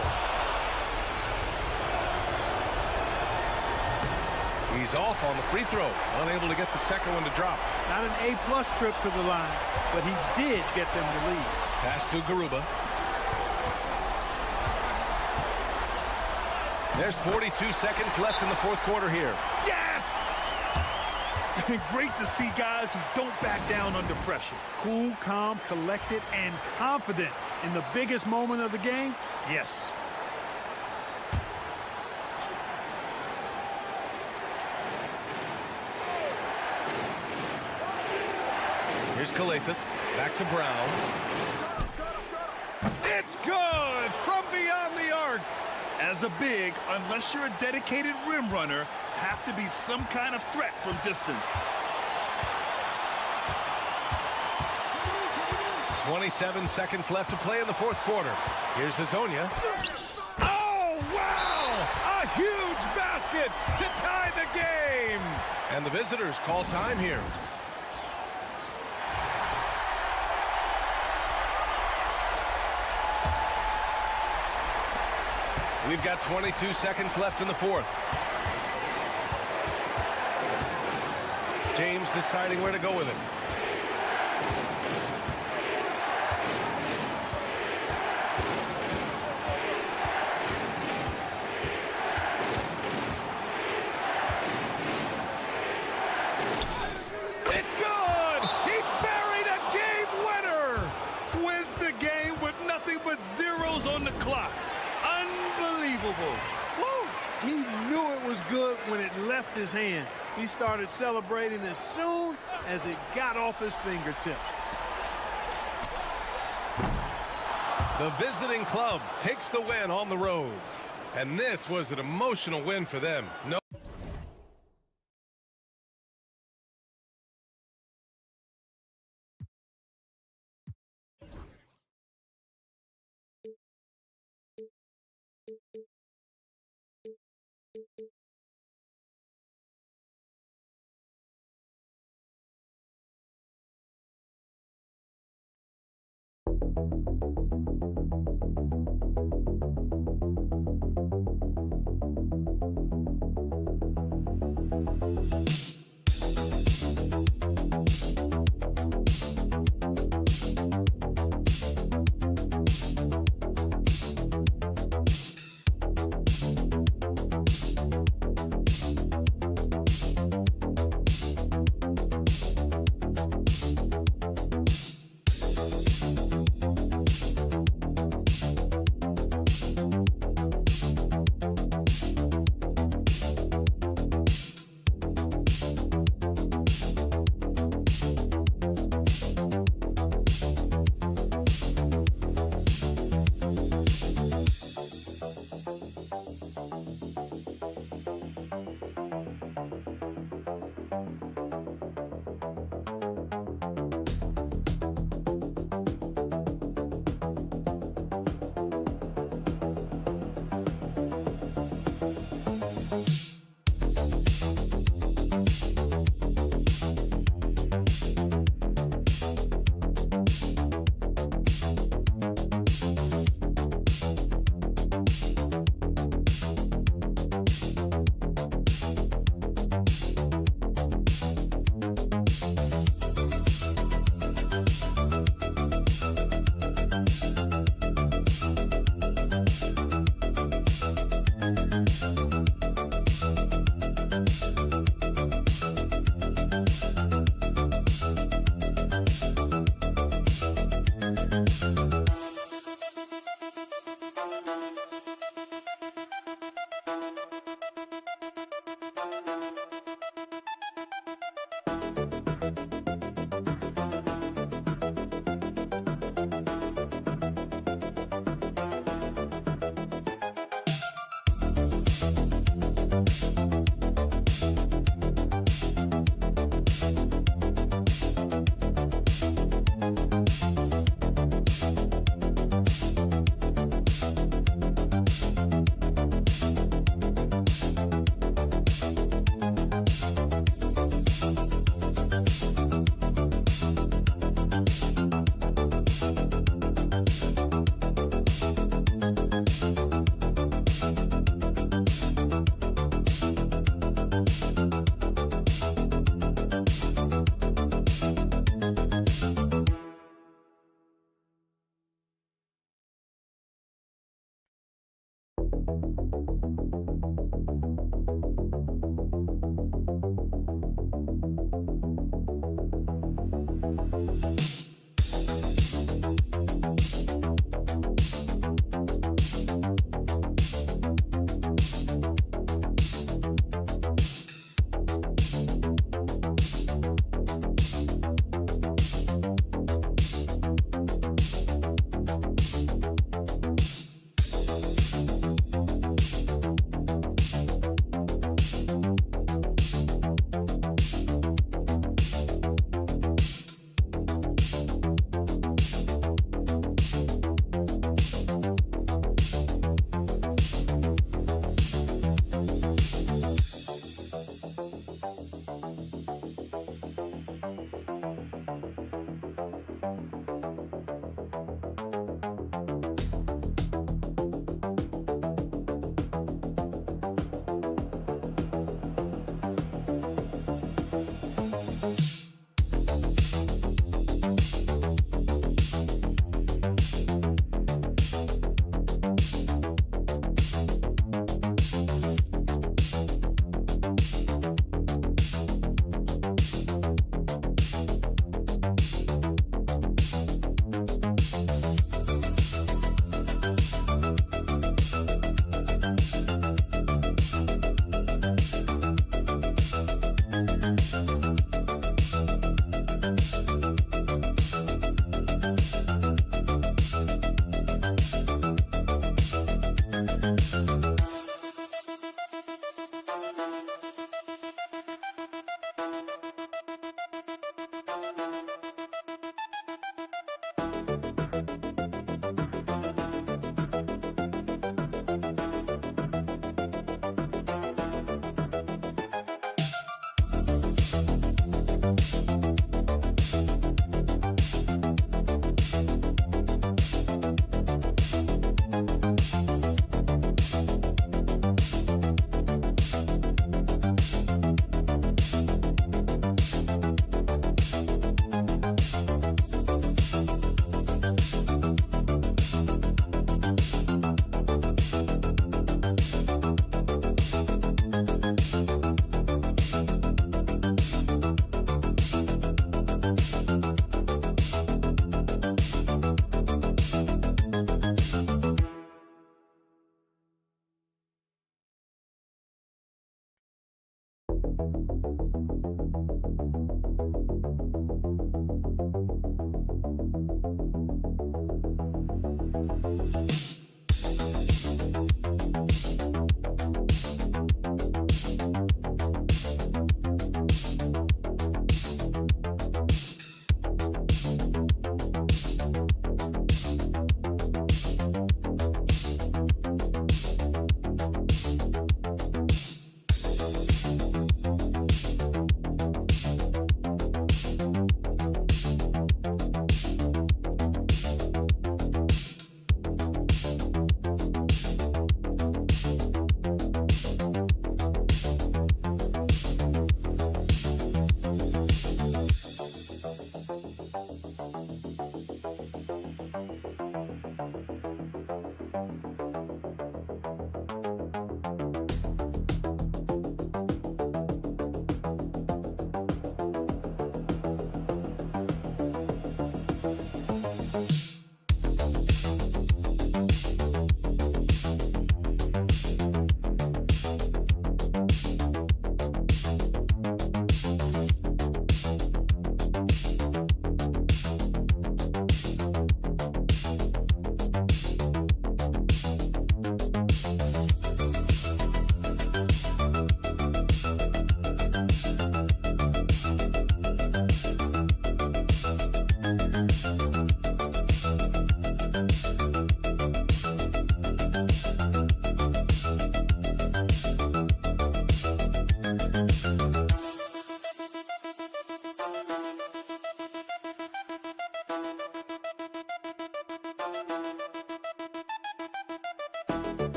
Speaker 1: He's off on the free throw. Unable to get the second one to drop.
Speaker 15: Not an A-plus trip to the line, but he did get them to lead.
Speaker 1: Pass to Garuba. There's 42 seconds left in the fourth quarter here.
Speaker 2: Yes! Great to see guys who don't back down under pressure.
Speaker 15: Cool, calm, collected, and confident in the biggest moment of the game. Yes.
Speaker 1: Here's Kalathis. Back to Brown. It's good from beyond the arc.
Speaker 2: As a big, unless you're a dedicated rim runner, have to be some kind of threat from distance.
Speaker 1: 27 seconds left to play in the fourth quarter. Here's Hazonia. Oh, wow! A huge basket to tie the game! And the visitors call time here. We've got 22 seconds left in the fourth. James deciding where to go with it. It's good! He buried a game winner!
Speaker 2: Wins the game with nothing but zeros on the clock. Unbelievable.
Speaker 15: Woo! He knew it was good when it left his hand. He started celebrating as soon as it got off his fingertip.
Speaker 1: The visiting club takes the win on the road. And this was an emotional win for them. No.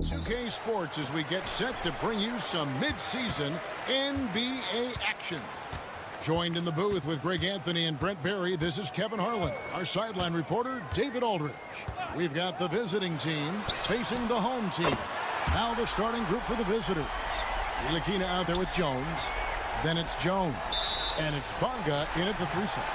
Speaker 6: 2K Sports as we get set to bring you some mid-season NBA action. Joined in the booth with Greg Anthony and Brent Barry, this is Kevin Harlan. Our sideline reporter, David Aldridge. We've got the visiting team facing the home team. Now the starting group for the visitors. Ntilikina out there with Jones. Then it's Jones. And it's Bonga in at the 3 slot.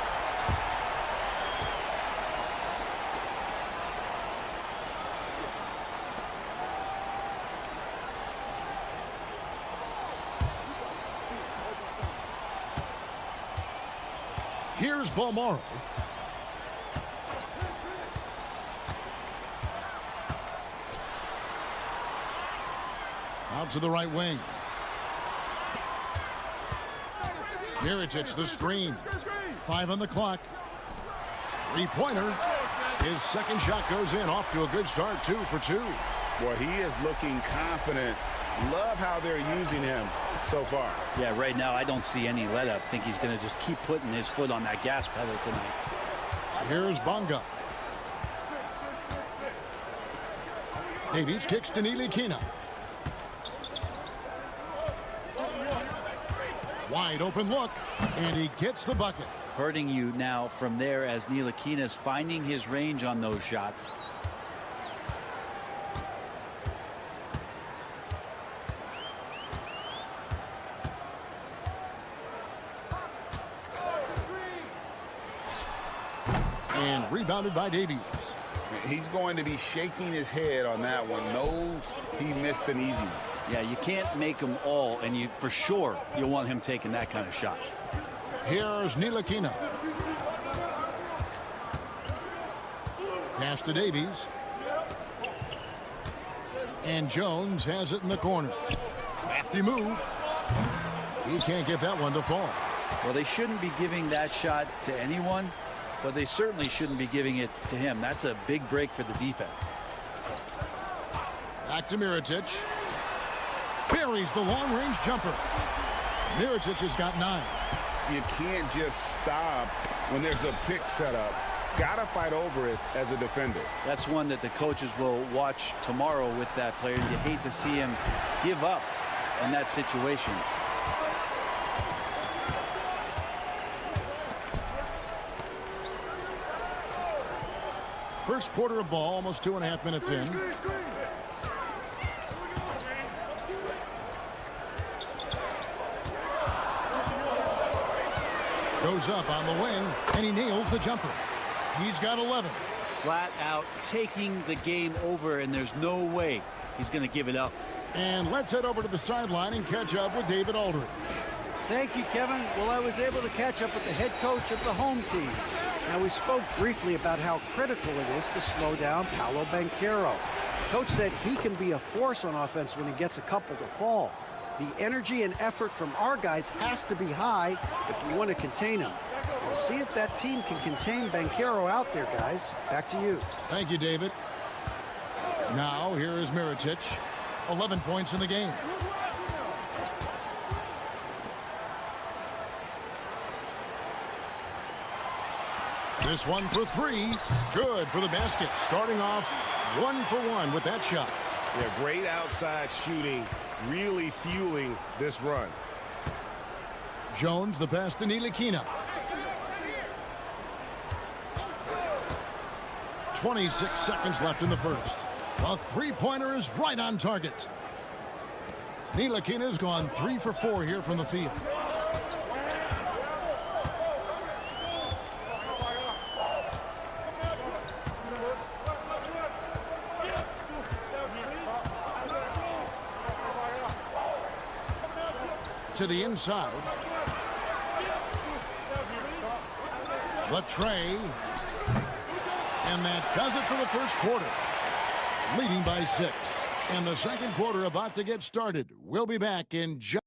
Speaker 6: Here's Balmaro. Out to the right wing. Mirotic, the screen. 5 on the clock. Three-pointer. His second shot goes in. Off to a good start. 2 for 2.
Speaker 7: Well, he is looking confident. Love how they're using him so far.
Speaker 3: Yeah, right now I don't see any let-up. I think he's going to just keep putting his foot on that gas pedal tonight.
Speaker 6: Here's Bonga. Davies kicks to Ntilikina. Wide open look, and he gets the bucket.
Speaker 3: Hurting you now from there as Ntilikina's finding his range on those shots.
Speaker 6: And rebounded by Davies.
Speaker 7: He's going to be shaking his head on that one. Knows he missed an easy one.
Speaker 3: Yeah, you can't make them all, and you for sure you'll want him taking that kind of shot.
Speaker 6: Here's Ntilikina. Pass to Davies. And Jones has it in the corner. Crafty move. He can't get that one to fall.
Speaker 3: Well, they shouldn't be giving that shot to anyone, but they certainly shouldn't be giving it to him. That's a big break for the defense.
Speaker 6: Back to Mirotic. Buries the long-range jumper. Mirotic has got 9.
Speaker 7: You can't just stop when there's a pick set up. Gotta fight over it as a defender.
Speaker 3: That's one that the coaches will watch tomorrow with that player. You hate to see him give up in that situation.
Speaker 6: First quarter of ball, almost 2.5 minutes in. Goes up on the wing, and he nails the jumper. He's got 11.
Speaker 3: Flat out taking the game over, and there's no way he's going to give it up.
Speaker 6: And let's head over to the sideline and catch up with David Aldridge.
Speaker 10: Thank you, Kevin. Well, I was able to catch up with the head coach of the home team. Now, we spoke briefly about how critical it is to slow down Paolo Banchero. Coach said he can be a force on offense when he gets a couple to fall. The energy and effort from our guys has to be high if we want to contain him. We'll see if that team can contain Banchero out there, guys. Back to you.
Speaker 6: Thank you, David. Now, here is Mirotic. 11 points in the game. This one for 3. Good for the basket. Starting off 1 for 1 with that shot.
Speaker 13: Yeah, great outside shooting, really fueling this run.
Speaker 6: Jones, the pass to Ntilikina. 26 seconds left in the first. A three-pointer is right on target. Ntilikina's gone 3 for 4 here from the field. To the inside. Latre. And that does it for the first quarter. Leading by 6. And the second quarter about to get started. We'll be back in just...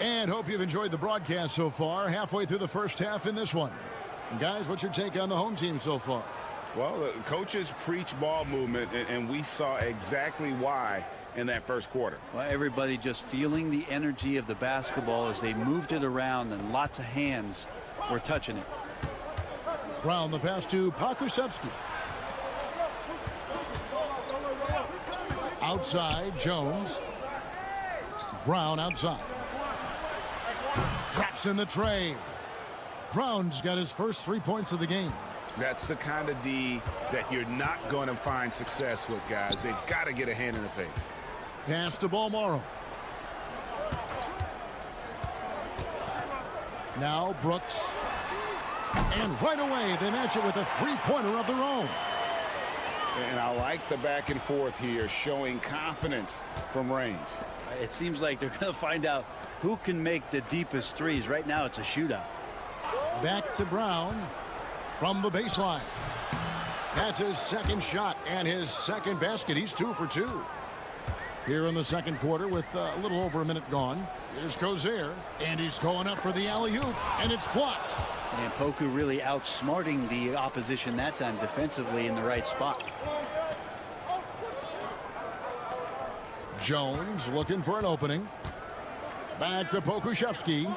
Speaker 6: And hope you've enjoyed the broadcast so far. Halfway through the first half in this one. And guys, what's your take on the home team so far?
Speaker 7: Well, the coaches preach ball movement, and we saw exactly why in that first quarter.
Speaker 3: Well, everybody just feeling the energy of the basketball as they moved it around, and lots of hands were touching it.
Speaker 6: Brown, the pass to Pakusevsky. Outside, Jones. Brown outside. Drops in the tray. Brown's got his first 3 points of the game.
Speaker 7: That's the kind of D that you're not going to find success with, guys. They've got to get a hand in the face.
Speaker 6: Pass to Balmoro. Now Brooks. And right away, they match it with a three-pointer of their own.
Speaker 7: And I like the back and forth here, showing confidence from range.
Speaker 3: It seems like they're going to find out who can make the deepest threes. Right now, it's a shootout.
Speaker 6: Back to Brown. From the baseline. That's his second shot and his second basket. He's 2 for 2. Here in the second quarter with a little over a minute gone. Here's Cozier, and he's going up for the alley-oop, and it's blocked.
Speaker 3: And Poku really outsmarting the opposition that time defensively in the right spot.
Speaker 6: Jones looking for an opening. Back to Pokusevsky.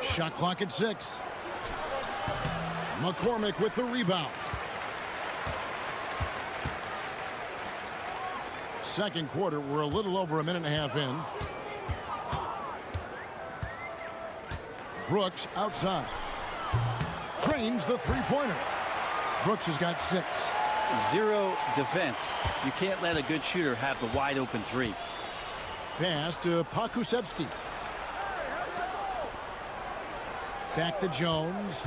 Speaker 6: Shot clock at 6. McCormick with the rebound. Second quarter, we're a little over a minute and a half in. Brooks outside. Trains the three-pointer. Brooks has got 6.
Speaker 3: 0 defense. You can't let a good shooter have the wide open 3.
Speaker 6: Pass to Pakusevsky. Back to Jones.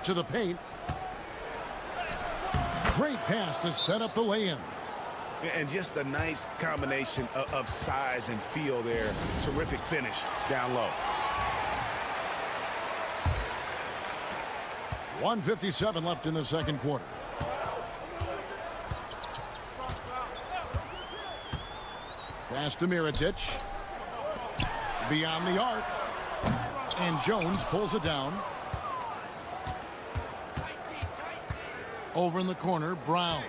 Speaker 6: To the paint. Great pass to set up the lay-in.
Speaker 7: And just a nice combination of size and feel there. Terrific finish down low.
Speaker 6: 1:57 left in the second quarter. Pass to Mirotic. Beyond the arc. And Jones pulls it down. Over in the corner, Brown.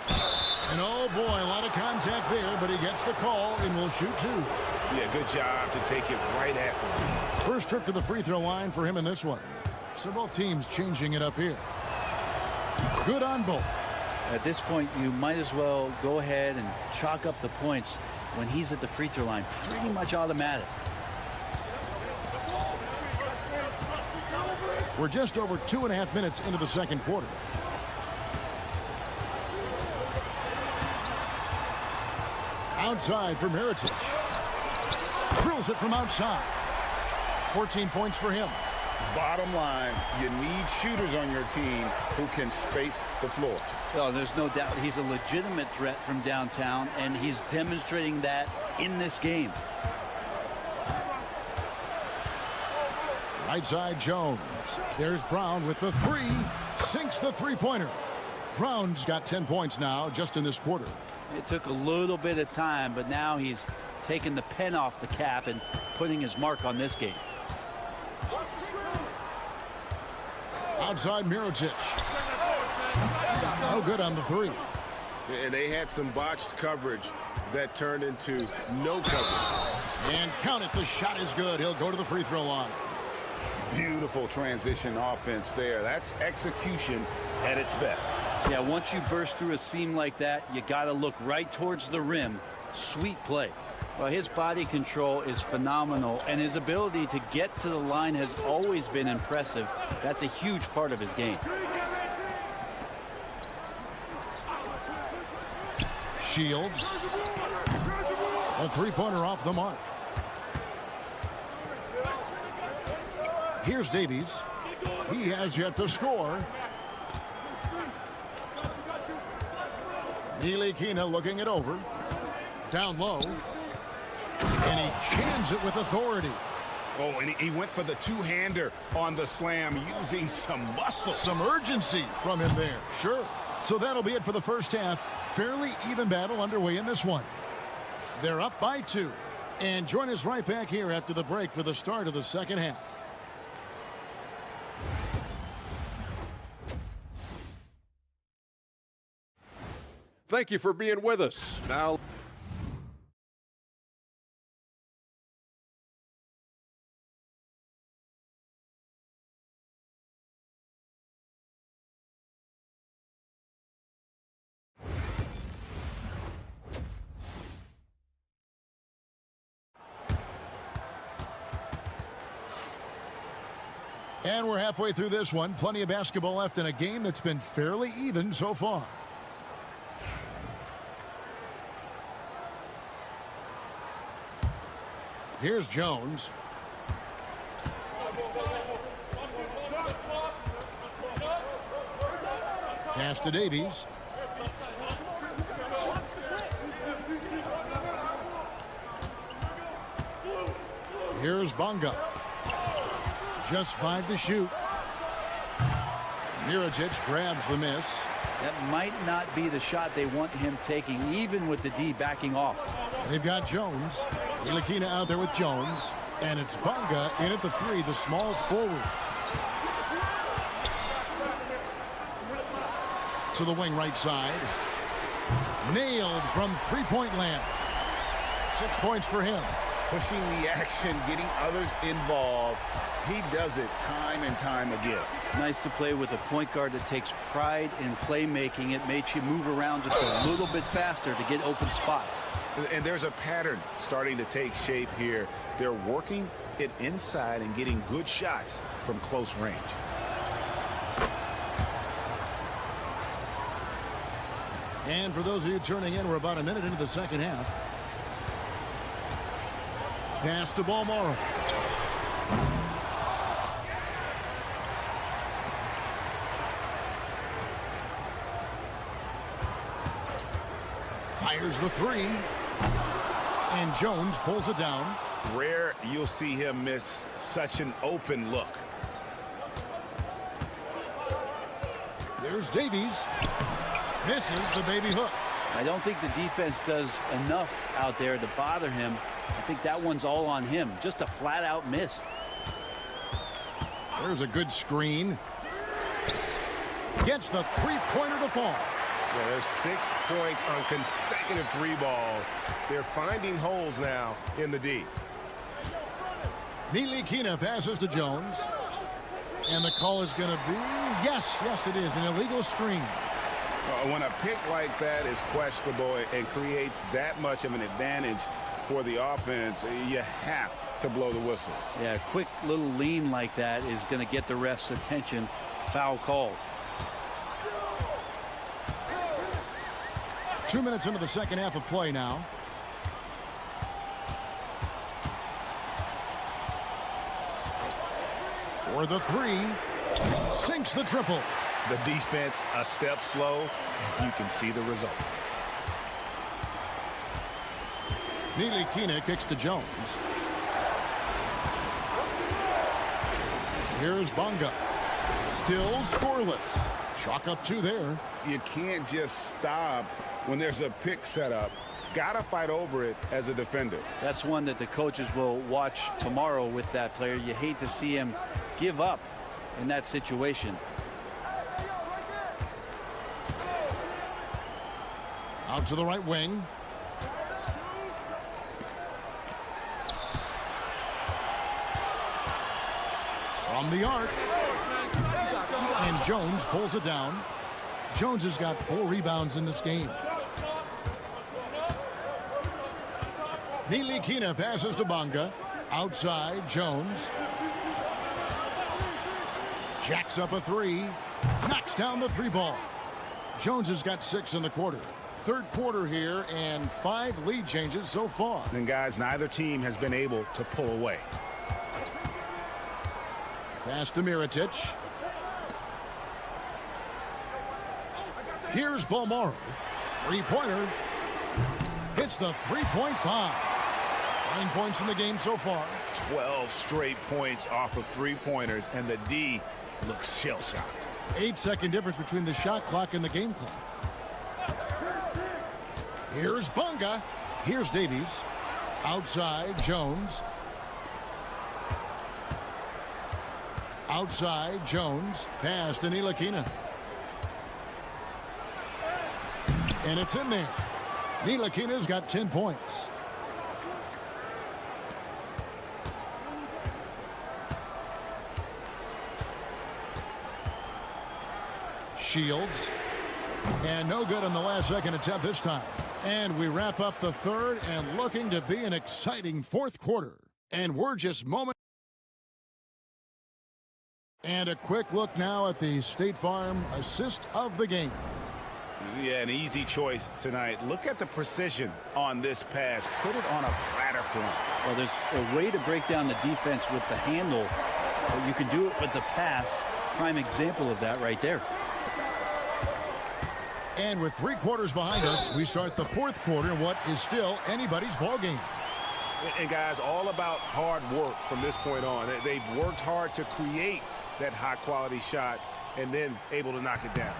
Speaker 6: And oh boy, a lot of contact there, but he gets the call and will shoot two.
Speaker 7: Yeah, good job to take it right at them.
Speaker 6: First trip to the free throw line for him in this one. So both teams changing it up here. Good on both.
Speaker 3: At this point, you might as well go ahead and chalk up the points when he's at the free throw line. Pretty much automatic.
Speaker 6: We're just over 2.5 minutes into the second quarter. Outside for Mirotic. Drills it from outside. 14 points for him.
Speaker 7: Bottom line, you need shooters on your team who can space the floor.
Speaker 3: Oh, there's no doubt he's a legitimate threat from downtown, and he's demonstrating that in this game.
Speaker 6: Right side, Jones. There's Brown with the three. Sinks the three-pointer. Brown's got 10 points now just in this quarter.
Speaker 3: It took a little bit of time, but now he's taking the pen off the cap and putting his mark on this game.
Speaker 6: Outside Mirotic. No good on the three.
Speaker 7: And they had some botched coverage that turned into no coverage.
Speaker 6: And count it, the shot is good. He'll go to the free throw line.
Speaker 7: Beautiful transition offense there. That's execution at its best.
Speaker 3: Yeah, once you burst through a seam like that, you got to look right towards the rim. Sweet play. Well, his body control is phenomenal, and his ability to get to the line has always been impressive. That's a huge part of his game.
Speaker 6: Shields. A three-pointer off the mark. Here's Davies. He has yet to score. Ntilikina looking it over. Down low. And he jams it with authority.
Speaker 7: Oh, and he went for the two-hander on the slam, using some muscle.
Speaker 6: Some urgency from him there. Sure. So that'll be it for the first half. Fairly even battle underway in this one. They're up by 2. And join us right back here after the break for the start of the second half.
Speaker 4: Thank you for being with us. Now,
Speaker 6: and we're halfway through this one. Plenty of basketball left in a game that's been fairly even so far. Here's Jones. Pass to Davies. Here's Bonga. Just 5 to shoot. Mirotic grabs the miss.
Speaker 3: That might not be the shot they want him taking, even with the D backing off.
Speaker 6: They've got Jones. Ntilikina out there with Jones. And it's Bonga in at the 3, the small forward. To the wing right side. Nailed from three-point land. 6 points for him.
Speaker 7: Pushing the action, getting others involved. He does it time and time again.
Speaker 3: Nice to play with a point guard that takes pride in playmaking. It makes you move around just a little bit faster to get open spots.
Speaker 7: And there's a pattern starting to take shape here. They're working it inside and getting good shots from close range.
Speaker 6: And for those of you turning in, we're about a minute into the second half. Pass to Balmoro. Fires the 3. And Jones pulls it down.
Speaker 7: Rare you'll see him miss such an open look.
Speaker 6: There's Davies. Misses the baby hook.
Speaker 3: I don't think the defense does enough out there to bother him. I think that one's all on him. Just a flat-out miss.
Speaker 6: There's a good screen. Gets the three-pointer to fall.
Speaker 13: Yeah, there's 6 points on consecutive 3 balls. They're finding holes now in the D.
Speaker 6: Ntilikina passes to Jones. And the call is going to be, yes, it is, an illegal screen.
Speaker 13: When a pick like that is questionable and creates that much of an advantage for the offense, you have to blow the whistle.
Speaker 3: Yeah, a quick little lean like that is going to get the ref's attention. Foul called.
Speaker 6: 2 minutes into the second half of play now. For the three, sinks the triple.
Speaker 13: The defense a step slow, and you can see the result.
Speaker 6: Ntilikina kicks to Jones. Here's Bonga. Still scoreless. Chalk up 2 there.
Speaker 13: You can't just stop when there's a pick set up. Gotta fight over it as a defender.
Speaker 3: That's one that the coaches will watch tomorrow with that player. You hate to see him give up in that situation.
Speaker 6: Out to the right wing. From the arc. And Jones pulls it down. Jones has got 4 rebounds in this game. Ntilikina passes to Bonga. Outside, Jones. Jacks up a 3. Knocks down the 3 ball. Jones has got 6 in the quarter. Third quarter here and 5 lead changes so far.
Speaker 13: And guys, neither team has been able to pull away.
Speaker 6: Pass to Mirotic. Here's Balmaro. 3-pointer. Hits the 3-point bomb. 9 points in the game so far.
Speaker 13: 12 straight points off of 3-pointers, and the D looks shell-shocked.
Speaker 6: 8-second difference between the shot clock and the game clock. Here's Bonga. Here's Davies. Outside, Jones. Outside, Jones. Pass to Ntilikina. And it's in there. Ntilikina's got 10 points. Shields. And no good on the last second attempt this time. And we wrap up the third and looking to be an exciting fourth quarter. And we're just moments. And a quick look now at the State Farm assist of the game.
Speaker 13: Yeah, an easy choice tonight. Look at the precision on this pass. Put it on a platter for him.
Speaker 3: Well, there's a way to break down the defense with the handle, but you can do it with the pass. Prime example of that right there.
Speaker 6: And with 3 quarters behind us, we start the fourth quarter in what is still anybody's ball game.
Speaker 13: And guys, all about hard work from this point on. They've worked hard to create that high-quality shot and then able to knock it down.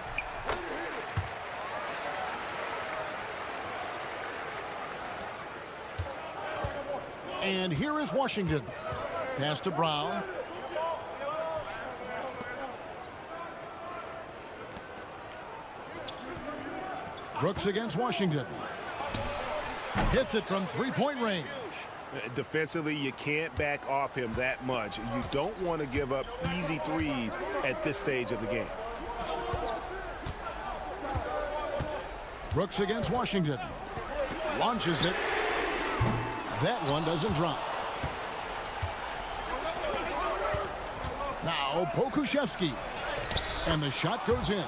Speaker 6: And here is Washington. Pass to Brown. Brooks against Washington. Hits it from 3-point range.
Speaker 13: Defensively, you can't back off him that much. You don't want to give up easy threes at this stage of the game.
Speaker 6: Brooks against Washington. Launches it. That one doesn't drop. Now Pokuševski. And the shot goes in.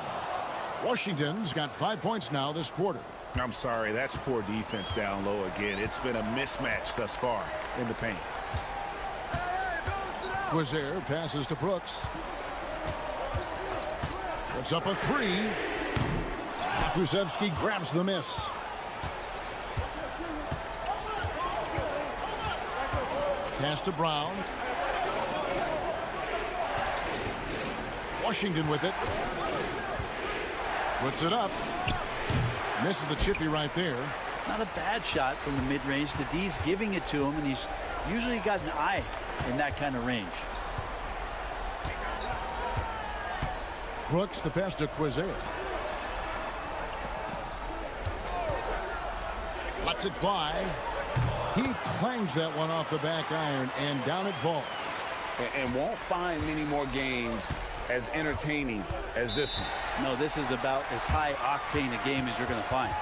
Speaker 6: Washington's got 5 points now this quarter.
Speaker 13: I'm sorry, that's poor defense down low again. It's been a mismatch thus far in the paint.
Speaker 6: Quizer passes to Brooks. Puts up a 3. Pokuševski grabs the miss. Pass to Brown. Washington with it. Puts it up. Misses the chippy right there.
Speaker 3: Not a bad shot from the mid-range. The D's giving it to him, and he's usually got an eye in that kind of range.
Speaker 6: Brooks, the pass to Quizer. Lets it fly. He clangs that one off the back iron, and down it falls.
Speaker 13: And won't find many more games as entertaining as this one.
Speaker 3: No, this is about as high octane a game as you're going to find.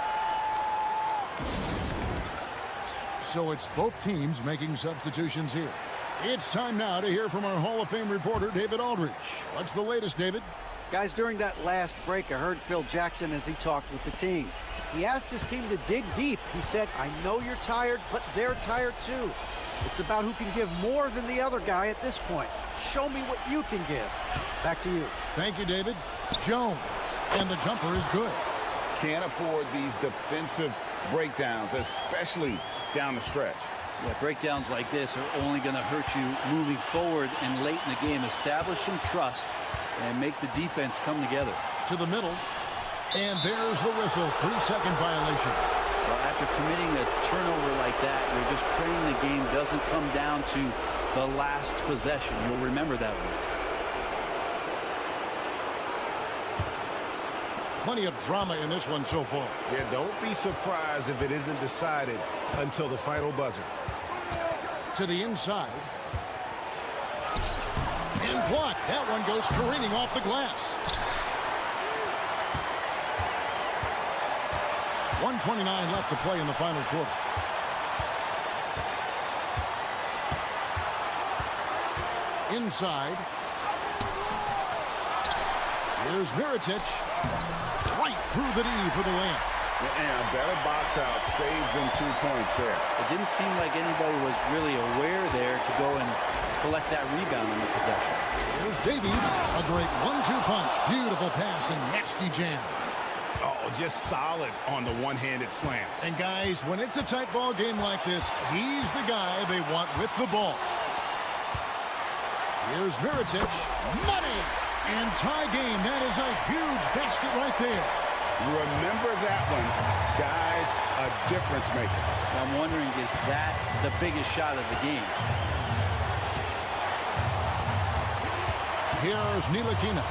Speaker 6: So it's both teams making substitutions here. It's time now to hear from our Hall of Fame reporter, David Aldridge. What's the latest, David?
Speaker 10: Guys, during that last break, I heard Phil Jackson as he talked with the team. He asked his team to dig deep. He said, I know you're tired, but they're tired too. It's about who can give more than the other guy at this point. Show me what you can give. Back to you.
Speaker 6: Thank you, David. Jones, and the jumper is good.
Speaker 13: Can't afford these defensive breakdowns, especially down the stretch.
Speaker 3: Yeah, breakdowns like this are only going to hurt you moving forward and late in the game. Establish some trust and make the defense come together.
Speaker 6: To the middle, and there's the whistle. 3-second violation.
Speaker 3: Well, after committing a turnover like that, you're just praying the game doesn't come down to the last possession. You'll remember that one.
Speaker 6: Plenty of drama in this one so far.
Speaker 1: Yeah, don't be surprised if it isn't decided until the final buzzer.
Speaker 6: To the inside. And blocked. That one goes careening off the glass. 1:29 left to play in the final quarter. Inside. Here's Mirotic. Right through the knee for the layup.
Speaker 13: And a better box out saves them 2 points there.
Speaker 3: It didn't seem like anybody was really aware there to go and collect that rebound on the possession.
Speaker 6: Here's Davies. A great 1-2 punch. Beautiful pass and nasty jam.
Speaker 13: Oh, just solid on the one-handed slam.
Speaker 6: And guys, when it's a tight ball game like this, he's the guy they want with the ball. Here's Mirotic. Money! And tie game. That is a huge basket right there.
Speaker 13: Remember that one. Guys, a difference maker.
Speaker 3: I'm wondering, is that the biggest shot of the game?
Speaker 6: Here's Ntilikina.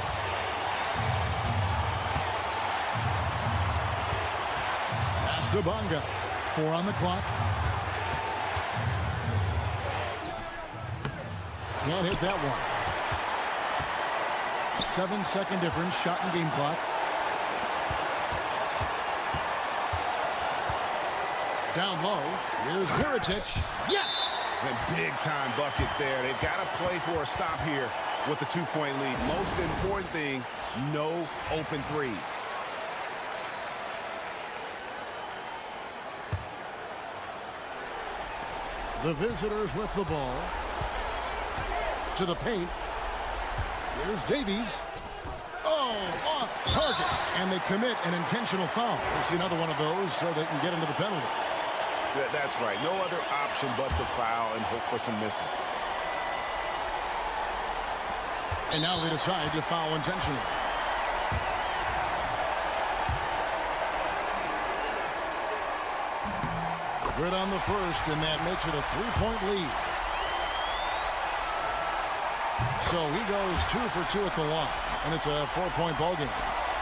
Speaker 6: Pass to Bonga. 4 on the clock. Can't hit that one. 7-second difference. Shot and game clock. Down low. Here's Mirotic. Yes!
Speaker 13: A big-time bucket there. They've got to play for a stop here with the 2-point lead. Most important thing, no open threes.
Speaker 6: The visitors with the ball. To the paint. Here's Davies. Oh, off target. And they commit an intentional foul. We'll see another one of those so they can get into the penalty.
Speaker 13: That's right. No other option but to foul and hope for some misses.
Speaker 6: And now they decide to foul intentionally. Good on the first, and that makes it a 3-point lead. So he goes 2 for 2 at the line, and it's a 4-point ball game.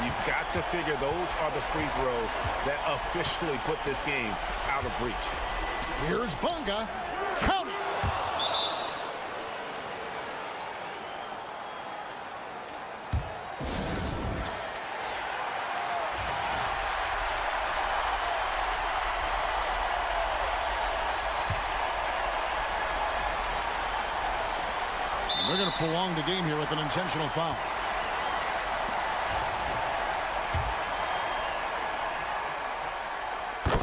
Speaker 13: You've got to figure those are the free throws that officially put this game out of reach.
Speaker 6: Here's Bonga. Count it. They're going to prolong the game here with an intentional foul.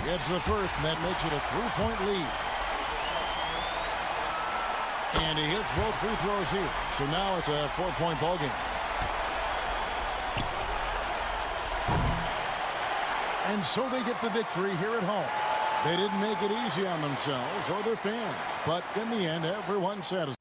Speaker 6: Gets the first, and that makes it a 3-point lead. And he hits both free throws here. So now it's a 4-point ball game. And so they get the victory here at home. They didn't make it easy on themselves or their fans, but in the end, everyone's satisfied.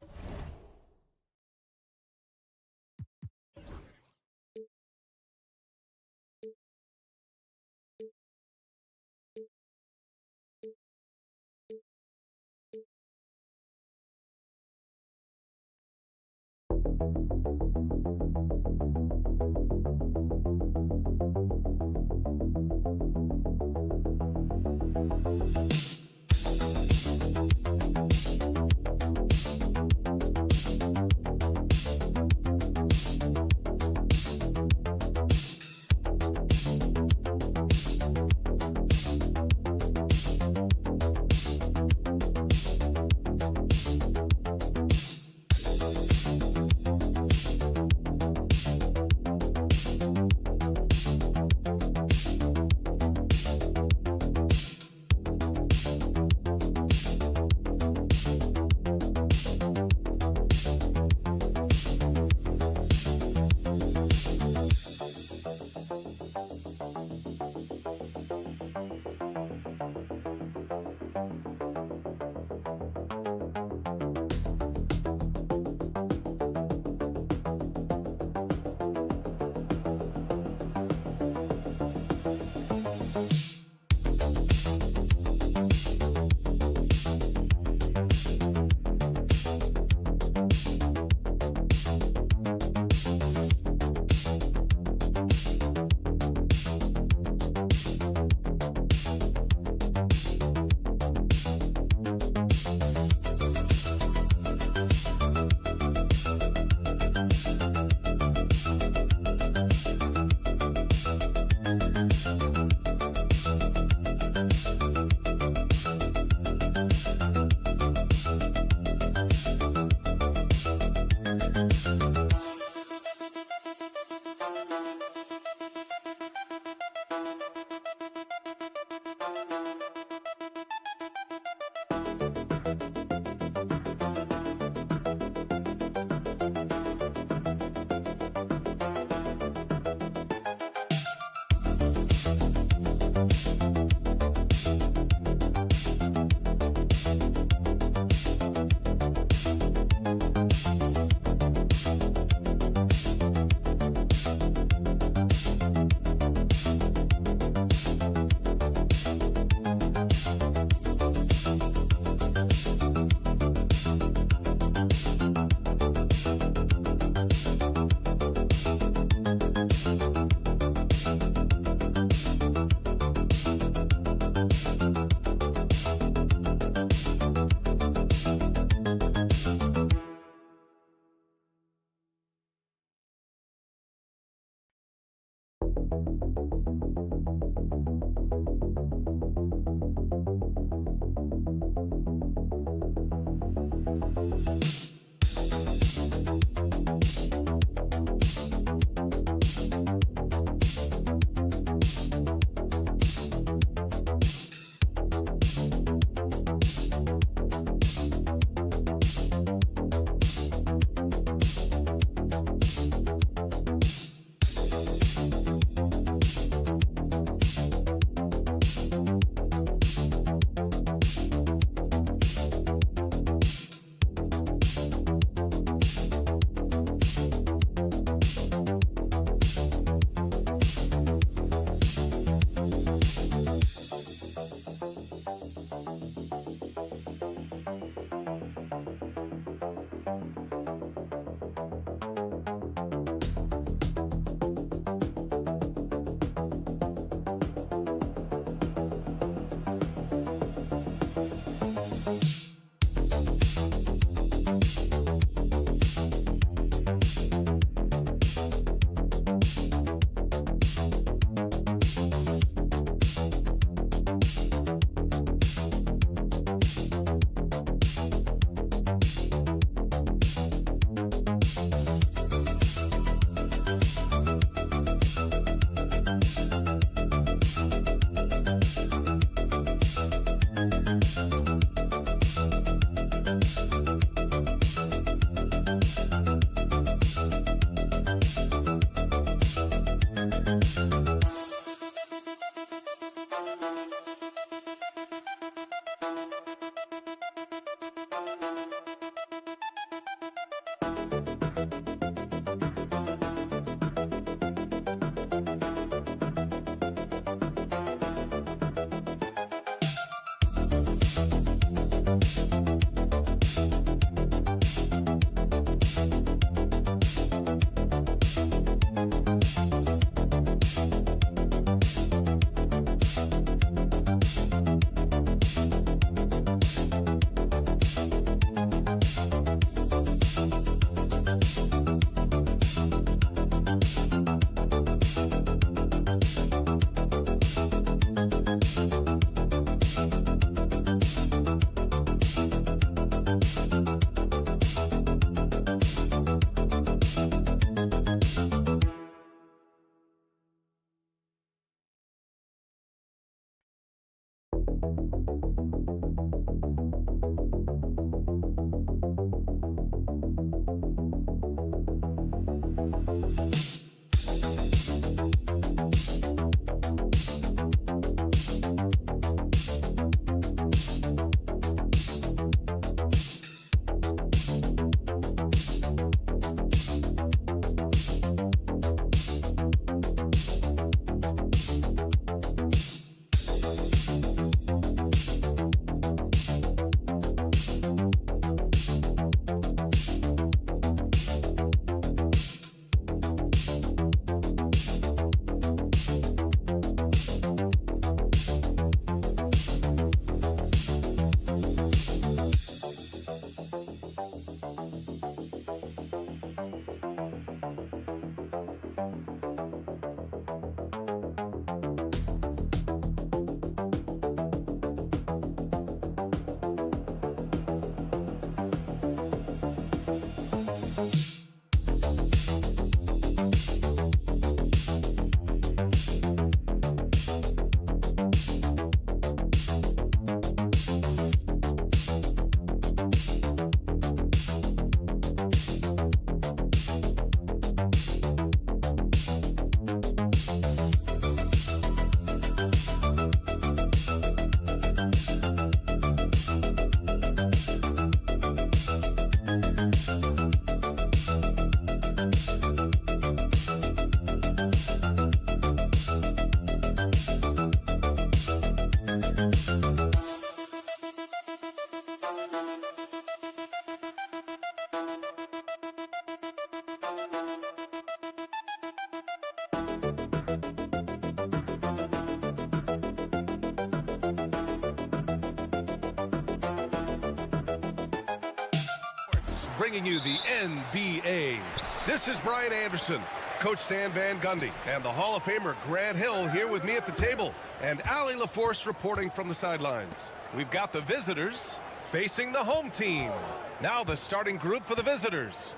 Speaker 1: bringing you the NBA. This is Brian Anderson, Coach Stan Van Gundy, and the Hall of Famer Grant Hill here with me at the table, and Allie LaForce reporting from the sidelines. We've got the visitors facing the home team. Now the starting group for the visitors.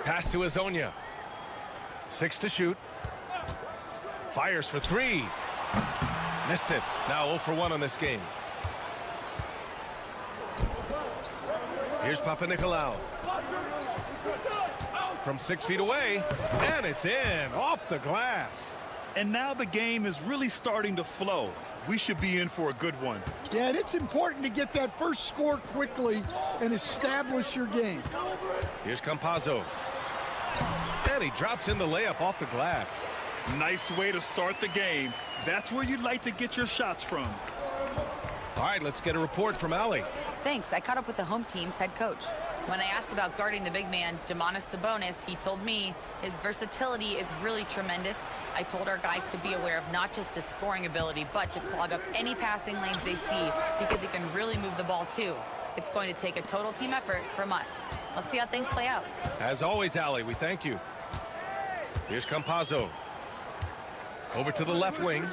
Speaker 1: Pass to Azonia. 6 to shoot. Fires for 3. Missed it. Now 0 for 1 on this game. Here's Papanikolaou. From 6 feet away, and it's in, off the glass.
Speaker 2: And now the game is really starting to flow. We should be in for a good one.
Speaker 8: Yeah, and it's important to get that first score quickly and establish your game.
Speaker 1: Here's Campazzo. And he drops in the layup off the glass.
Speaker 2: Nice way to start the game. That's where you'd like to get your shots from.
Speaker 1: All right, let's get a report from Allie.
Speaker 5: Thanks. I caught up with the home team's head coach. When I asked about guarding the big man, Domantas Sabonis, he told me his versatility is really tremendous. I told our guys to be aware of not just his scoring ability, but to clog up any passing lanes they see, because he can really move the ball too. It's going to take a total team effort from us. Let's see how things play out.
Speaker 1: As always, Allie, we thank you. Here's Campazzo. Over to the left wing.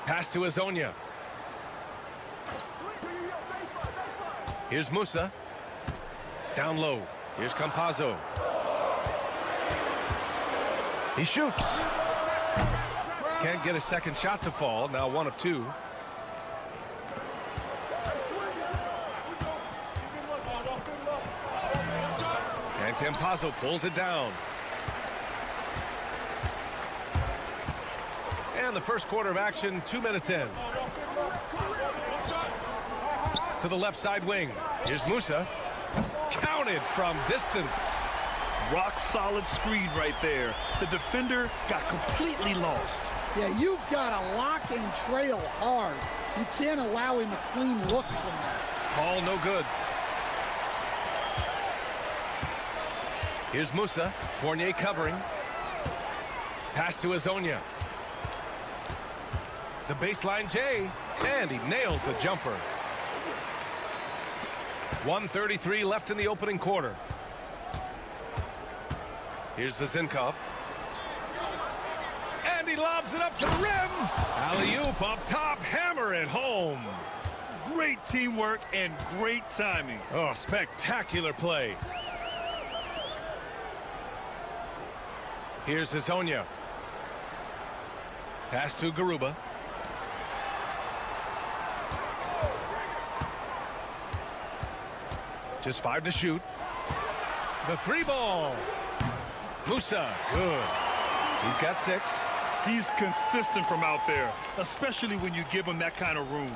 Speaker 1: Pass to Azonia. Here's Musa. Down low. Here's Campazzo. He shoots. Can't get a second shot to fall. Now 1 of 2. And Campazzo pulls it down. And the first quarter of action, 2 minutes in. To the left side wing. Here's Musa. Counted from distance.
Speaker 2: Rock solid screen right there. The defender got completely lost.
Speaker 8: Yeah, you've got to lock and trail hard. You can't allow him a clean look from that.
Speaker 1: Ball no good. Here's Musa. Fournier covering. Pass to Azonia. The baseline J. And he nails the jumper. 1:33 left in the opening quarter. Here's Vezinkov. And he lobs it up to the rim. Alley-oop up top, hammer it home.
Speaker 2: Great teamwork and great timing.
Speaker 1: Oh, spectacular play. Here's Azonia. Pass to Garuba. Just 5 to shoot. The 3 ball. Musa, good. He's got 6.
Speaker 2: He's consistent from out there, especially when you give him that kind of room.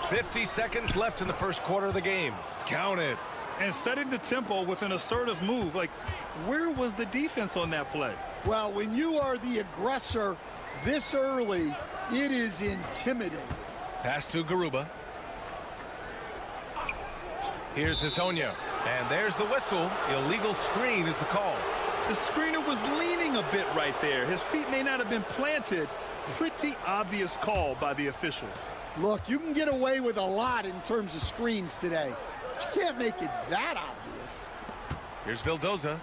Speaker 1: 50 seconds left in the first quarter of the game. Count it.
Speaker 2: And setting the tempo with an assertive move. Like, where was the defense on that play?
Speaker 8: Well, when you are the aggressor this early, it is intimidating.
Speaker 1: Pass to Garuba. Here's Azonia. And there's the whistle. Illegal screen is the call.
Speaker 2: The screener was leaning a bit right there. His feet may not have been planted. Pretty obvious call by the officials.
Speaker 8: Look, you can get away with a lot in terms of screens today. But you can't make it that obvious.
Speaker 1: Here's Vildoza.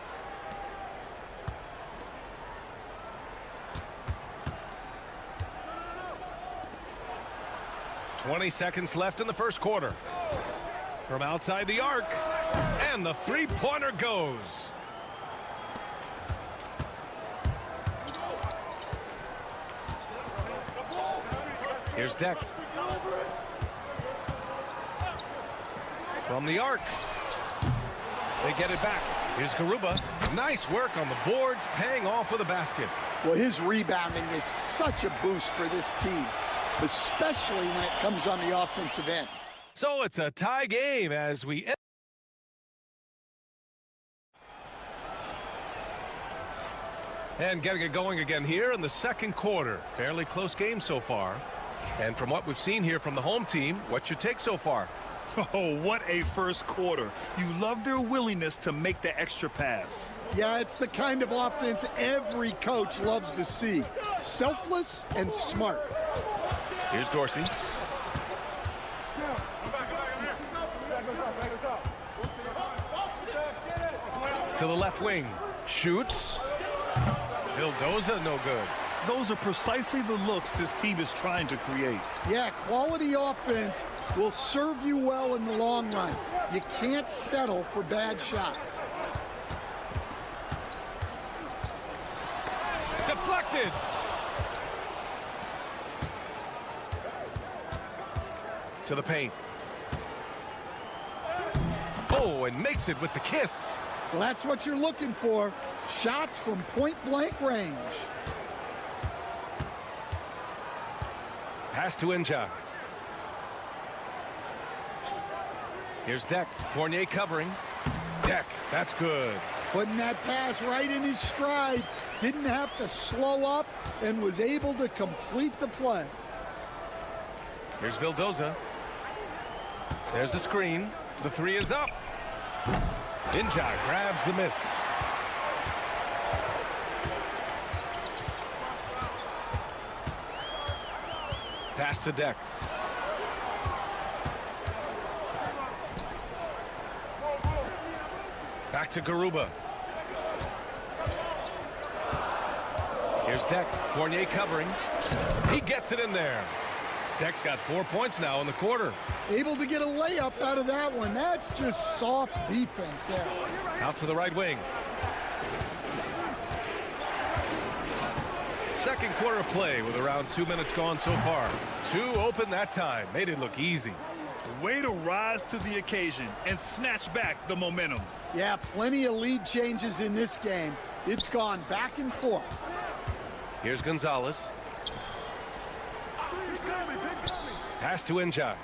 Speaker 1: .20 seconds left in the first quarter. From outside the arc, and the three-pointer goes. Here's Deck. From the arc. They get it back. Here's Garuba. Nice work on the boards, paying off with a basket.
Speaker 8: Well, his rebounding is such a boost for this team, especially when it comes on the offensive end.
Speaker 1: So it's a tie game as we end. And getting it going again here in the second quarter. Fairly close game so far. And from what we've seen here from the home team, what's your take so far?
Speaker 2: Oh, what a first quarter. You love their willingness to make the extra pass.
Speaker 8: Yeah, it's the kind of offense every coach loves to see. Selfless and smart.
Speaker 1: Here's Dorsey. To the left wing. Shoots. Vildoza, no good.
Speaker 2: Those are precisely the looks this team is trying to create.
Speaker 8: Yeah, quality offense will serve you well in the long run. You can't settle for bad shots.
Speaker 1: Deflected. To the paint. Oh, and makes it with the kiss.
Speaker 8: Well, that's what you're looking for. Shots from point-blank range.
Speaker 1: Pass to Inja. Here's Deck. Fournier covering. Deck, that's good.
Speaker 8: Putting that pass right in his stride. Didn't have to slow up and was able to complete the play.
Speaker 1: Here's Vildoza. There's the screen. The three is up. Inja grabs the miss. Pass to Deck. Back to Garuba. Here's Deck. Fournier covering. He gets it in there. Deck's got 4 points now in the quarter.
Speaker 8: Able to get a layup out of that one. That's just soft defense there.
Speaker 1: Out to the right wing. Second quarter play with around 2 minutes gone so far. Two open that time. Made it look easy.
Speaker 2: Way to rise to the occasion and snatch back the momentum.
Speaker 8: Yeah, plenty of lead changes in this game. It's gone back and forth.
Speaker 1: Here's Gonzalez. Pass to Inja.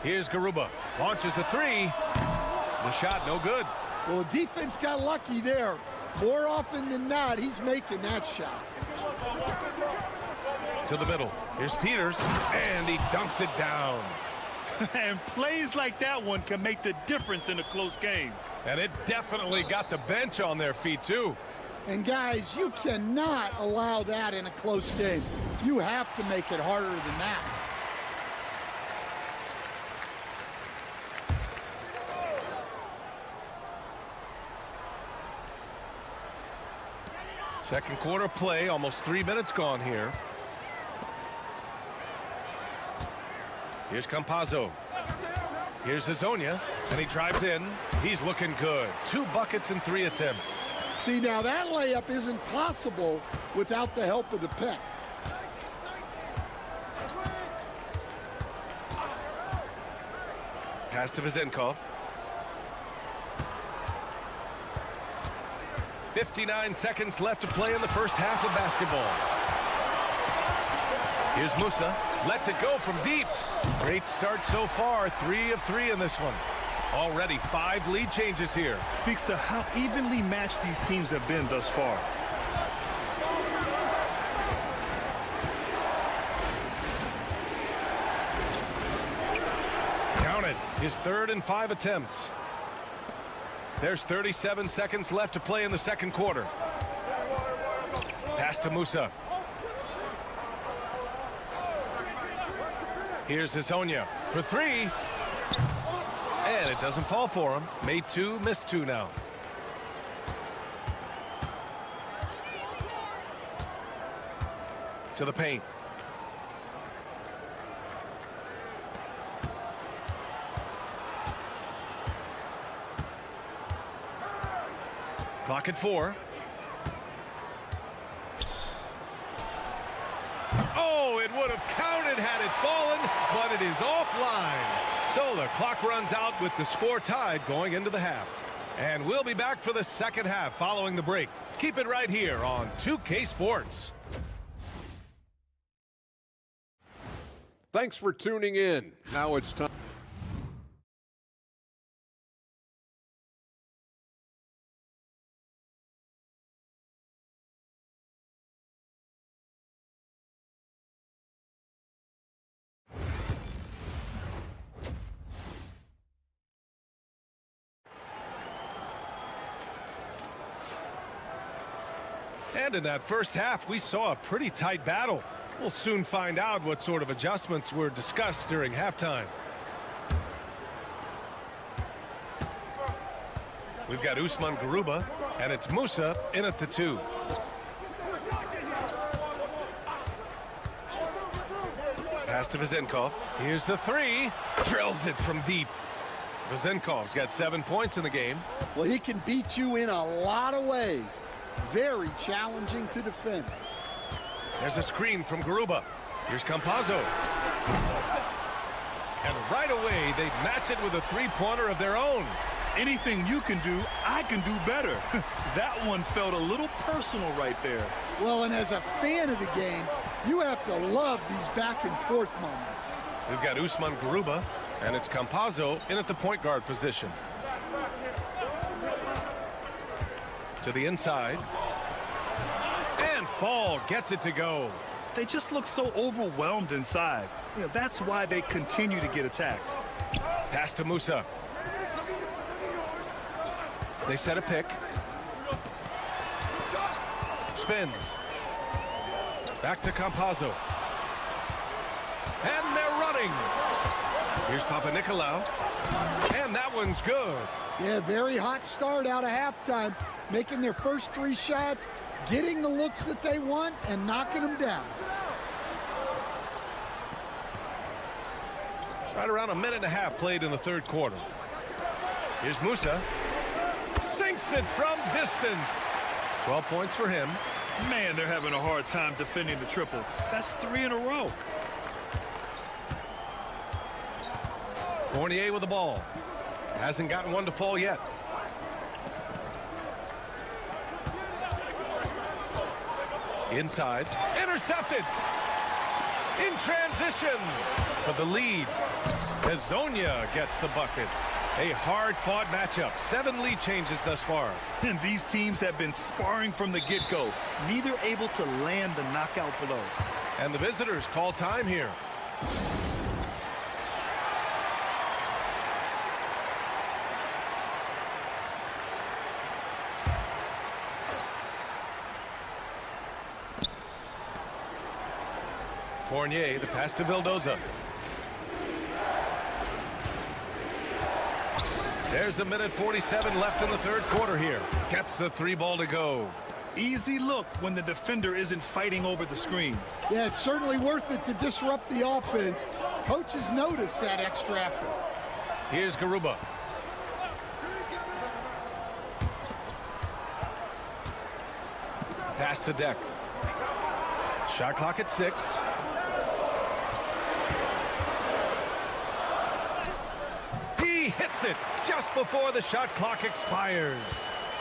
Speaker 1: Here's Garuba. Launches a three. The shot no good.
Speaker 8: Well, defense got lucky there. More often than not, he's making that shot.
Speaker 1: To the middle. Here's Peters. And he dunks it down.
Speaker 2: And plays like that one can make the difference in a close game.
Speaker 1: And it definitely got the bench on their feet, too.
Speaker 8: And, guys, you cannot allow that in a close game. You have to make it harder than that.
Speaker 1: Second quarter play, almost 3 minutes gone here. Here's Campazzo. Here's Hazonia, and he drives in. He's looking good. 2 buckets in 3 attempts.
Speaker 8: See, now that layup isn't possible without the help of the pick.
Speaker 1: Pass to Vezenkov. 59 seconds left to play in the first half of basketball. Here's Musa. Lets it go from deep. Great start so far. 3 of 3 in this one. Already 5 lead changes here.
Speaker 2: Speaks to how evenly matched these teams have been thus far.
Speaker 1: Count it. His 3rd and 5 attempts. There's 37 seconds left to play in the second quarter. Pass to Musa. Here's Hazonia for 3. And it doesn't fall for him. Made 2, missed 2 now. To the paint. Clock at 4. Oh, it would have counted had it fallen, but it is offline. So the clock runs out with the score tied going into the half. And we'll be back for the second half following the break. Keep it right here on 2K Sports.
Speaker 4: Thanks for tuning in. Now it's time.
Speaker 1: And in that first half, we saw a pretty tight battle. We'll soon find out what sort of adjustments were discussed during halftime. We've got Usman Garuba, and it's Musa in at the 2. Pass to Vezenkov. Here's the 3. Drills it from deep. Vezenkov's got 7 points in the game.
Speaker 8: Well, he can beat you in a lot of ways. Very challenging to defend.
Speaker 1: There's a screen from Garuba. Here's Campazzo. And right away, they match it with a three-pointer of their own.
Speaker 2: Anything you can do, I can do better. That one felt a little personal right there.
Speaker 8: Well, and as a fan of the game, you have to love these back-and-forth moments.
Speaker 1: We've got Usman Garuba, and it's Campazzo in at the point guard position. To the inside. And Fall gets it to go.
Speaker 2: They just look so overwhelmed inside. You know, that's why they continue to get attacked.
Speaker 1: Pass to Musa. They set a pick. Spins. Back to Campazzo. And they're running. Here's Papanikolaou. And that one's good.
Speaker 8: Yeah, very hot start out of halftime. Making their first 3 shots, getting the looks that they want, and knocking them down.
Speaker 1: Right around a minute and a half played in the third quarter. Here's Musa. Sinks it from distance. 12 points for him.
Speaker 2: Man, they're having a hard time defending the triple. That's 3 in a row.
Speaker 1: Fournier with the ball. Hasn't gotten one to fall yet. Inside. Intercepted. In transition for the lead. Hezonja gets the bucket. A hard-fought matchup. 7 lead changes thus far.
Speaker 2: And these teams have been sparring from the get-go. Neither able to land the knockout blow.
Speaker 1: And the visitors call time here. Fournier, the pass to Vildoza. There's a minute 47 left in the third quarter here. Gets the 3 ball to go.
Speaker 2: Easy look when the defender isn't fighting over the screen.
Speaker 8: Yeah, it's certainly worth it to disrupt the offense. Coaches notice that extra effort.
Speaker 1: Here's Garuba. Pass to Deck. Shot clock at 6. He hits it just before the shot clock expires.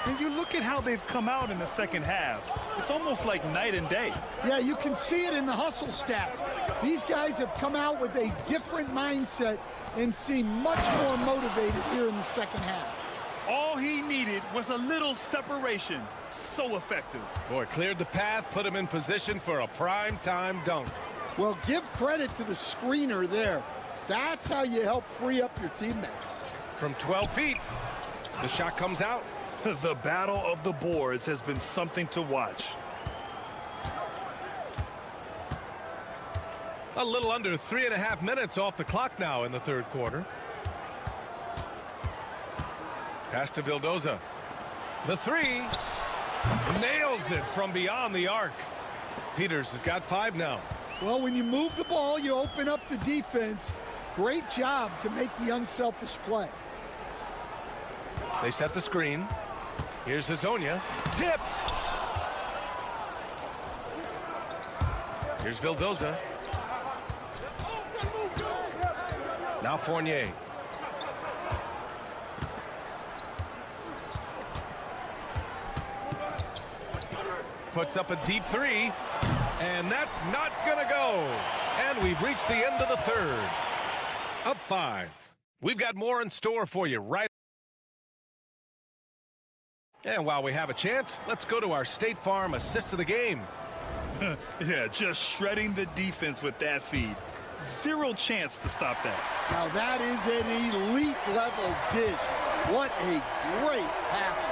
Speaker 2: And you look at how they've come out in the second half. It's almost like night and day.
Speaker 8: Yeah, you can see it in the hustle stats. These guys have come out with a different mindset and seem much more motivated here in the second half.
Speaker 2: All he needed was a little separation. So effective.
Speaker 1: Boy, cleared the path, put him in position for a prime-time dunk.
Speaker 8: Well, give credit to the screener there. That's how you help free up your teammates.
Speaker 1: From 12 feet, the shot comes out.
Speaker 2: The battle of the boards has been something to watch.
Speaker 1: A little under 3.5 minutes off the clock now in the third quarter. Pass to Vildoza. The 3. Nails it from beyond the arc. Peters has got 5 now.
Speaker 8: Well, when you move the ball, you open up the defense. Great job to make the unselfish play.
Speaker 1: They set the screen. Here's Hezonja. Tipped. Here's Vildoza. Now Fournier. Puts up a deep 3. And that's not gonna go. And we've reached the end of the third. Up 5. We've got more in store for you right. And while we have a chance, let's go to our State Farm assist of the game.
Speaker 2: Yeah, just shredding the defense with that feed. Zero chance to stop that.
Speaker 8: Now that is an elite level dish. What a great passer.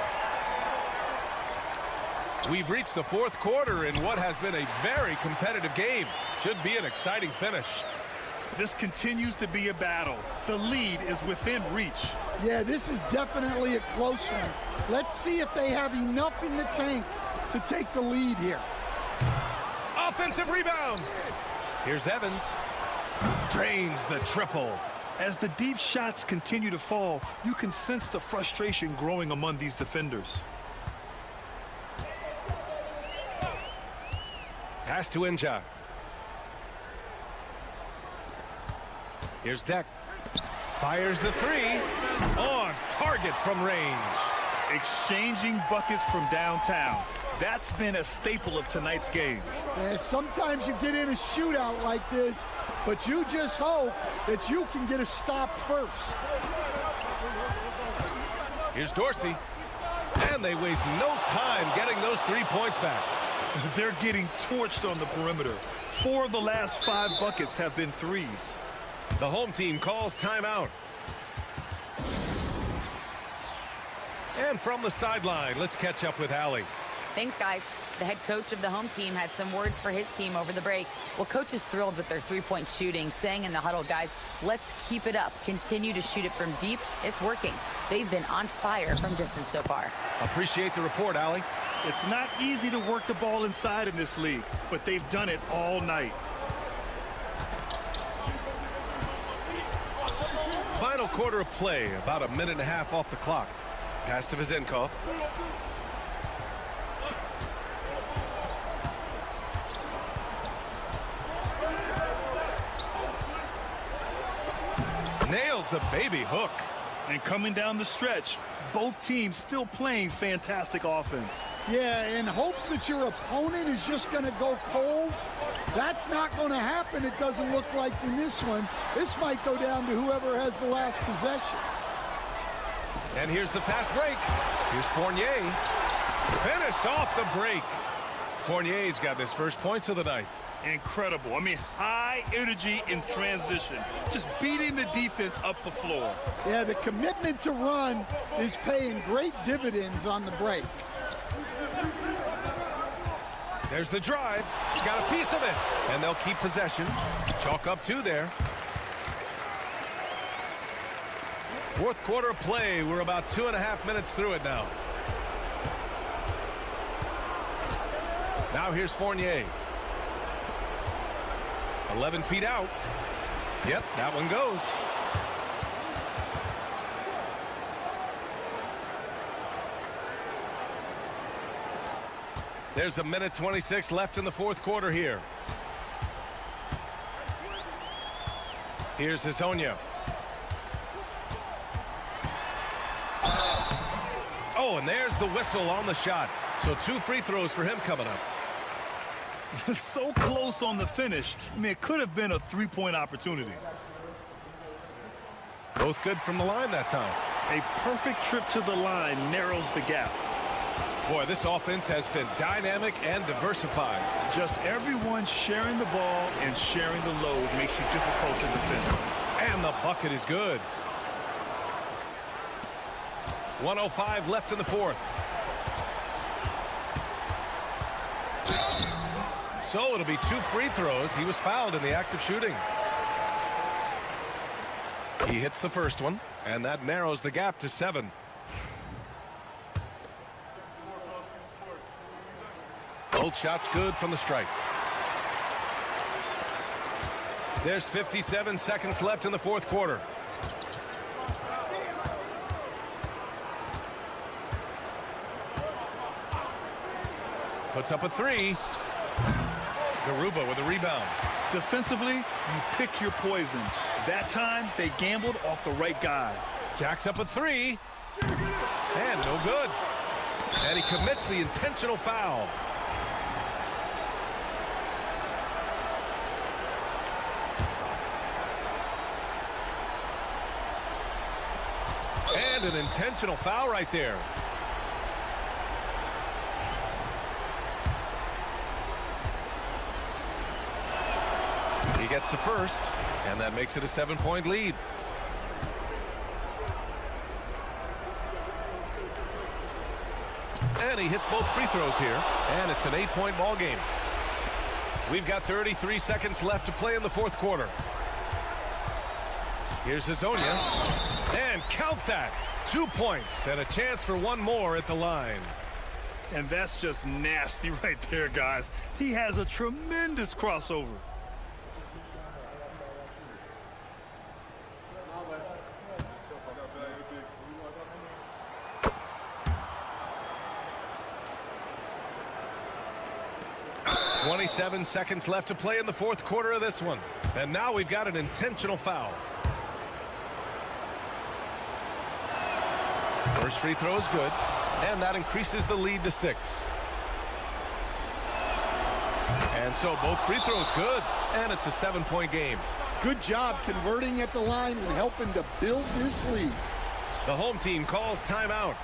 Speaker 1: We've reached the fourth quarter in what has been a very competitive game. Should be an exciting finish.
Speaker 2: This continues to be a battle. The lead is within reach.
Speaker 8: Yeah, this is definitely a close one. Let's see if they have enough in the tank to take the lead here.
Speaker 1: Offensive rebound. Here's Evans. Drains the triple.
Speaker 2: As the deep shots continue to fall, you can sense the frustration growing among these defenders.
Speaker 1: Pass to Inja. Here's Deck. Fires the three. On target from range.
Speaker 2: Exchanging buckets from downtown. That's been a staple of tonight's game.
Speaker 8: Yeah, sometimes you get in a shootout like this, but you just hope that you can get a stop first.
Speaker 1: Here's Dorsey. And they waste no time getting those 3 points back.
Speaker 2: They're getting torched on the perimeter. 4 of the last 5 buckets have been threes.
Speaker 1: The home team calls timeout. And from the sideline, let's catch up with Allie.
Speaker 5: Thanks, guys. The head coach of the home team had some words for his team over the break. Well, coach is thrilled with their three-point shooting, saying in the huddle, guys, let's keep it up. Continue to shoot it from deep. It's working. They've been on fire from distance so far.
Speaker 1: Appreciate the report, Allie.
Speaker 2: It's not easy to work the ball inside in this league, but they've done it all night.
Speaker 1: Final quarter of play, about a minute and a half off the clock. Pass to Vizenkov. Nails the baby hook.
Speaker 2: And coming down the stretch, both teams still playing fantastic offense.
Speaker 8: Yeah, in hopes that your opponent is just going to go cold. That's not going to happen, it doesn't look like in this one. This might go down to whoever has the last possession.
Speaker 1: And here's the fast break. Here's Fournier. Finished off the break. Fournier's got his first points of the night.
Speaker 2: Incredible. I mean, high energy in transition. Just beating the defense up the floor.
Speaker 8: Yeah, the commitment to run is paying great dividends on the break.
Speaker 1: There's the drive. Got a piece of it. And they'll keep possession. Chalk up 2 there. Fourth quarter of play. We're about 2.5 minutes through it now. Now here's Fournier. 11 feet out. Yep, that one goes. There's a minute 26 left in the fourth quarter here. Here's Hezonja. Oh, and there's the whistle on the shot. So 2 free throws for him coming up.
Speaker 2: So close on the finish. I mean, it could have been a 3-point opportunity.
Speaker 1: Both good from the line that time.
Speaker 2: A perfect trip to the line narrows the gap.
Speaker 1: Boy, this offense has been dynamic and diversified.
Speaker 2: Just everyone sharing the ball and sharing the load makes you difficult to defend.
Speaker 1: And the bucket is good. 1:05 left in the fourth. So it'll be 2 free throws. He was fouled in the act of shooting. He hits the first one, and that narrows the gap to 7. Both shots good from the stripe. There's 57 seconds left in the fourth quarter. Puts up a 3. Garuba with a rebound.
Speaker 2: Defensively, you pick your poison. That time, they gambled off the right guy.
Speaker 1: Jacks up a 3. And no good. And he commits the intentional foul. And an intentional foul right there. He gets the first, and that makes it a 7-point lead. And he hits both free throws here, and it's an 8-point ball game. We've got 33 seconds left to play in the fourth quarter. Here's Hazonia. And count that. 2 points and a chance for one more at the line.
Speaker 2: And that's just nasty right there, guys. He has a tremendous crossover.
Speaker 1: Seconds left to play in the fourth quarter of this one. And now we've got an intentional foul. First free throw is good, and that increases the lead to 6. And so both free throws good, and it's a 7-point game.
Speaker 8: Good job converting at the line and helping to build this lead.
Speaker 1: The home team calls timeout.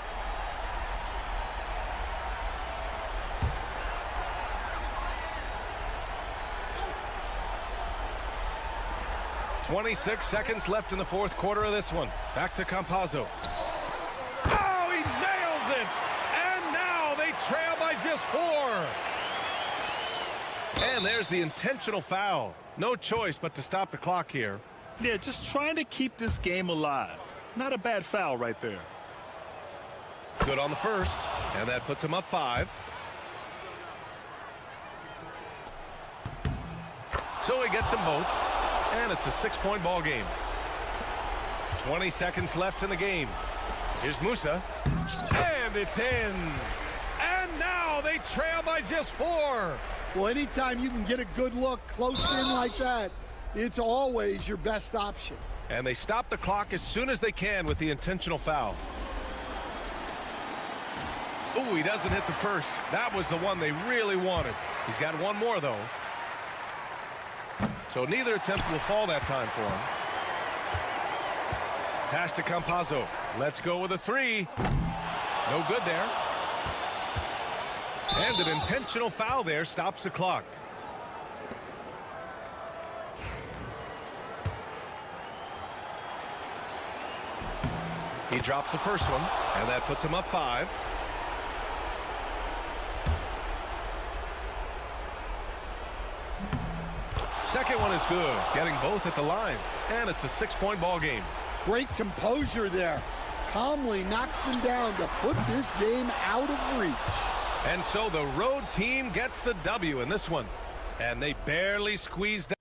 Speaker 1: 26 seconds left in the fourth quarter of this one. Back to Campazzo. Oh, he nails it! And now they trail by just 4. And there's the intentional foul. No choice but to stop the clock here.
Speaker 2: Yeah, just trying to keep this game alive. Not a bad foul right there.
Speaker 1: Good on the first, and that puts him up 5. So he gets them both. And it's a 6-point ball game. 20 seconds left in the game. Here's Musa. And it's in. And now they trail by just 4.
Speaker 8: Well, anytime you can get a good look close in like that, it's always your best option.
Speaker 1: And they stop the clock as soon as they can with the intentional foul. Oh, he doesn't hit the first. That was the one they really wanted. He's got one more, though. So neither attempt will fall that time for him. Pass to Campazzo. Let's go with a 3. No good there. And an intentional foul there stops the clock. He drops the first one, and that puts him up 5. Second one is good, getting both at the line, and it's a 6-point ball game.
Speaker 8: Great composure there. Calmly knocks them down to put this game out of reach.
Speaker 1: And so the road team gets the W in this one, and they barely squeezed out.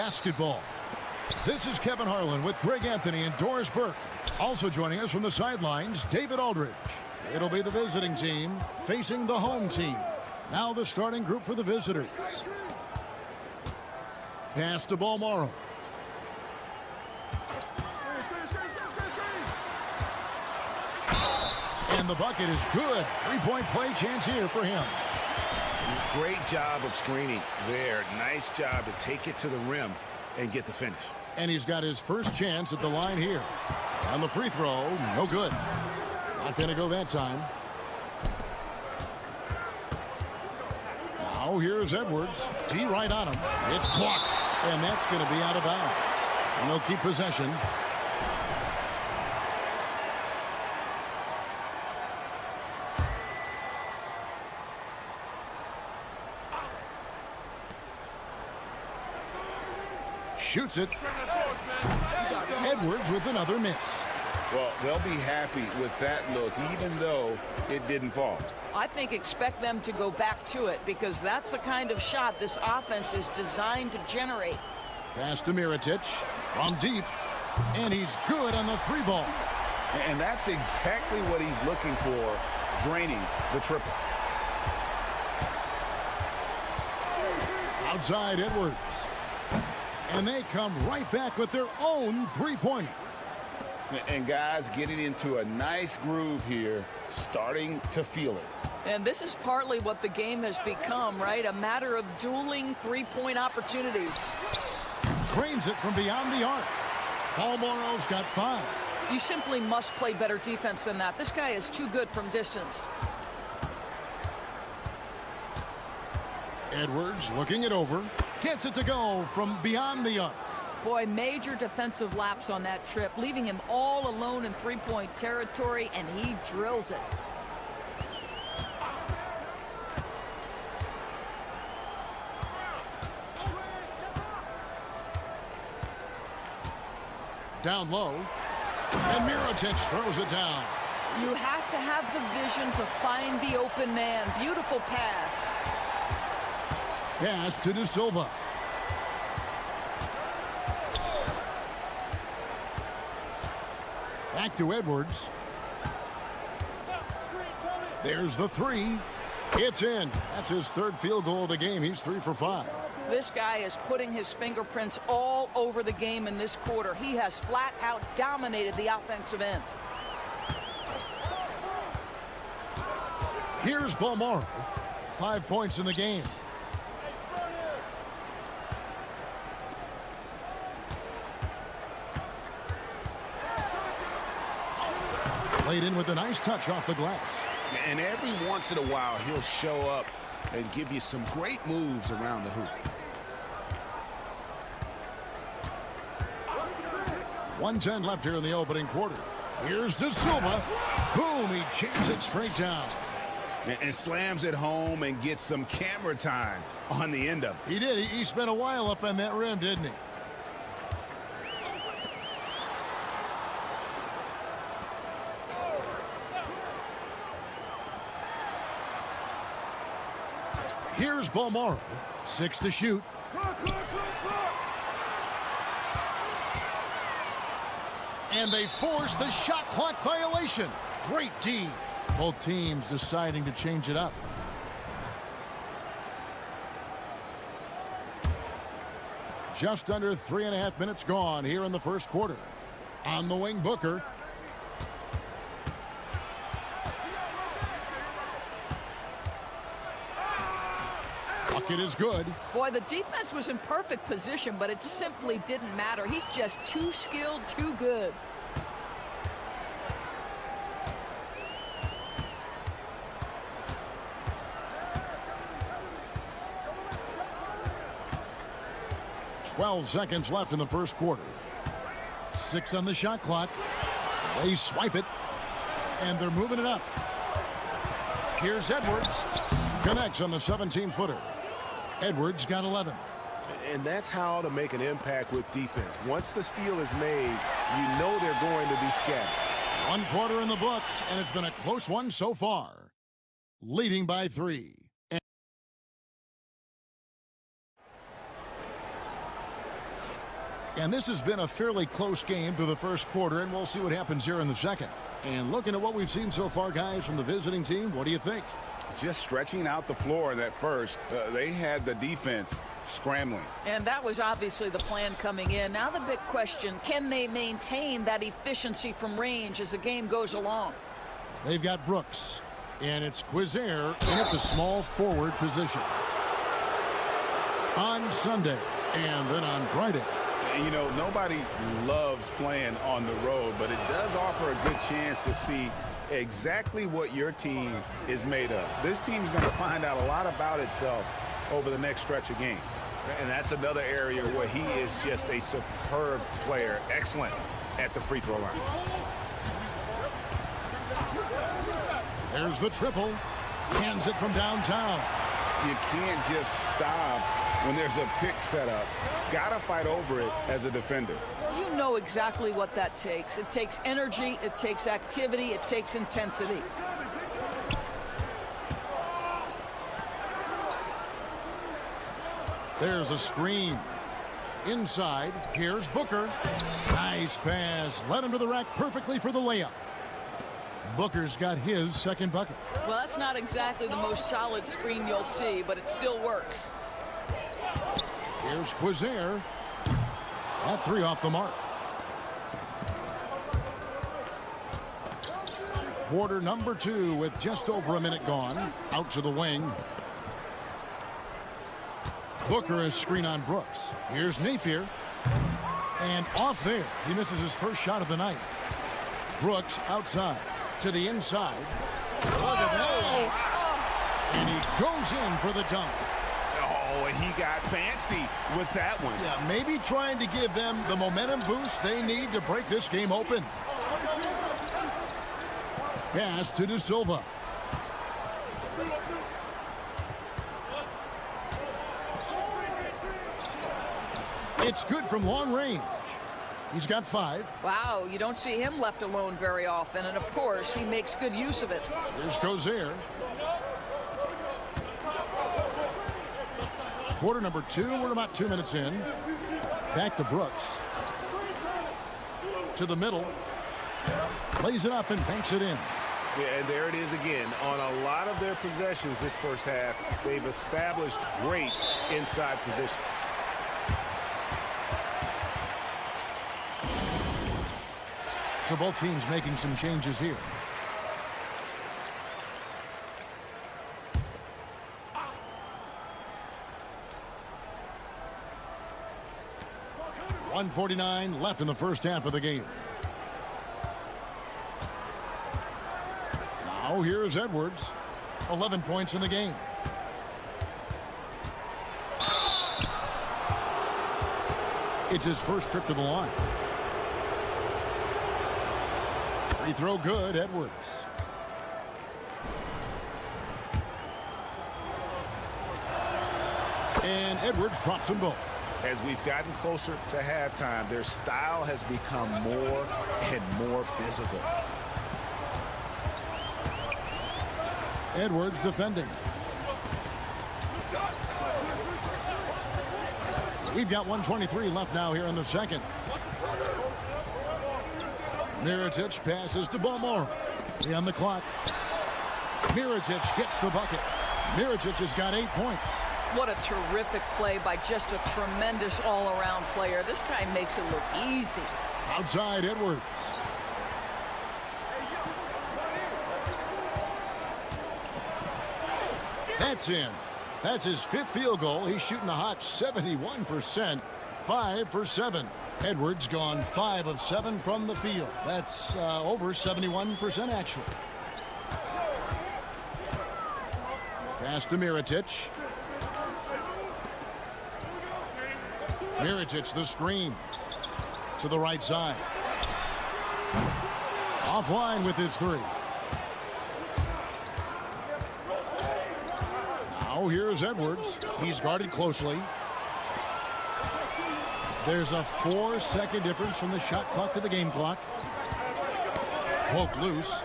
Speaker 6: Basketball. This is Kevin Harlan with Greg Anthony and Doris Burke. Also joining us from the sidelines, David Aldridge. It'll be the visiting team facing the home team. Now the starting group for the visitors. Pass to ball Morrow. And the bucket is good. Three-point play chance here for him.
Speaker 13: Great job of screening there. Nice job to take it to the rim and get the finish.
Speaker 6: And he's got his first chance at the line here. On the free throw, no good. Not going to go that time. Now here's Edwards. D right on him. It's blocked. And that's going to be out of bounds. And they'll keep possession. Shoots it. Edwards with another miss.
Speaker 13: Well, they'll be happy with that look, even though it didn't fall.
Speaker 11: I think expect them to go back to it because that's the kind of shot this offense is designed to generate.
Speaker 6: Pass to Mirotic from deep, and he's good on the 3-ball.
Speaker 13: And that's exactly what he's looking for, draining the triple.
Speaker 6: Outside Edwards. And they come right back with their own 3-pointer.
Speaker 13: And guys getting into a nice groove here, starting to feel it.
Speaker 11: And this is partly what the game has become, right? A matter of dueling 3-point opportunities.
Speaker 6: Trains it from beyond the arc. Balmoro's got 5.
Speaker 11: You simply must play better defense than that. This guy is too good from distance.
Speaker 6: Edwards looking it over. Gets it to go from beyond the arc.
Speaker 11: Boy, major defensive lapse on that trip, leaving him all alone in 3-point territory, and he drills it.
Speaker 6: Down low, and Mirotic throws it down.
Speaker 11: You have to have the vision to find the open man. Beautiful pass.
Speaker 6: Pass to De Silva. Back to Edwards. There's the 3. It's in. That's his 3rd field goal of the game. He's 3 for 5.
Speaker 11: This guy is putting his fingerprints all over the game in this quarter. He has flat out dominated the offensive end.
Speaker 6: Here's Balmoro. 5 points in the game. Played in with a nice touch off the glass.
Speaker 13: And every once in a while, he'll show up and give you some great moves around the hoop.
Speaker 6: 1:10 left here in the opening quarter. Here's De Silva. Boom, he jams it straight down.
Speaker 13: And slams it home and gets some camera time on the end of it.
Speaker 6: He did. He spent a while up on that rim, didn't he? Here's Balmoro. 6 to shoot. And they force the shot clock violation. Great D. Both teams deciding to change it up. Just under 3.5 minutes gone here in the first quarter. On the wing, Booker. Bucket is good.
Speaker 11: Boy, the defense was in perfect position, but it simply didn't matter. He's just too skilled, too good.
Speaker 6: .12 seconds left in the first quarter. 6 on the shot clock. They swipe it, and they're moving it up. Here's Edwards. Connects on the 17-footer. Edwards got 11.
Speaker 1: And that's how to make an impact with defense. Once the steal is made, you know they're going to be scattered.
Speaker 6: 1 quarter in the books, and it's been a close one so far. Leading by 3. And this has been a fairly close game through the first quarter, and we'll see what happens here in the second. And looking at what we've seen so far, guys, from the visiting team, what do you think?
Speaker 13: Just stretching out the floor in that first. They had the defense scrambling.
Speaker 11: And that was obviously the plan coming in. Now the big question, can they maintain that efficiency from range as the game goes along?
Speaker 6: They've got Brooks, and it's Quizair in at the small forward position. On Sunday, and then on Friday.
Speaker 13: You know, nobody loves playing on the road, but it does offer a good chance to see exactly what your team is made of. This team's going to find out a lot about itself over the next stretch of games. And that's another area where he is just a superb player, excellent at the free throw line.
Speaker 6: There's the triple. Hands it from downtown.
Speaker 13: You can't just stop when there's a pick set up. Got to fight over it as a defender.
Speaker 11: You know exactly what that takes. It takes energy, it takes activity, it takes intensity.
Speaker 6: There's a screen. Inside, here's Booker. Nice pass. Led him to the rack perfectly for the layup. Booker's got his second bucket.
Speaker 11: Well, that's not exactly the most solid screen you'll see, but it still works.
Speaker 6: Here's Quizair. That three off the mark. Quarter number 2 with just over a minute gone. Out to the wing. Booker is screen on Brooks. Here's Napier. And off there. He misses his first shot of the night. Brooks outside to the inside. And he goes in for the dunk.
Speaker 13: Oh, and he got fancy with that one.
Speaker 6: Yeah, maybe trying to give them the momentum boost they need to break this game open. Pass to De Silva. It's good from long range. He's got 5.
Speaker 11: Wow, you don't see him left alone very often, and of course, he makes good use of it.
Speaker 6: Here's Quizair. Quarter number 2, we're about 2 minutes in. Back to Brooks. To the middle. Lays it up and banks it in.
Speaker 13: Yeah, and there it is again. On a lot of their possessions this first half, they've established great inside position.
Speaker 6: So both teams making some changes here. .149 left in the first half of the game. Now here's Edwards. 11 points in the game. It's his first trip to the line. Free throw good, Edwards. And Edwards drops them both.
Speaker 13: As we've gotten closer to halftime, their style has become more and more physical.
Speaker 6: Edwards defending. We've got 1:23 left now here in the second. Mirotic passes to Balmore. On the clock. Mirotic gets the bucket. Mirotic has got 8 points.
Speaker 11: What a terrific play by just a tremendous all-around player. This guy makes it look easy.
Speaker 6: Outside Edwards. That's in. That's his 5th field goal. He's shooting a hot 71%. 5 for 7. Edwards gone 5 of 7 from the field. That's over 71% actually. Pass to Mirotic. Mirotic the screen. To the right side. Offline with his 3. Now here's Edwards. He's guarded closely. There's a 4-second difference from the shot clock to the game clock. Poked loose.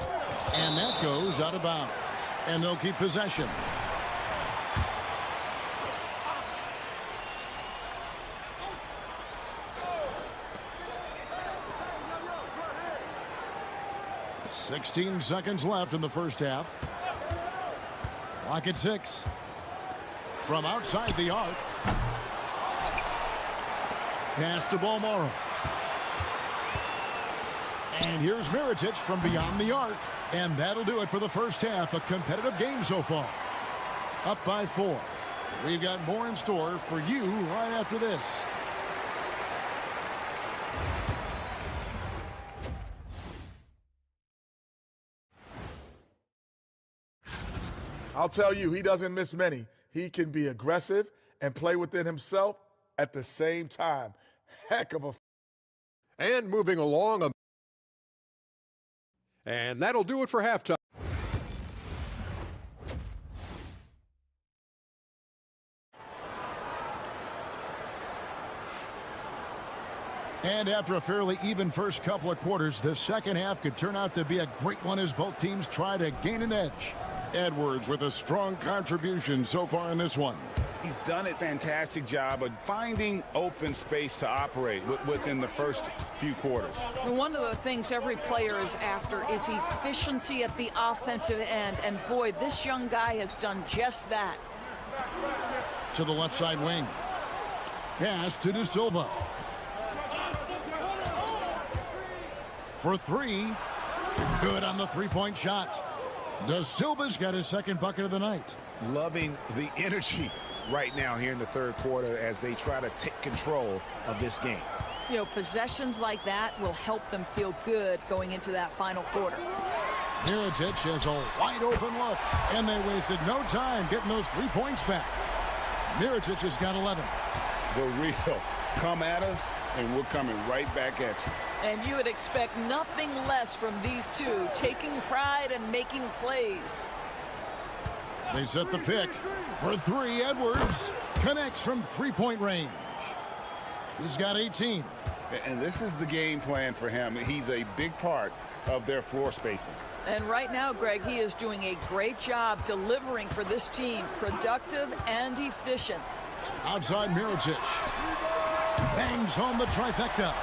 Speaker 6: And that goes out of bounds. And they'll keep possession. .16 seconds left in the first half. Clock at 6. From outside the arc. Pass to Balmoro. And here's Mirotic from beyond the arc. And that'll do it for the first half. A competitive game so far. Up by 4. We've got more in store for you right after this.
Speaker 14: I'll tell you, he doesn't miss many. He can be aggressive and play within himself at the same time. Heck of a...
Speaker 4: And moving along. And that'll do it for halftime.
Speaker 6: And after a fairly even first couple of quarters, the second half could turn out to be a great one as both teams try to gain an edge. Edwards with a strong contribution so far in this one.
Speaker 7: He's done a fantastic job of finding open space to operate within the first few quarters.
Speaker 11: One of the things every player is after is efficiency at the offensive end. And boy, this young guy has done just that.
Speaker 6: To the left side wing. Pass to De Silva. For three. Good on the three-point shot. De Silva's got his second bucket of the night.
Speaker 7: Loving the energy right now here in the third quarter as they try to take control of this game.
Speaker 11: You know, possessions like that will help them feel good going into that final quarter.
Speaker 6: Mirotic has a wide open look, and they wasted no time getting those 3 points back. Mirotic has got 11.
Speaker 7: The real come at us, and we're coming right back at you.
Speaker 11: And you would expect nothing less from these two, taking pride and making plays.
Speaker 6: They set the pick for three. Edwards connects from three-point range. He's got 18.
Speaker 7: And this is the game plan for him. He's a big part of their floor spacing.
Speaker 11: And right now, Greg, he is doing a great job delivering for this team, productive and efficient.
Speaker 6: Outside Mirotic. Bangs home the trifecta.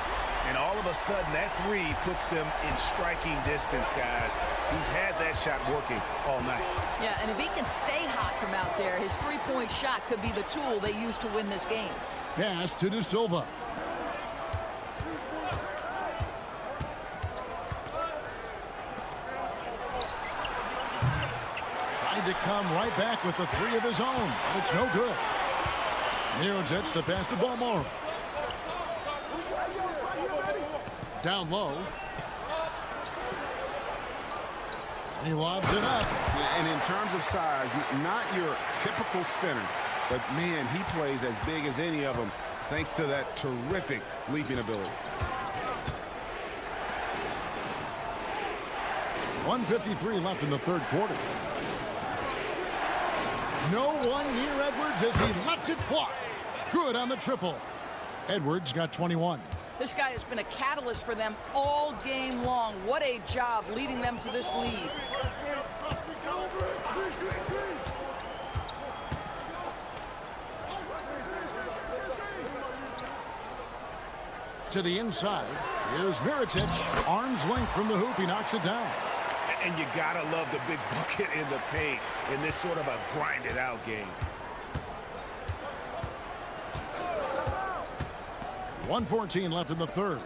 Speaker 1: And all of a sudden, that three puts them in striking distance, guys. He's had that shot working all night.
Speaker 11: Yeah, and if he can stay hot from out there, his three-point shot could be the tool they use to win this game.
Speaker 6: Pass to De Silva. Tried to come right back with the three of his own, but it's no good. Mirotic the pass to Balmore. Down low. He lobs it up.
Speaker 7: And in terms of size, not your typical center, but man, he plays as big as any of them thanks to that terrific leaping ability.
Speaker 6: 1:53 left in the third quarter. No one near Edwards as he lets it fly. Good on the triple. Edwards got 21.
Speaker 11: This guy has been a catalyst for them all game long. What a job leading them to this lead.
Speaker 6: To the inside. Here's Mirotic. Arm's length from the hoop. He knocks it down.
Speaker 1: And you gotta love the big bucket in the paint in this sort of a grinded out game.
Speaker 6: 1:14 left in the third.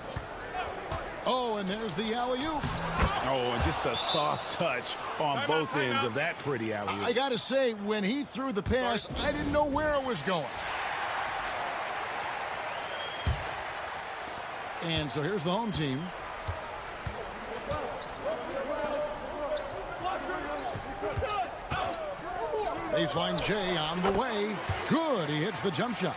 Speaker 6: Oh, and there's the alley-oop.
Speaker 7: Oh, and just a soft touch on both ends of that pretty alley-oop.
Speaker 6: I got to say, when he threw the pass, I didn't know where it was going. And so here's the home team. Baseline J on the way. Good. He hits the jump shot.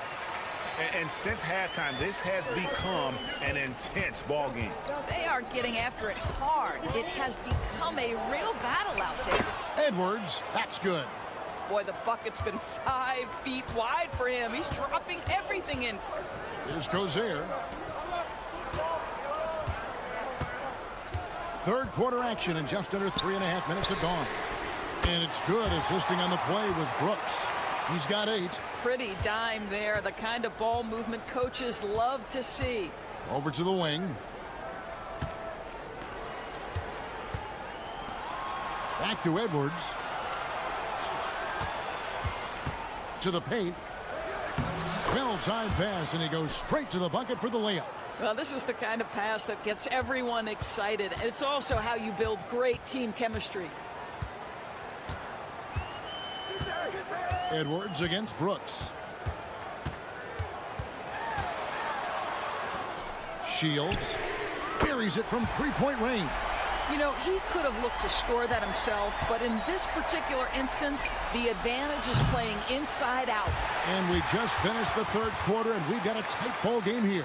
Speaker 1: And since halftime, this has become an intense ball game.
Speaker 11: They are getting after it hard. It has become a real battle out there.
Speaker 6: Edwards, that's good.
Speaker 11: Boy, the bucket's been 5 feet wide for him. He's dropping everything in.
Speaker 6: Here's Cozier. Third quarter action in just under 3.5 minutes have gone. And it's good. Assisting on the play was Brooks. He's got 8.
Speaker 11: Pretty dime there. The kind of ball movement coaches love to see.
Speaker 6: Over to the wing. Back to Edwards. To the paint. Well-timed pass, and he goes straight to the bucket for the layup.
Speaker 11: Well, this is the kind of pass that gets everyone excited. It's also how you build great team chemistry.
Speaker 6: Edwards against Brooks. Shields buries it from three-point range.
Speaker 11: You know, he could have looked to score that himself, but in this particular instance, the advantage is playing inside out.
Speaker 6: And we just finished the third quarter, and we've got a tight ball game here.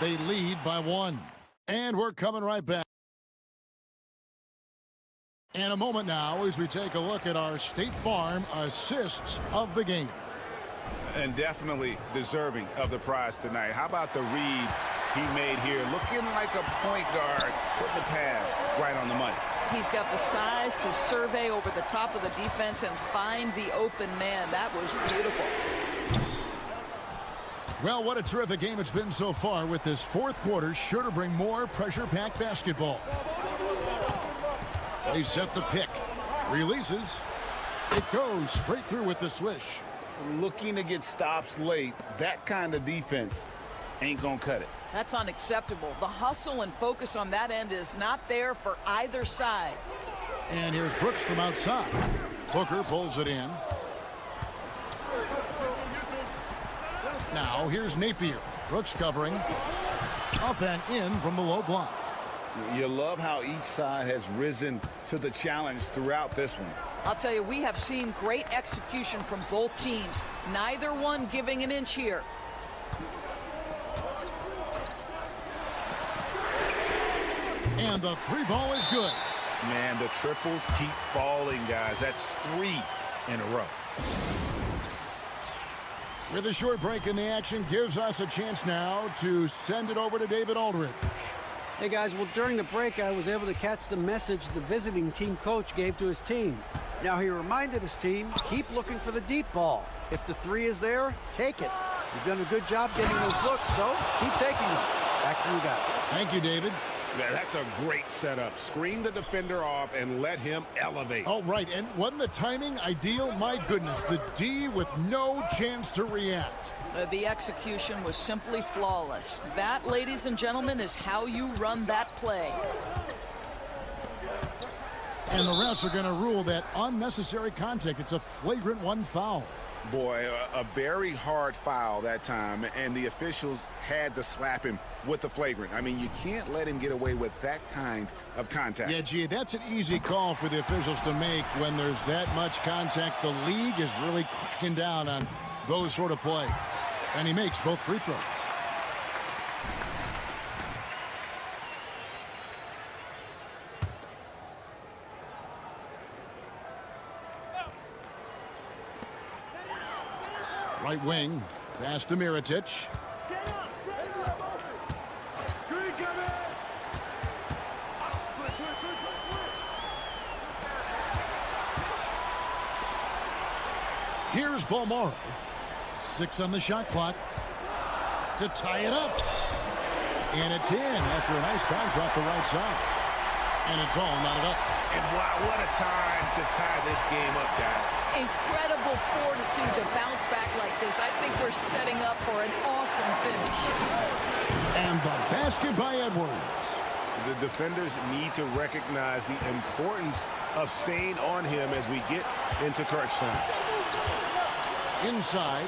Speaker 6: They lead by 1. And we're coming right back. In a moment now, as we take a look at our State Farm assists of the game.
Speaker 7: And definitely deserving of the prize tonight. How about the read he made here, looking like a point guard, putting the pass right on the money.
Speaker 11: He's got the size to survey over the top of the defense and find the open man. That was beautiful.
Speaker 6: Well, what a terrific game it's been so far, with this fourth quarter sure to bring more pressure-packed basketball. They set the pick. Releases. It goes straight through with the swish.
Speaker 7: Looking to get stops late, that kind of defense ain't gonna cut it.
Speaker 11: That's unacceptable. The hustle and focus on that end is not there for either side.
Speaker 6: And here's Brooks from outside. Booker pulls it in. Now here's Napier. Brooks covering. Up and in from the low block.
Speaker 7: You love how each side has risen to the challenge throughout this one.
Speaker 11: I'll tell you, we have seen great execution from both teams. Neither one giving an inch here.
Speaker 6: And the three ball is good.
Speaker 7: Man, the triples keep falling, guys. That's 3 in a row.
Speaker 6: With a short break in the action, gives us a chance now to send it over to David Aldridge.
Speaker 10: Hey guys, well, during the break I was able to catch the message the visiting team coach gave to his team. Now he reminded his team, keep looking for the deep ball. If the three is there, take it. You've done a good job getting those looks, so keep taking them. Back to you guys.
Speaker 6: Thank you, David.
Speaker 7: Yeah, that's a great setup. Screen the defender off and let him elevate.
Speaker 6: Oh, right. And wasn't the timing ideal? My goodness, the D with no chance to react.
Speaker 11: The execution was simply flawless. That, ladies and gentlemen, is how you run that play.
Speaker 6: And the refs are going to rule that unnecessary contact. It's a flagrant 1 foul.
Speaker 7: Boy, a very hard foul that time, and the officials had to slap him with the flagrant. I mean, you can't let him get away with that kind of contact.
Speaker 6: Yeah, gee, that's an easy call for the officials to make when there's that much contact. The league is really cracking down on those sort of plays. And he makes both free throws. Right wing, pass to Mirotic. Here's Balmaro. 6 on the shot clock to tie it up. And it's in after a nice bounce off the right side. And it's all knotted up.
Speaker 7: And wow, what a time to tie this game up, guys.
Speaker 11: Incredible fortitude to bounce back like this. I think we're setting up for an awesome finish.
Speaker 6: And the basket by Edwards.
Speaker 7: The defenders need to recognize the importance of staying on him as we get into crunch time.
Speaker 6: Inside.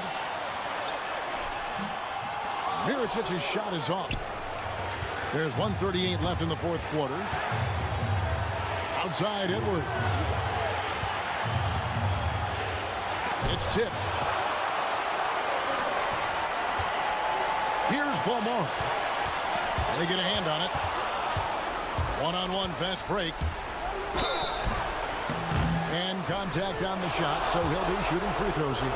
Speaker 6: Mirotic's shot is off. There's 1:38 left in the fourth quarter. Outside Edwards. It's tipped. Here's Balmaro. They get a hand on it. One-on-one fast break. And contact on the shot, so he'll be shooting free throws here.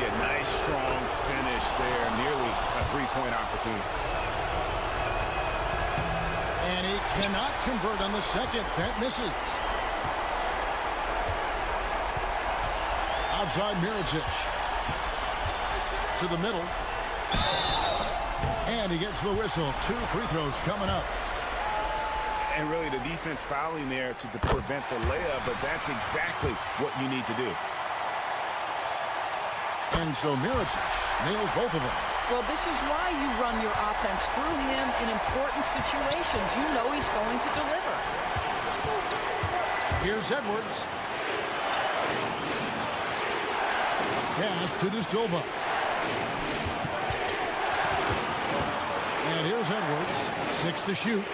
Speaker 7: Yeah, nice, strong finish there. Nearly a three-point opportunity.
Speaker 6: And he cannot convert on the second. That misses. Outside Mirotic. To the middle. And he gets the whistle. 2 free throws coming up.
Speaker 7: And really the defense fouling there to prevent the layup, but that's exactly what you need to do.
Speaker 6: And so Mirotic nails both of them.
Speaker 11: Well, this is why you run your offense through him in important situations. You know he's going to deliver.
Speaker 6: Here's Edwards. Pass to De Silva. And here's Edwards. 6 to shoot.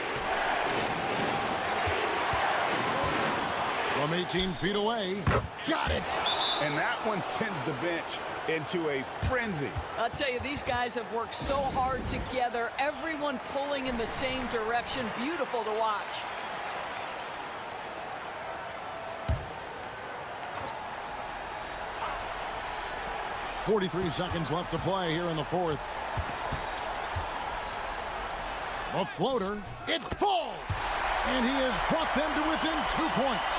Speaker 6: From 18 feet away. Got it!
Speaker 7: And that one sends the bench into a frenzy.
Speaker 11: I'll tell you, these guys have worked so hard together. Everyone pulling in the same direction. Beautiful to watch. .43 seconds left to play here in the fourth.
Speaker 6: A floater. It falls. And he has brought them to within 2 points.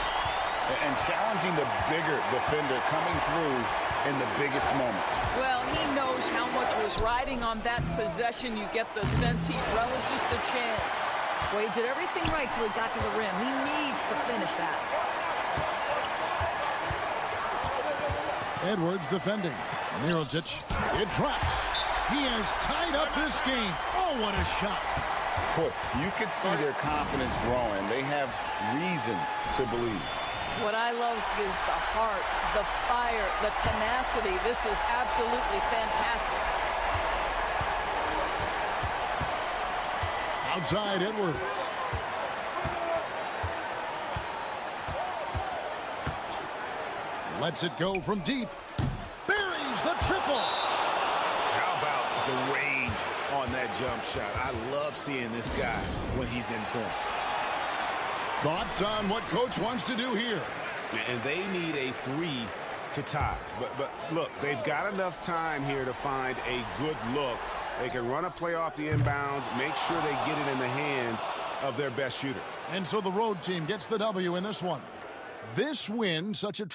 Speaker 13: And challenging the bigger defender coming through in the biggest moment.
Speaker 11: Well, he knows how much was riding on that possession. You get the sense he relishes the chance. Well, he did everything right till he got to the rim. He needs to finish that.
Speaker 6: Edwards defending. Mirotic. It drops. He has tied up this game. Oh, what a shot.
Speaker 13: You can see their confidence growing. They have reason to believe.
Speaker 11: What I love is the heart, the fire, the tenacity. This is absolutely fantastic.
Speaker 6: Outside Edwards. Lets it go from deep. Buries the triple.
Speaker 7: How about the range on that jump shot? I love seeing this guy when he's in form.
Speaker 6: Thoughts on what coach wants to do here?
Speaker 13: And they need a 3 to tie. But look, they've got enough time here to find a good look. They can run a play off the inbounds, make sure they get it in the hands of their best shooter.
Speaker 6: And so the road team gets the W in this one. This win, such a